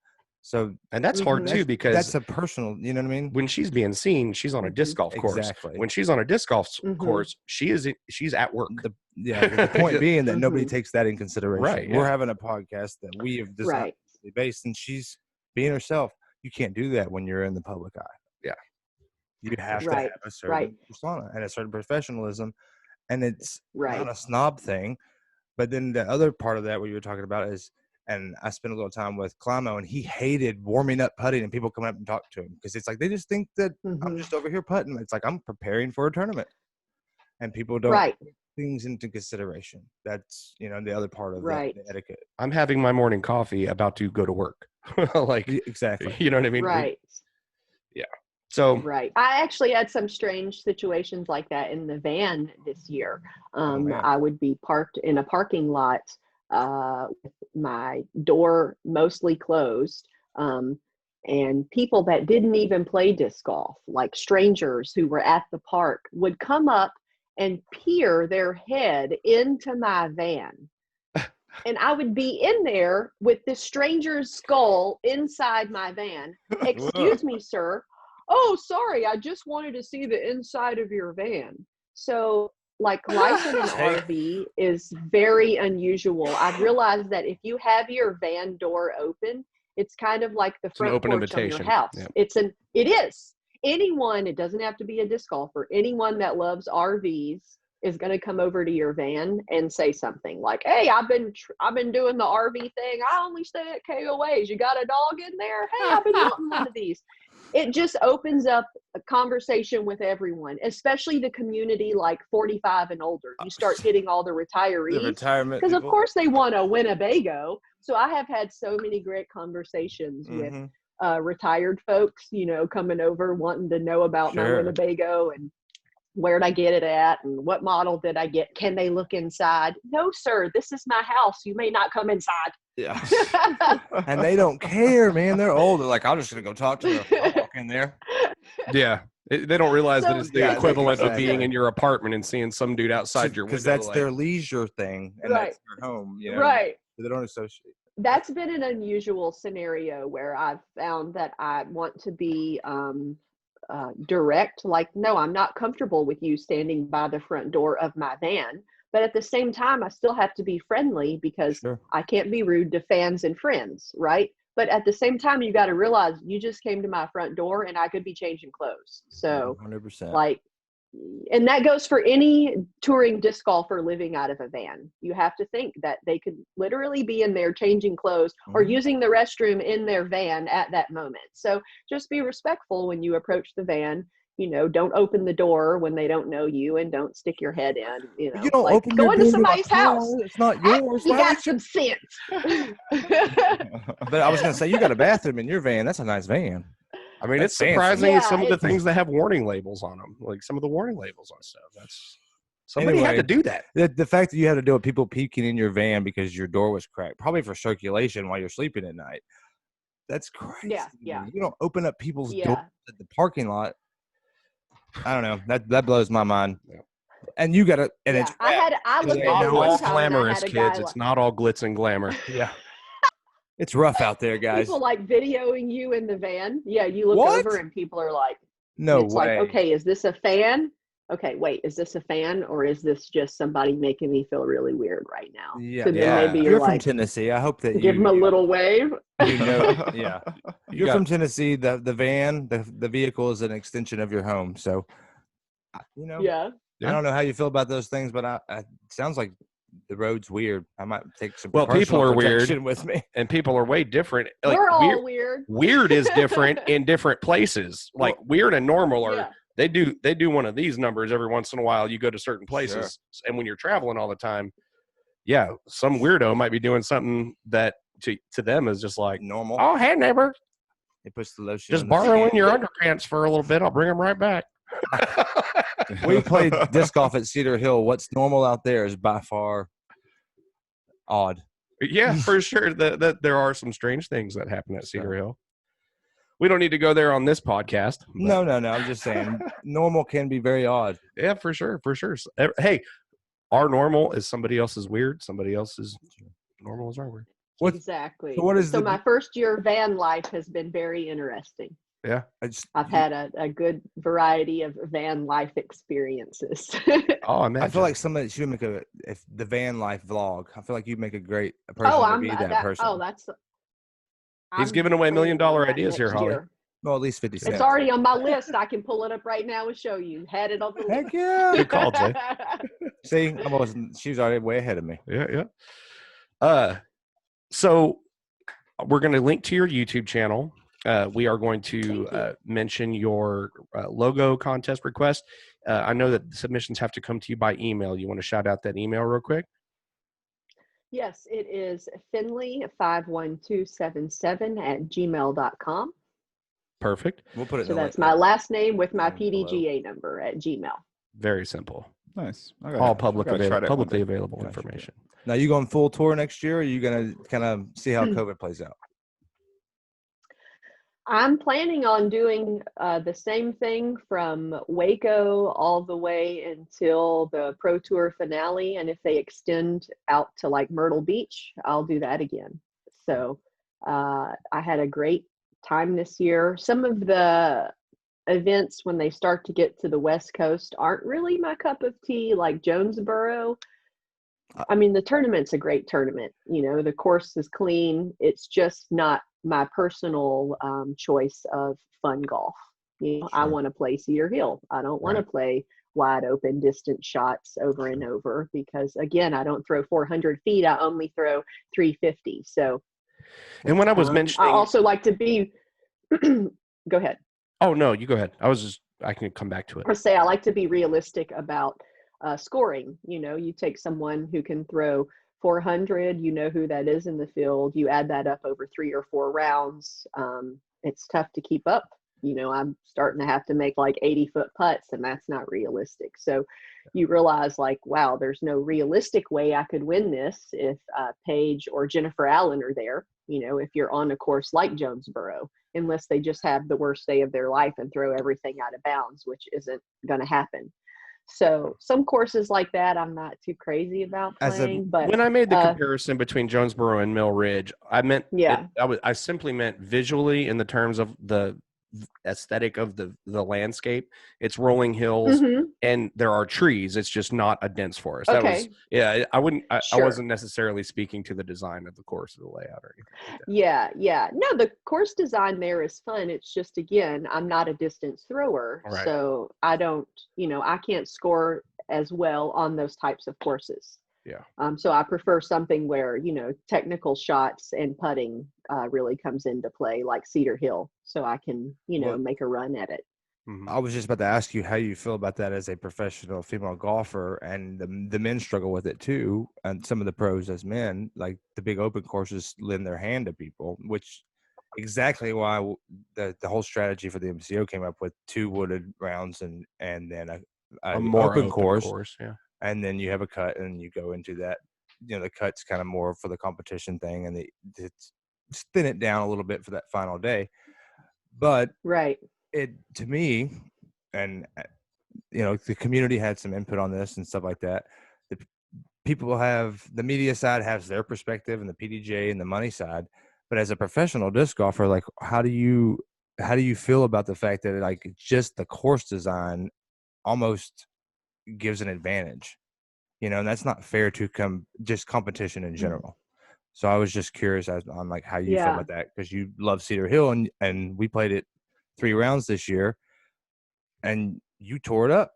So, and that's hard too because that's a personal. You know what I mean? When she's being seen, she's on a disc golf course. Exactly. When she's on a disc golf course, she's at work. The point being that nobody takes that in consideration. Right, We're yeah. having a podcast that we have designed based, and she's being herself. You can't do that when you're in the public eye. Yeah. You have to have a certain persona and a certain professionalism, and it's not a snob thing. But then the other part of that, what you were talking about is, and I spent a little time with Climo, and he hated warming up putting and people coming up and talk to him because it's like they just think that I'm just over here putting. It's like I'm preparing for a tournament, and people don't take things into consideration. That's the other part of the etiquette. I'm having my morning coffee, about to go to work. Like exactly, you know what I mean? Right. Yeah. So I actually had some strange situations like that in the van this year. I would be parked in a parking lot with my door mostly closed, and people that didn't even play disc golf, like strangers who were at the park, would come up and peer their head into my van. And I would be in there with this stranger's skull inside my van. Excuse me, sir. Oh, sorry, I just wanted to see the inside of your van. So, like, life in an RV is very unusual. I've realized that if you have your van door open, it's kind of like the front open porch invitation. of your house. Yep. It is. Anyone, it doesn't have to be a disc golfer, anyone that loves RVs is going to come over to your van and say something like, hey, I've been doing the RV thing. I only stay at KOAs. You got a dog in there? Hey, I've been wanting one of these. It just opens up a conversation with everyone, especially the community like 45 and older. You start hitting all the retirees. The retirement because of people. course they want a Winnebago. So I have had so many great conversations with retired folks, coming over wanting to know about my Sure. Winnebago. And where'd I get it at and what model did I get? Can they look inside? No, sir, this is my house. You may not come inside. Yeah. And they don't care, man. They're old. They're like, I'm just going to go talk to her. I'll walk in there. Yeah. They don't realize that it's the Yeah, equivalent of exactly. being in your apartment and seeing some dude outside your window. Because that's like, their leisure thing, and Right. that's their home. You know? Right. They don't associate. That's been an unusual scenario where I've found that I want to be direct. Like, no, I'm not comfortable with you standing by the front door of my van. But at the same time, I still have to be friendly because Sure. I can't be rude to fans and friends, right? But at the same time, you got to realize you just came to my front door and I could be changing clothes. So 100%. like, and that goes for any touring disc golfer living out of a van. You have to think that they could literally be in there changing clothes or using the restroom in their van at that moment. So just be respectful when you approach the van. You know, don't open the door when they don't know you, and don't stick your head in. You know, You don't like, open go your into door to my somebody's house. car. It's not yours. You Why got would you? some sense. But I was going to say, you got a bathroom in your van. That's a nice van. I mean, That's it's fancy. surprising Yeah, some of the it's- things that have warning labels on them, like some of the warning labels on stuff. That's somebody had Anyway, to do that. The fact that you had to deal with people peeking in your van because your door was cracked, probably for circulation while you're sleeping at night. That's crazy. Yeah. You don't open up people's Yeah. doors at the parking lot. I don't know. That blows my mind. Yeah. And you got to, and Yeah, it's I So looked they at Not it know one all time and I glamorous, had a guy kids. It's not all glitz and glamour. yeah, it's rough out there, guys. people like videoing you in the van. Yeah, you look What? over and people are like, No it's way. like, okay, is this a fan? Okay, wait, is this a fan or is this just somebody making me feel really weird right now? Yeah, So then maybe You're you're from like, Tennessee. I hope that give them a little wave. You know, yeah. You're got- from Tennessee. The van, the vehicle is an extension of your home. So, you know, Yeah. I don't know how you feel about those things, but it sounds like the road's weird. I might take some Well, people personal are weird. protection with me. And people are way different. Like We're all weird, weird. weird is different in different places. Like weird and normal are Yeah. they do one of these numbers every once in a while. You go to certain places, and when you're traveling all the time, yeah, some weirdo might be doing something that to them is just like Normal. Oh, hey neighbor, It puts the lotion. just on the borrowing skin. your underpants for a little bit. I'll bring them right back. We played disc golf at Cedar Hill. What's normal out there is by far odd. Yeah, for sure. That there are some strange things that happen at Cedar Hill. We don't need to go there on this podcast. but- No. I'm just saying, normal can be very odd. Yeah, for sure. Hey, our normal is somebody else's weird. Somebody else's normal is our weird. Exactly. So what is so the- my first year van life has been very interesting. Yeah. I've had a good variety of van life experiences. Oh, I I feel like somebody should make if the van life vlog. I feel like you'd make a great person to be that person. Oh, that's. He's I'm giving away $1 million planning on that ideas here, next Holly. year. Well, at least 50 cents. It's already on my list. I can pull it up right now and show you. Had it on the Heck list. yeah. Good call, Jay. See, she was already way ahead of me. Yeah. So we're going to link to your YouTube channel. We are going to mention your logo contest request. I know that submissions have to come to you by email. You want to shout out that email real quick? Yes, it is Finley51277 @gmail.com. Perfect. We'll put it. So in the that's link. my last name with my Link below. PDGA number @gmail. Very simple. Nice. All publicly available Gotcha. information. Now, you going full tour next year, or are you going to kind of see how COVID plays out? I'm planning on doing the same thing from Waco all the way until the Pro Tour finale. And if they extend out to like Myrtle Beach, I'll do that again. So I had a great time this year. Some of the events when they start to get to the West Coast aren't really my cup of tea, like Jonesboro. I mean, the tournament's a great tournament. You know, the course is clean. It's just not my personal choice of fun golf. You know, I want to play Cedar Hill. I don't want to play wide open distant shots over and over because, again, I don't throw 400 feet. I only throw 350. So, and when I was mentioning, I also like to be. Go ahead. Oh no, you go ahead. I can come back to it. Or say I like to be realistic about scoring. You know, you take someone who can throw 400, you know who that is in the field. You add that up over 3 or 4 rounds. It's tough to keep up I'm starting to have to make like 80-foot putts, and that's not realistic. So you realize like, wow, there's no realistic way I could win this if Paige or Jennifer Allen are there, if you're on a course like Jonesboro, unless they just have the worst day of their life and throw everything out of bounds, which isn't going to happen. So some courses like that, I'm not too crazy about playing. But when I made the comparison between Jonesboro and Mill Ridge, I meant I simply meant visually in the terms of the aesthetic of the landscape. It's rolling hills and there are trees. It's just not a dense forest. That was I wasn't necessarily speaking to the design of the course or the layout or anything like that. Yeah. No, the course design there is fun. It's just, again, I'm not a distance thrower. Right. So I don't, I can't score as well on those types of courses. Yeah. So I prefer something where, technical shots and putting really comes into play, like Cedar Hill, so I can, make a run at it. I was just about to ask you how you feel about that as a professional female golfer, and the men struggle with it too. And some of the pros as men, like the big open courses, lend their hand to people, which exactly why the whole strategy for the MCO came up with 2 wooded rounds and then a more open course. Yeah. And then you have a cut, and you go into that. The cut's kind of more for the competition thing, and they thin it down a little bit for that final day. But right, it to me, and the community had some input on this and stuff like that. The people the media side has their perspective, and the PDJ and the money side. But as a professional disc golfer, like how do you feel about the fact that like just the course design almost gives an advantage, and that's not fair to just competition in general. So I was just curious on like how you feel about that, because you love Cedar Hill, and we played it 3 rounds this year, and you tore it up.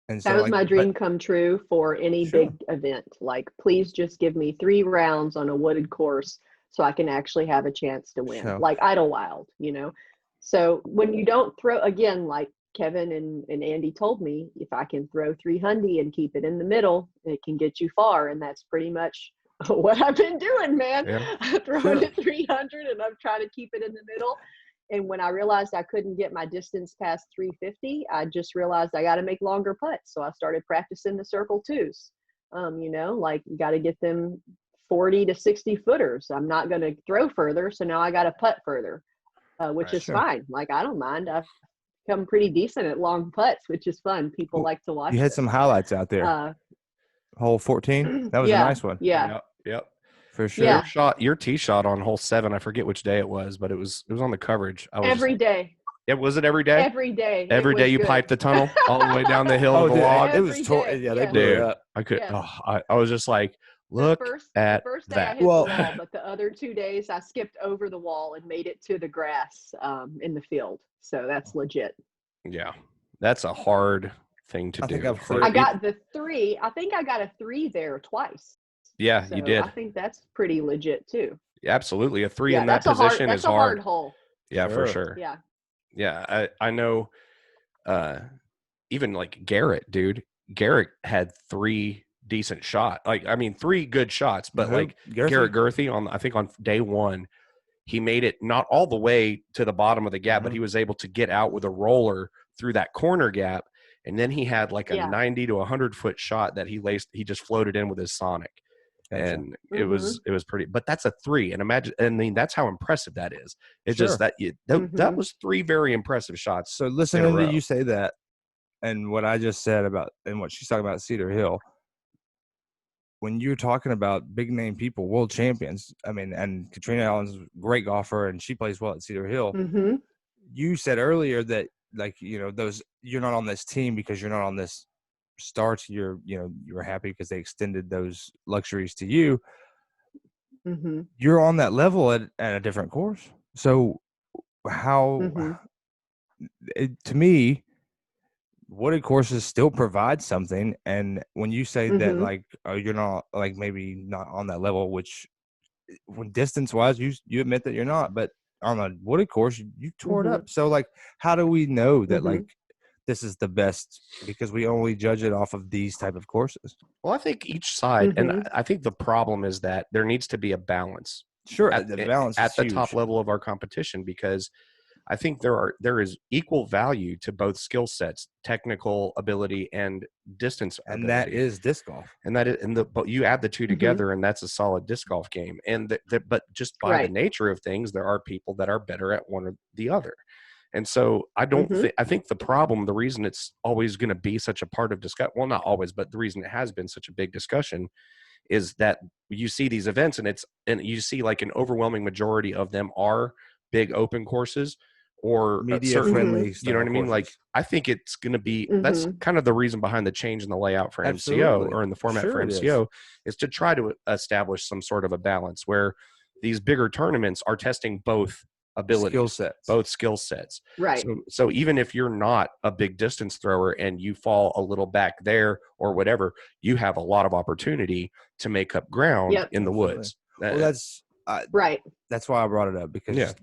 And so that was my dream come true for any big event. Like, please just give me 3 rounds on a wooded course so I can actually have a chance to win, like Idlewild, So when you don't throw, again, like Kevin and Andy told me, if I can throw 300 and keep it in the middle, it can get you far. And that's pretty much what I've been doing, man. I'm throwing it 300 and I'm trying to keep it in the middle. And when I realized I couldn't get my distance past 350, I just realized I got to make longer putts. So I started practicing the circle twos. Like you got to get them 40 to 60 footers. I'm not going to throw further. So now I got to putt further, which is fine. Like, I don't mind. I've become pretty decent at long putts, which is fun. People like to watch. You had some highlights out there. Hole 14. That was a nice one. Yeah. Yep. For sure. Yeah. Your tee shot on hole 7. I forget which day it was, but it was on the coverage. Every day. Was it every day? Every day. Every day you piped the tunnel all the way down the hill of the log. It was they blew it up. I could. I was just like, look the first day that. I hit the wall, but the other 2 days I skipped over the wall and made it to the grass in the field. So that's legit. Yeah, that's a hard thing to do. I got the 3. I think I got a 3 there twice. Yeah, so you did. I think that's pretty legit too. Absolutely, a 3 in that position is hard. Hard hole. Yeah, for sure. Yeah. Yeah, I know. Even like Garrett, dude. Garrett had 3 decent shots. 3 good shots, but like Garrett Gerthy on day 1, he made it not all the way to the bottom of the gap, but he was able to get out with a roller through that corner gap, and then he had like a 90 to 100 foot shot that he just floated in with his Sonic. And it was pretty, but that's a 3. And imagine, that's how impressive that is. It's just that that was 3 very impressive shots. So listening to you say that, and what I just said and what she's talking about Cedar Hill, when you're talking about big name people, world champions, and Katrina Allen's a great golfer and she plays well at Cedar Hill. You said earlier that you're not on this team because you're not on this starts, you're happy because they extended those luxuries to you. You're on that level at a different course. So how to me, wooded courses still provide something. And when you say that like you're not, like maybe not on that level, which when distance wise you admit that you're not, but on a wooded course you tore it up. So like how do we know that like this is the best, because we only judge it off of these type of courses? Well, I think each side, and I think the problem is that there needs to be a balance. Sure, the balance at the huge. top level of our competition, because I think there is equal value to both skill sets, technical ability and distance And ability. that is disc golf. And that is, but you add the two together, and that's a solid disc golf game. And but just by the nature of things, there are people that are better at one or the other. And so I don't think, I think the reason it's always going to be such a part of discussion, well, not always, but the reason it has been such a big discussion is that you see these events and you see like an overwhelming majority of them are big open courses or media friendly. You know what I mean? Like, I think it's going to be, that's kind of the reason behind the change in the layout for MCO or in the format for MCO is to try to establish some sort of a balance where these bigger tournaments are testing both abilities, both skill sets. Right. So even if you're not a big distance thrower and you fall a little back there or whatever, you have a lot of opportunity to make up ground in the woods. Well, that's right. That's why I brought it up, because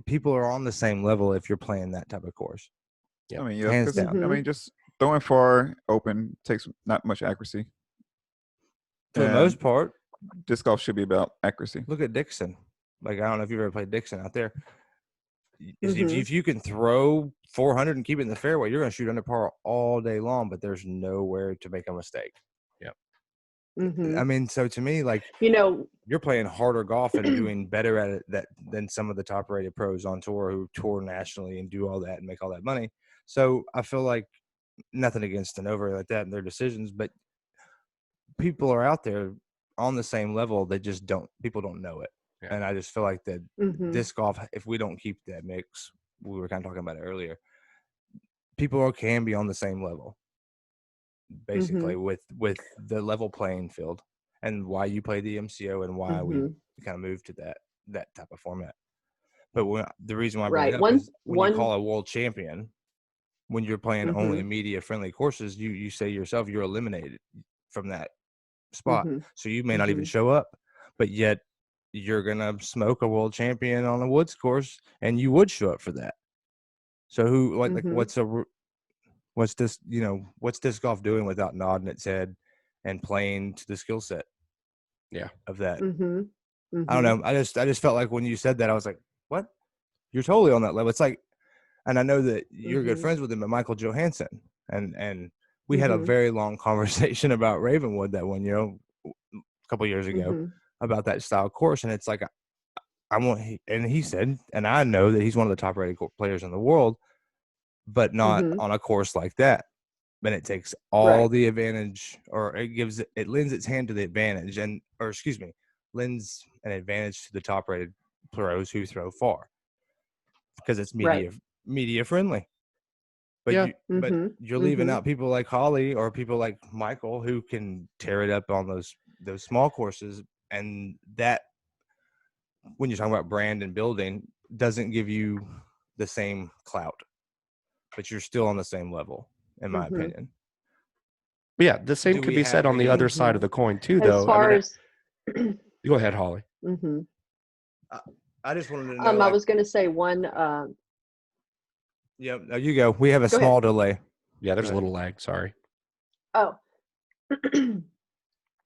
people are on the same level if you're playing that type of course. I mean, hands down. I mean, just throwing far open takes not much accuracy. For the most part, disc golf should be about accuracy. Look at Dixon. Like, I don't know if you've ever played Dixon out there. If you can throw 400 and keep it in the fairway, you're going to shoot under par all day long, but there's nowhere to make a mistake. Yep. I mean, so to me, like, you're playing harder golf and doing better at it than some of the top-rated pros on tour who tour nationally and do all that and make all that money. So I feel like, nothing against Nova like that and their decisions, but people are out there on the same level. They just people don't know it. Yeah. And I just feel like that disc golf, if we don't keep that mix, we were kind of talking about it earlier, people can be on the same level, basically, with the level playing field, and why you play the MCO and why we kind of moved to that type of format. But the reason why I bring it up is when you call a world champion, when you're playing only media-friendly courses, you say yourself you're eliminated from that spot. So you may not even show up, but yet you're going to smoke a world champion on a woods course, and you would show up for that. So what's disc golf doing without nodding its head and playing to the skill set of that? I don't know. I just felt like when you said that, I was like, what? You're totally on that level. It's like, and I know that you're good friends with him, Michael Johansson, and we had a very long conversation about Ravenwood that one year, a couple years ago, about that style course. And it's like, and he said, and I know that he's one of the top rated players in the world, but not on a course like that. But it takes all the advantage, or it lends its hand to the advantage, lends an advantage to the top rated pros who throw far, because it's media friendly. But but you're leaving out people like Holly or people like Michael who can tear it up on those small courses, and that, when you're talking about brand and building, doesn't give you the same clout, but you're still on the same level, in my opinion. But yeah, the same could be said on the other side of the coin too, though. As far as go ahead, Holly. I just wanted to know. I was going to say one. Yep, there you go. We have a small delay. Yeah, there's a little lag. Sorry. Oh.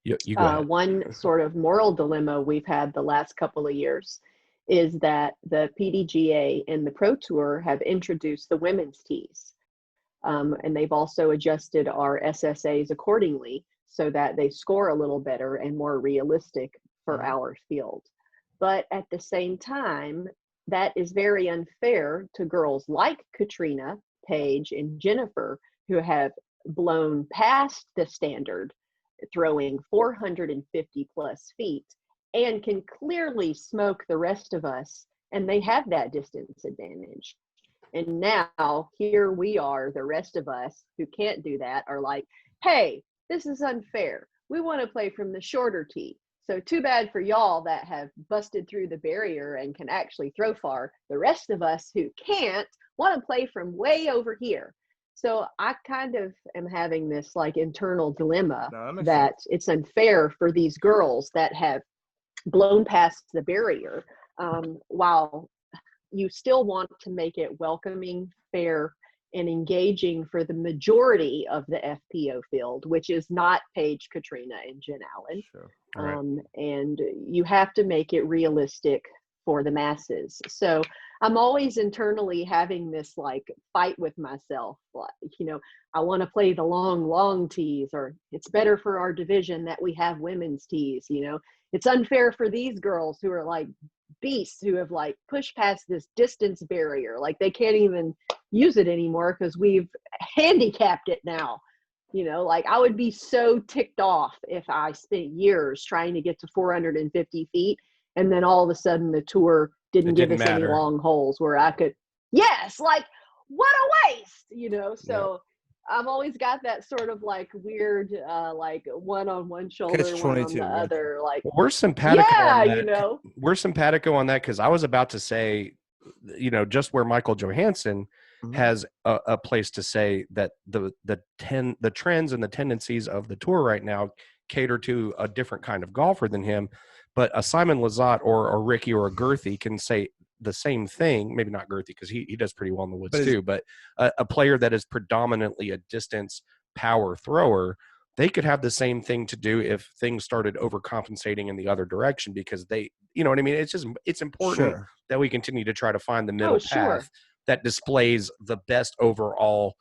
You go ahead. One sort of moral dilemma we've had the last couple of years is that the PDGA and the Pro Tour have introduced the women's tees. And they've also adjusted our SSAs accordingly so that they score a little better and more realistic for our field. But at the same time, that is very unfair to girls like Katrina, Paige, and Jennifer, who have blown past the standard, throwing 450 plus feet, and can clearly smoke the rest of us, and they have that distance advantage. And now here we are, the rest of us who can't do that are like, hey, this is unfair. We want to play from the shorter tee. So too bad for y'all that have busted through the barrier and can actually throw far. The rest of us who can't want to play from way over here. So I kind of am having this like internal dilemma that it's unfair for these girls that have blown past the barrier, while you still want to make it welcoming, fair, and engaging for the majority of the FPO field, which is not Paige, Katrina, and Jen Allen. Sure. And you have to make it realistic for the masses. So I'm always internally having this like fight with myself. Like, I want to play the long tees, or it's better for our division that we have women's tees. It's unfair for these girls who are like beasts, who have like pushed past this distance barrier. Like they can't even use it anymore because we've handicapped it now. Like I would be so ticked off if I spent years trying to get to 450 feet and then all of a sudden the tour didn't give us any long holes where I could, yes, like what a waste, so I've always got that sort of like weird, like one on one shoulder, one on the other, like we're simpatico on that. Yeah, We're simpatico on that because I was about to say, just where Michael Johansson has a place to say that the trends and the tendencies of the tour right now cater to a different kind of golfer than him. But a Simon Lizotte or a Ricky or a Girthy can say the same thing. Maybe not Girthy because he does pretty well in the woods too. But a player that is predominantly a distance power thrower, they could have the same thing to do if things started overcompensating in the other direction, because they, you know what I mean? It's important that we continue to try to find the middle path that displays the best overall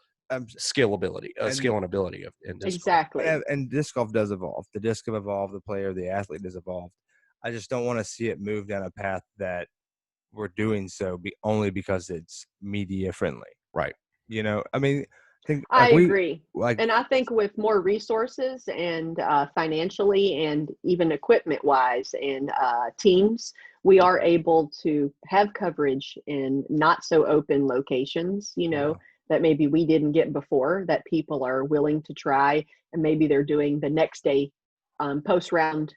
skill and ability in disc exactly golf. And disc golf does evolve. The disc have evolved. The player, the athlete has evolved. I just don't want to see it move down a path that we're doing so only because it's media friendly. Right. I mean, I agree. And I think with more resources and financially and even equipment wise and teams, we are able to have coverage in not so open locations, that maybe we didn't get before, that people are willing to try, and maybe they're doing the next day post round,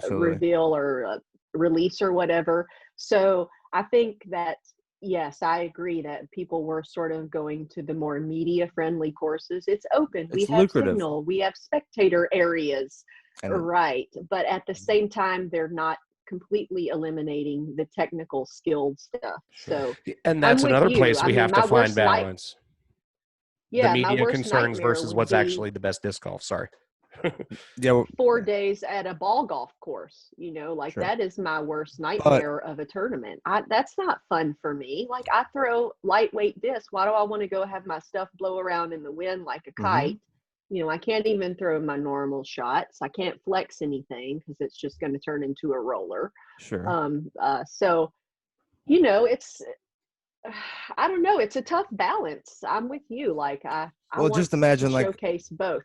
reveal or release or whatever. So I think that, yes, I agree that people were sort of going to the more media friendly courses. It's open. We have signal. We have spectator areas. Right. But at the same time, they're not completely eliminating the technical skilled stuff. So, and that's another place we have to find balance. The media concerns versus what's actually the best disc golf. Sorry. 4 days at a ball golf course, that is my worst nightmare of a tournament. That's not fun for me. Like I throw lightweight discs. Why do I want to go have my stuff blow around in the wind like a kite? I can't even throw my normal shots. I can't flex anything because it's just going to turn into a roller. So, it's, I don't know. It's a tough balance. I'm with you. Like I want just imagine to showcase both.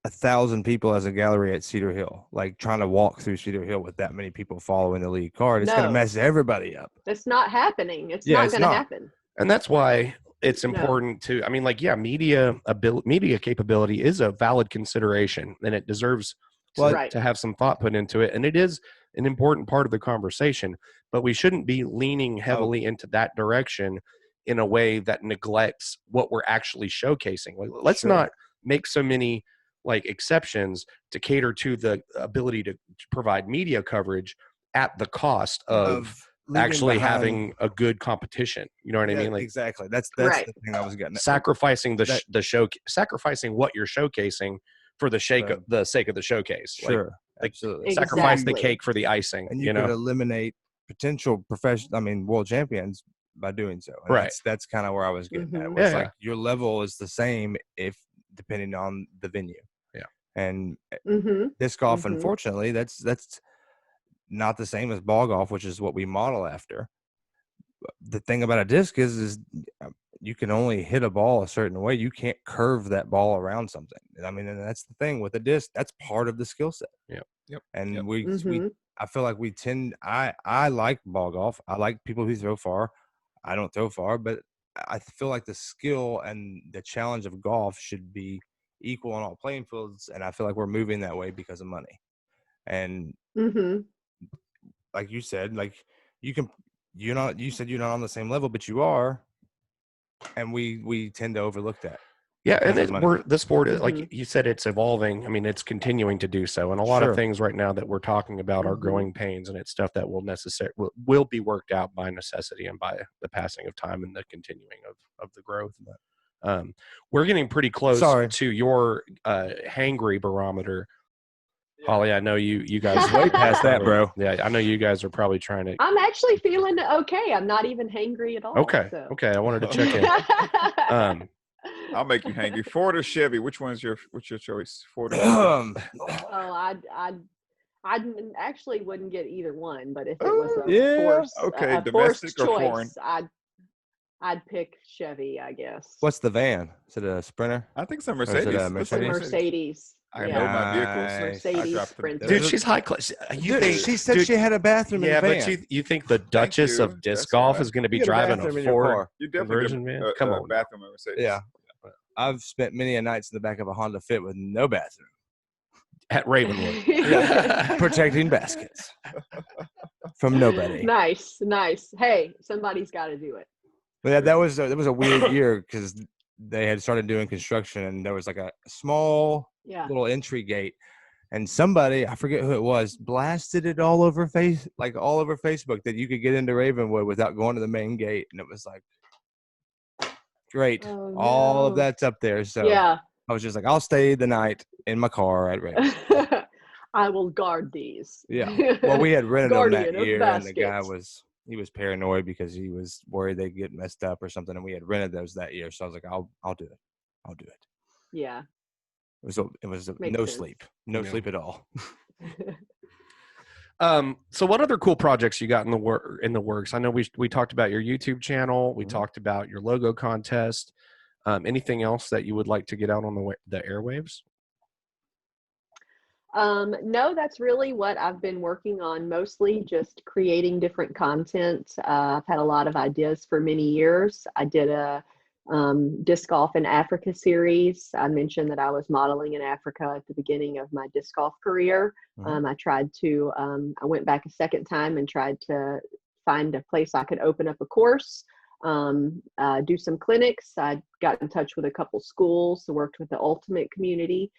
1,000 people as a gallery at Cedar Hill, like trying to walk through Cedar Hill with that many people following the lead card. It's going to mess everybody up. It's not happening. It's not going to happen. And that's why it's important to, media capability is a valid consideration, and it deserves to have some thought put into it. And it is an important part of the conversation, but we shouldn't be leaning heavily into that direction in a way that neglects what we're actually showcasing. Like, let's not make so many exceptions to cater to the ability to provide media coverage at the cost of actually having a good competition. You know what I mean? Exactly. That's the thing I was getting at. Sacrificing sacrificing what you're showcasing for the sake of the showcase. Absolutely. Sacrifice the cake for the icing. And you could eliminate potential world champions by doing so. And that's kind of where I was getting at. It's your level is the same depending on the venue. And disc golf, unfortunately, that's not the same as ball golf, which is what we model after. The thing about a disc is you can only hit a ball a certain way. You can't curve that ball around something. And that's the thing with a disc. That's part of the skill set. And I feel like we tend. I like ball golf. I like people who throw far. I don't throw far, but I feel like the skill and the challenge of golf should be equal on all playing fields, and I feel like we're moving that way because of money. And like you said, you said you're not on the same level, but you are, and we tend to overlook that. And the sport is, like you said, it's evolving. It's continuing to do so, and a lot of things right now that we're talking about are growing pains, and it's stuff that will be worked out by necessity and by the passing of time and the continuing of the growth. We're getting pretty close to your hangry barometer. Holly, I know you guys Way past that, bro. Yeah, I know you guys are probably trying to. I'm actually feeling okay. I'm not even hangry at all. Okay, So. okay. I wanted to check in. I'll make you hangry. Ford or Chevy? What's your choice? Ford or Chevy? Oh, I actually wouldn't get either one, but if it was a domestic forced or choice, foreign? I'd pick Chevy, I guess. What's the van? Is it a Sprinter? I think it's a Or is it Mercedes. a It's a Mercedes. I know my vehicles. Mercedes I dropped Sprinter. Dude, she's high class. She said she had a bathroom in the van. but you think the Duchess you. of disc That's golf right. is going to be You get a driving a bathroom in your Ford car. You definitely conversion get van? Come on. bathroom in a Mercedes. Yeah. I've spent many a nights in the back of a Honda Fit with no bathroom. At Ravenwood. Protecting baskets from nobody. Nice. Hey, somebody's got to do it. But yeah, that was a weird year because they had started doing construction and there was like a small little entry gate, and somebody, I forget who it was, blasted it all over Facebook that you could get into Ravenwood without going to the main gate, and it was like, great, all of that's up there. So I was just like, I'll stay the night in my car at Ravenwood. I will guard these. Yeah. Well, we had rented them that year, and the guy baskets. he was paranoid because he was worried they'd get messed up or something, and we had rented those that year. So I was like, I'll do it. Yeah. It was Makes no sense. sleep at all. So what other cool projects you got in the works? I know we talked about your YouTube channel. We talked about your logo contest. Anything else that you would like to get out on the airwaves? No, that's really what I've been working on, mostly just creating different content. I've had a lot of ideas for many years. I did a disc golf in Africa series. I mentioned that I was modeling in Africa at the beginning of my disc golf career. I went back a second time and tried to find a place I could open up a course, do some clinics. I got in touch with a couple schools, worked with the Ultimate community.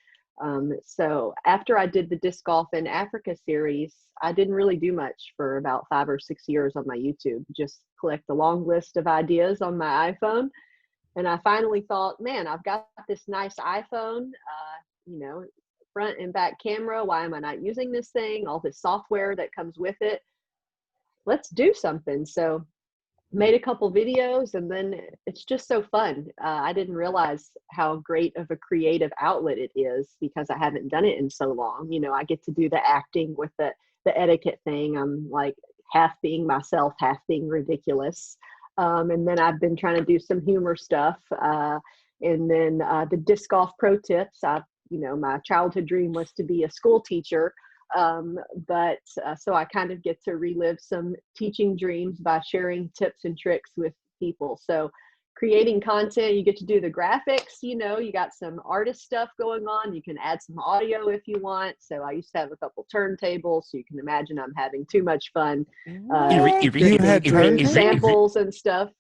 So after I did the disc golf in Africa series, I didn't really do much for about 5 or 6 years on my YouTube, just collect a long list of ideas on my iPhone. And I finally thought, man, I've got this nice iPhone, front and back camera. Why am I not using this thing? All this software that comes with it. Let's do something. So made a couple videos, and then it's just so fun. I didn't realize how great of a creative outlet it is because I haven't done it in so long. I get to do the acting with the etiquette thing. I'm like half being myself, half being ridiculous. And then I've been trying to do some humor stuff. And then the disc golf pro tips. My childhood dream was to be a school teacher. So I kind of get to relive some teaching dreams by sharing tips and tricks with people. So creating content, you get to do the graphics, you got some artist stuff going on. You can add some audio if you want. So I used to have a couple turntables, so you can imagine I'm having too much fun. You had samples and stuff.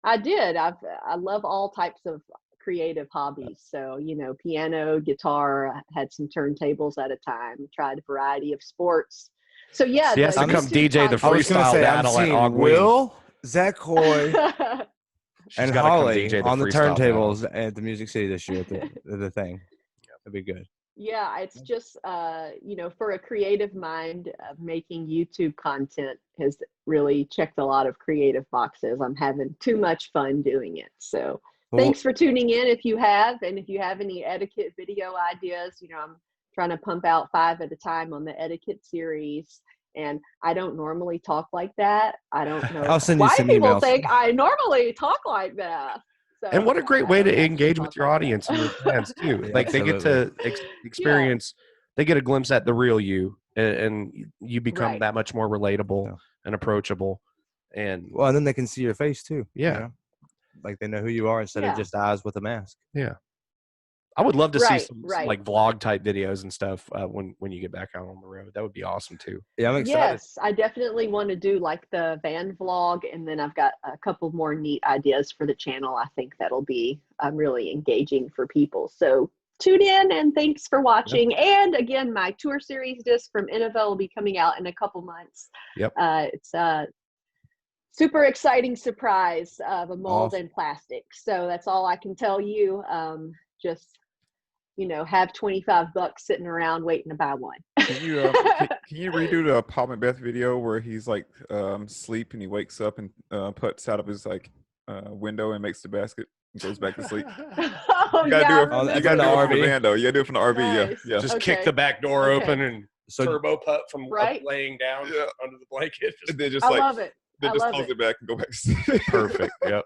I did. I love all types of creative hobbies. So, piano, guitar, had some turntables at a time, tried a variety of sports. So yeah. He has to come DJ the freestyle battle at Ogween. Will, Zach Hoy, and Holly DJ on the turntables battle at the Music City this year at the thing. That'd be good. Yeah, it's just, for a creative mind, making YouTube content has really checked a lot of creative boxes. I'm having too much fun doing it. So thanks for tuning in if you have. And if you have any etiquette video ideas, I'm trying to pump out 5 at a time on the etiquette series. And I don't normally talk like that. I don't know I'll send you why some people emails. think I normally talk like that. So, and what a great way to engage with your audience and your fans too. Yeah, like they get to experience, they get a glimpse at the real you, and you become that much more relatable and approachable. And then they can see your face too. Yeah. Like they know who you are instead of just eyes with a mask. Yeah. I would love to see some like vlog type videos and stuff when you get back out on the road. That would be awesome too. Yeah, I'm excited. Yes, I definitely want to do like the van vlog, and then I've got a couple more neat ideas for the channel. I think that'll be really engaging for people. So tune in, and thanks for watching. Yep. And again, my tour series disc from Innovel will be coming out in a couple months. Yep. It's a super exciting surprise of a mold and plastic. So that's all I can tell you. Just have $25 sitting around waiting to buy one. Can you can you redo the Paul Macbeth video where he's like asleep and he wakes up and puts out of his like window and makes the basket and goes back to sleep? Oh, You gotta yeah, do I it. remember You gotta do it that. from the van though. You gotta do it from the RV. Nice. Yeah. Just Okay. kick the back door Okay. open and So turbo putt from Right. laying down Yeah. under the blanket. And then just I like love it. then I just love close it. it back and go back to sleep. Perfect. Yep.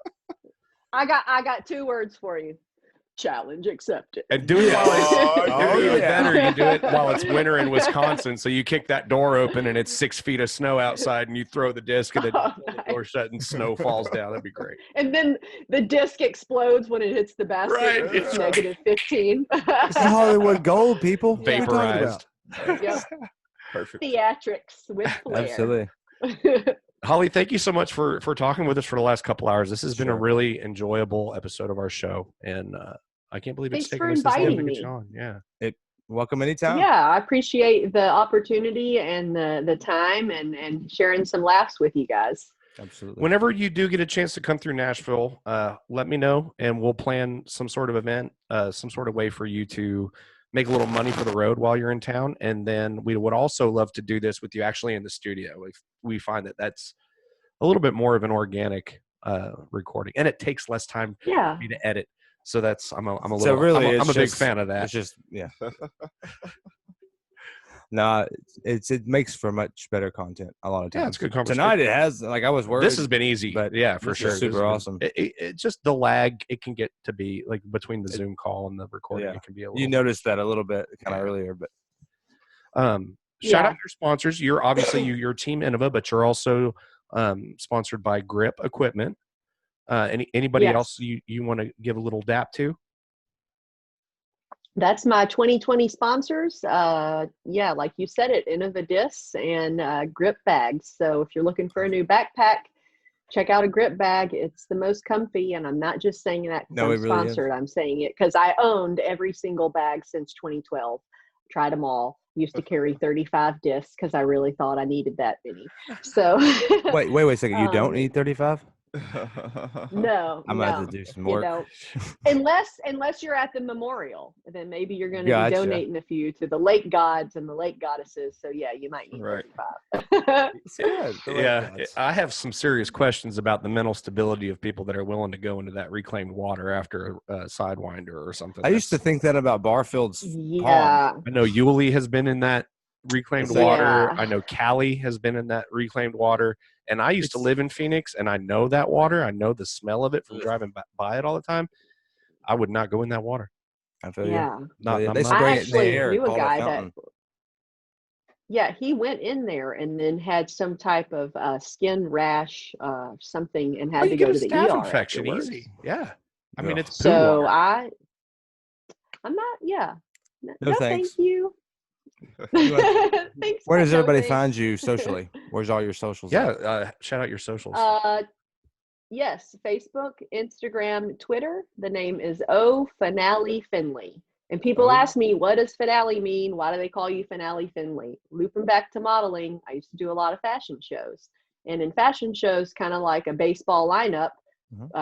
I got 2 words for you. Challenge accepted. And do it while it's Oh, even yeah. better. You do it while it's winter in Wisconsin. So you kick that door open and it's 6 feet of snow outside, and you throw the disc and then Oh, pull the door shut and snow falls down. That'd be great. And then the disc explodes when it hits the basket. Right. It's negative 15. This is Hollywood gold, people. What are you talking Vaporized. Yep. Perfect. Theatrics with flair. Absolutely. Holly, thank you so much for talking with us for the last couple hours. This has been a Sure. really enjoyable episode of our show, and I can't believe it's Thanks taken for us this long to inviting get you me. on. Yeah, Welcome anytime. Yeah, I appreciate the opportunity and the time and sharing some laughs with you guys. Absolutely. whenever you do get a chance to come through Nashville, let me know, and we'll plan some sort of event, some sort of way for you to make a little money for the road while you're in town. And then we would also love to do this with you actually in the studio. We find that that's a little bit more of an organic recording, and it takes less time Yeah. for me to edit. So that's I'm a So little really, I'm a it's big just- fan of that. It's just no, it makes for much better content a lot of times. Yeah, it's good conversation. Tonight it has, like, I was worried. This has been easy, but yeah, for this is sure. super This has been- awesome. It just the lag it can get to be like between the Zoom call and the recording. Yeah. It can be a little. You noticed that a little bit kind of earlier, but Shout Yeah. out your sponsors. You're obviously you're Team Innova, but you're also sponsored by Grip Equipment. Anybody Yes. else you want to give a little dap to? That's my 2020 sponsors. Yeah, like you said it, Innova discs and grip bags. So if you're looking for a new backpack, check out a grip bag. It's the most comfy, and I'm not just saying that because No, I'm it really is. sponsored. I'm saying it because I owned every single bag since 2012. Tried them all. Used to carry 35 discs because I really thought I needed that many. So wait a second. You don't need 35? No, I might no, have to do some you work. don't. Unless you're at the memorial, then maybe you're going to Gotcha. be donating a few to the lake gods and the lake goddesses. So yeah, you might need Right. 35. Yeah, I have some serious questions about the mental stability of people that are willing to go into that reclaimed water after a sidewinder or something. I used to think that about Barfield's pond. Yeah. I know Yulee has been in that reclaimed Yeah. water. I know Callie has been in that reclaimed water. And I used to live in Phoenix, and I know that water. I know the smell of it from driving by it all the time. I would not go in that water. I feel Yeah. you. Not, They I'm not- spray I it in the actually air. knew a call it guy that, fountain. yeah, he went in there and then had some type of skin rash, something, and Oh, had you to get go a to the staph ER infection afterwards. easy. Yeah. I mean, Ugh. it's poo So water. I'm not, yeah. No, No, thanks. thank you. Thanks, Where but does no everybody thanks. find you socially? Where's all your socials? Yeah. at? Shout out your socials. Yes, Facebook, Instagram, Twitter. The name is O Finale Finley. And people ask me, what does finale mean? Why do they call you Finale Finley? Looping back to modeling, I used to do a lot of fashion shows. And in fashion shows, kind of like a baseball lineup,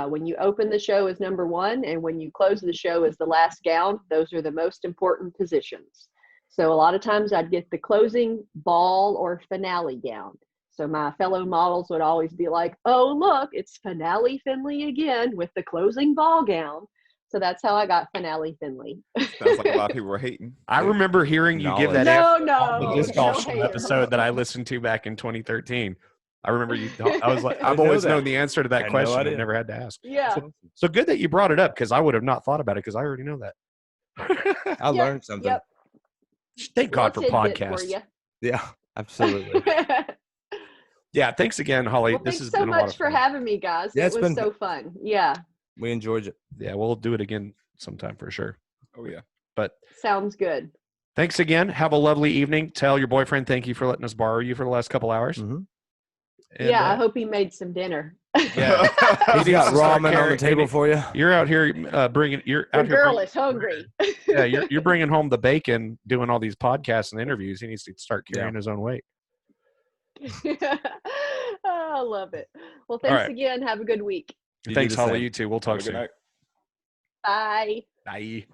when you open the show as number 1 and when you close the show as the last gown, those are the most important positions. So a lot of times I'd get the closing ball or finale gown. So my fellow models would always be like, oh, look, it's Finale Finley again with the closing ball gown. So that's how I got Finale Finley. Sounds like a lot of people were hating. I remember hearing you give that No, answer on no, the disc golf no show hating. episode that I listened to back in 2013. I remember you. I was like, I I've know always that. known the answer to I that had no question. I idea. never had to ask. Yeah. So good that you brought it up because I would have not thought about it because I already know that. I Yep, learned something. Yep. Thank God for Little tidbit podcasts. you. Yeah, absolutely. Yeah, thanks again, Holly. Well, this thanks has so been a lot much of for fun. having me, guys. Yeah, It it's was been- so fun. Yeah, We enjoyed it. Yeah, we'll do it again sometime for sure. Oh yeah. But sounds good. thanks again. Have a lovely evening. Tell your boyfriend thank you for letting us borrow you for the last couple hours. Mhm. And, Yeah, I hope he made some dinner. yeah. He's got ramen on the table for you. You're out here bringing. You're The out here. girl bringing- is hungry. Yeah, you're bringing home the bacon, doing all these podcasts and interviews. He needs to start carrying his own weight. Oh, I love it. Well, All thanks right. again. Have a good week. You Thanks, do the Holly. same. You too. We'll talk Have a good soon. night. Bye. Bye.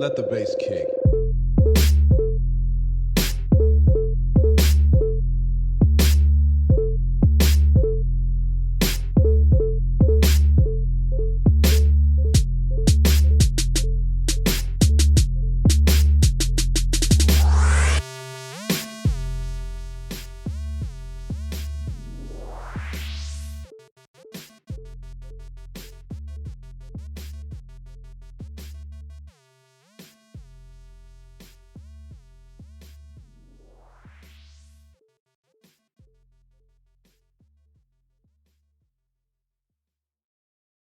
Let the bass kick.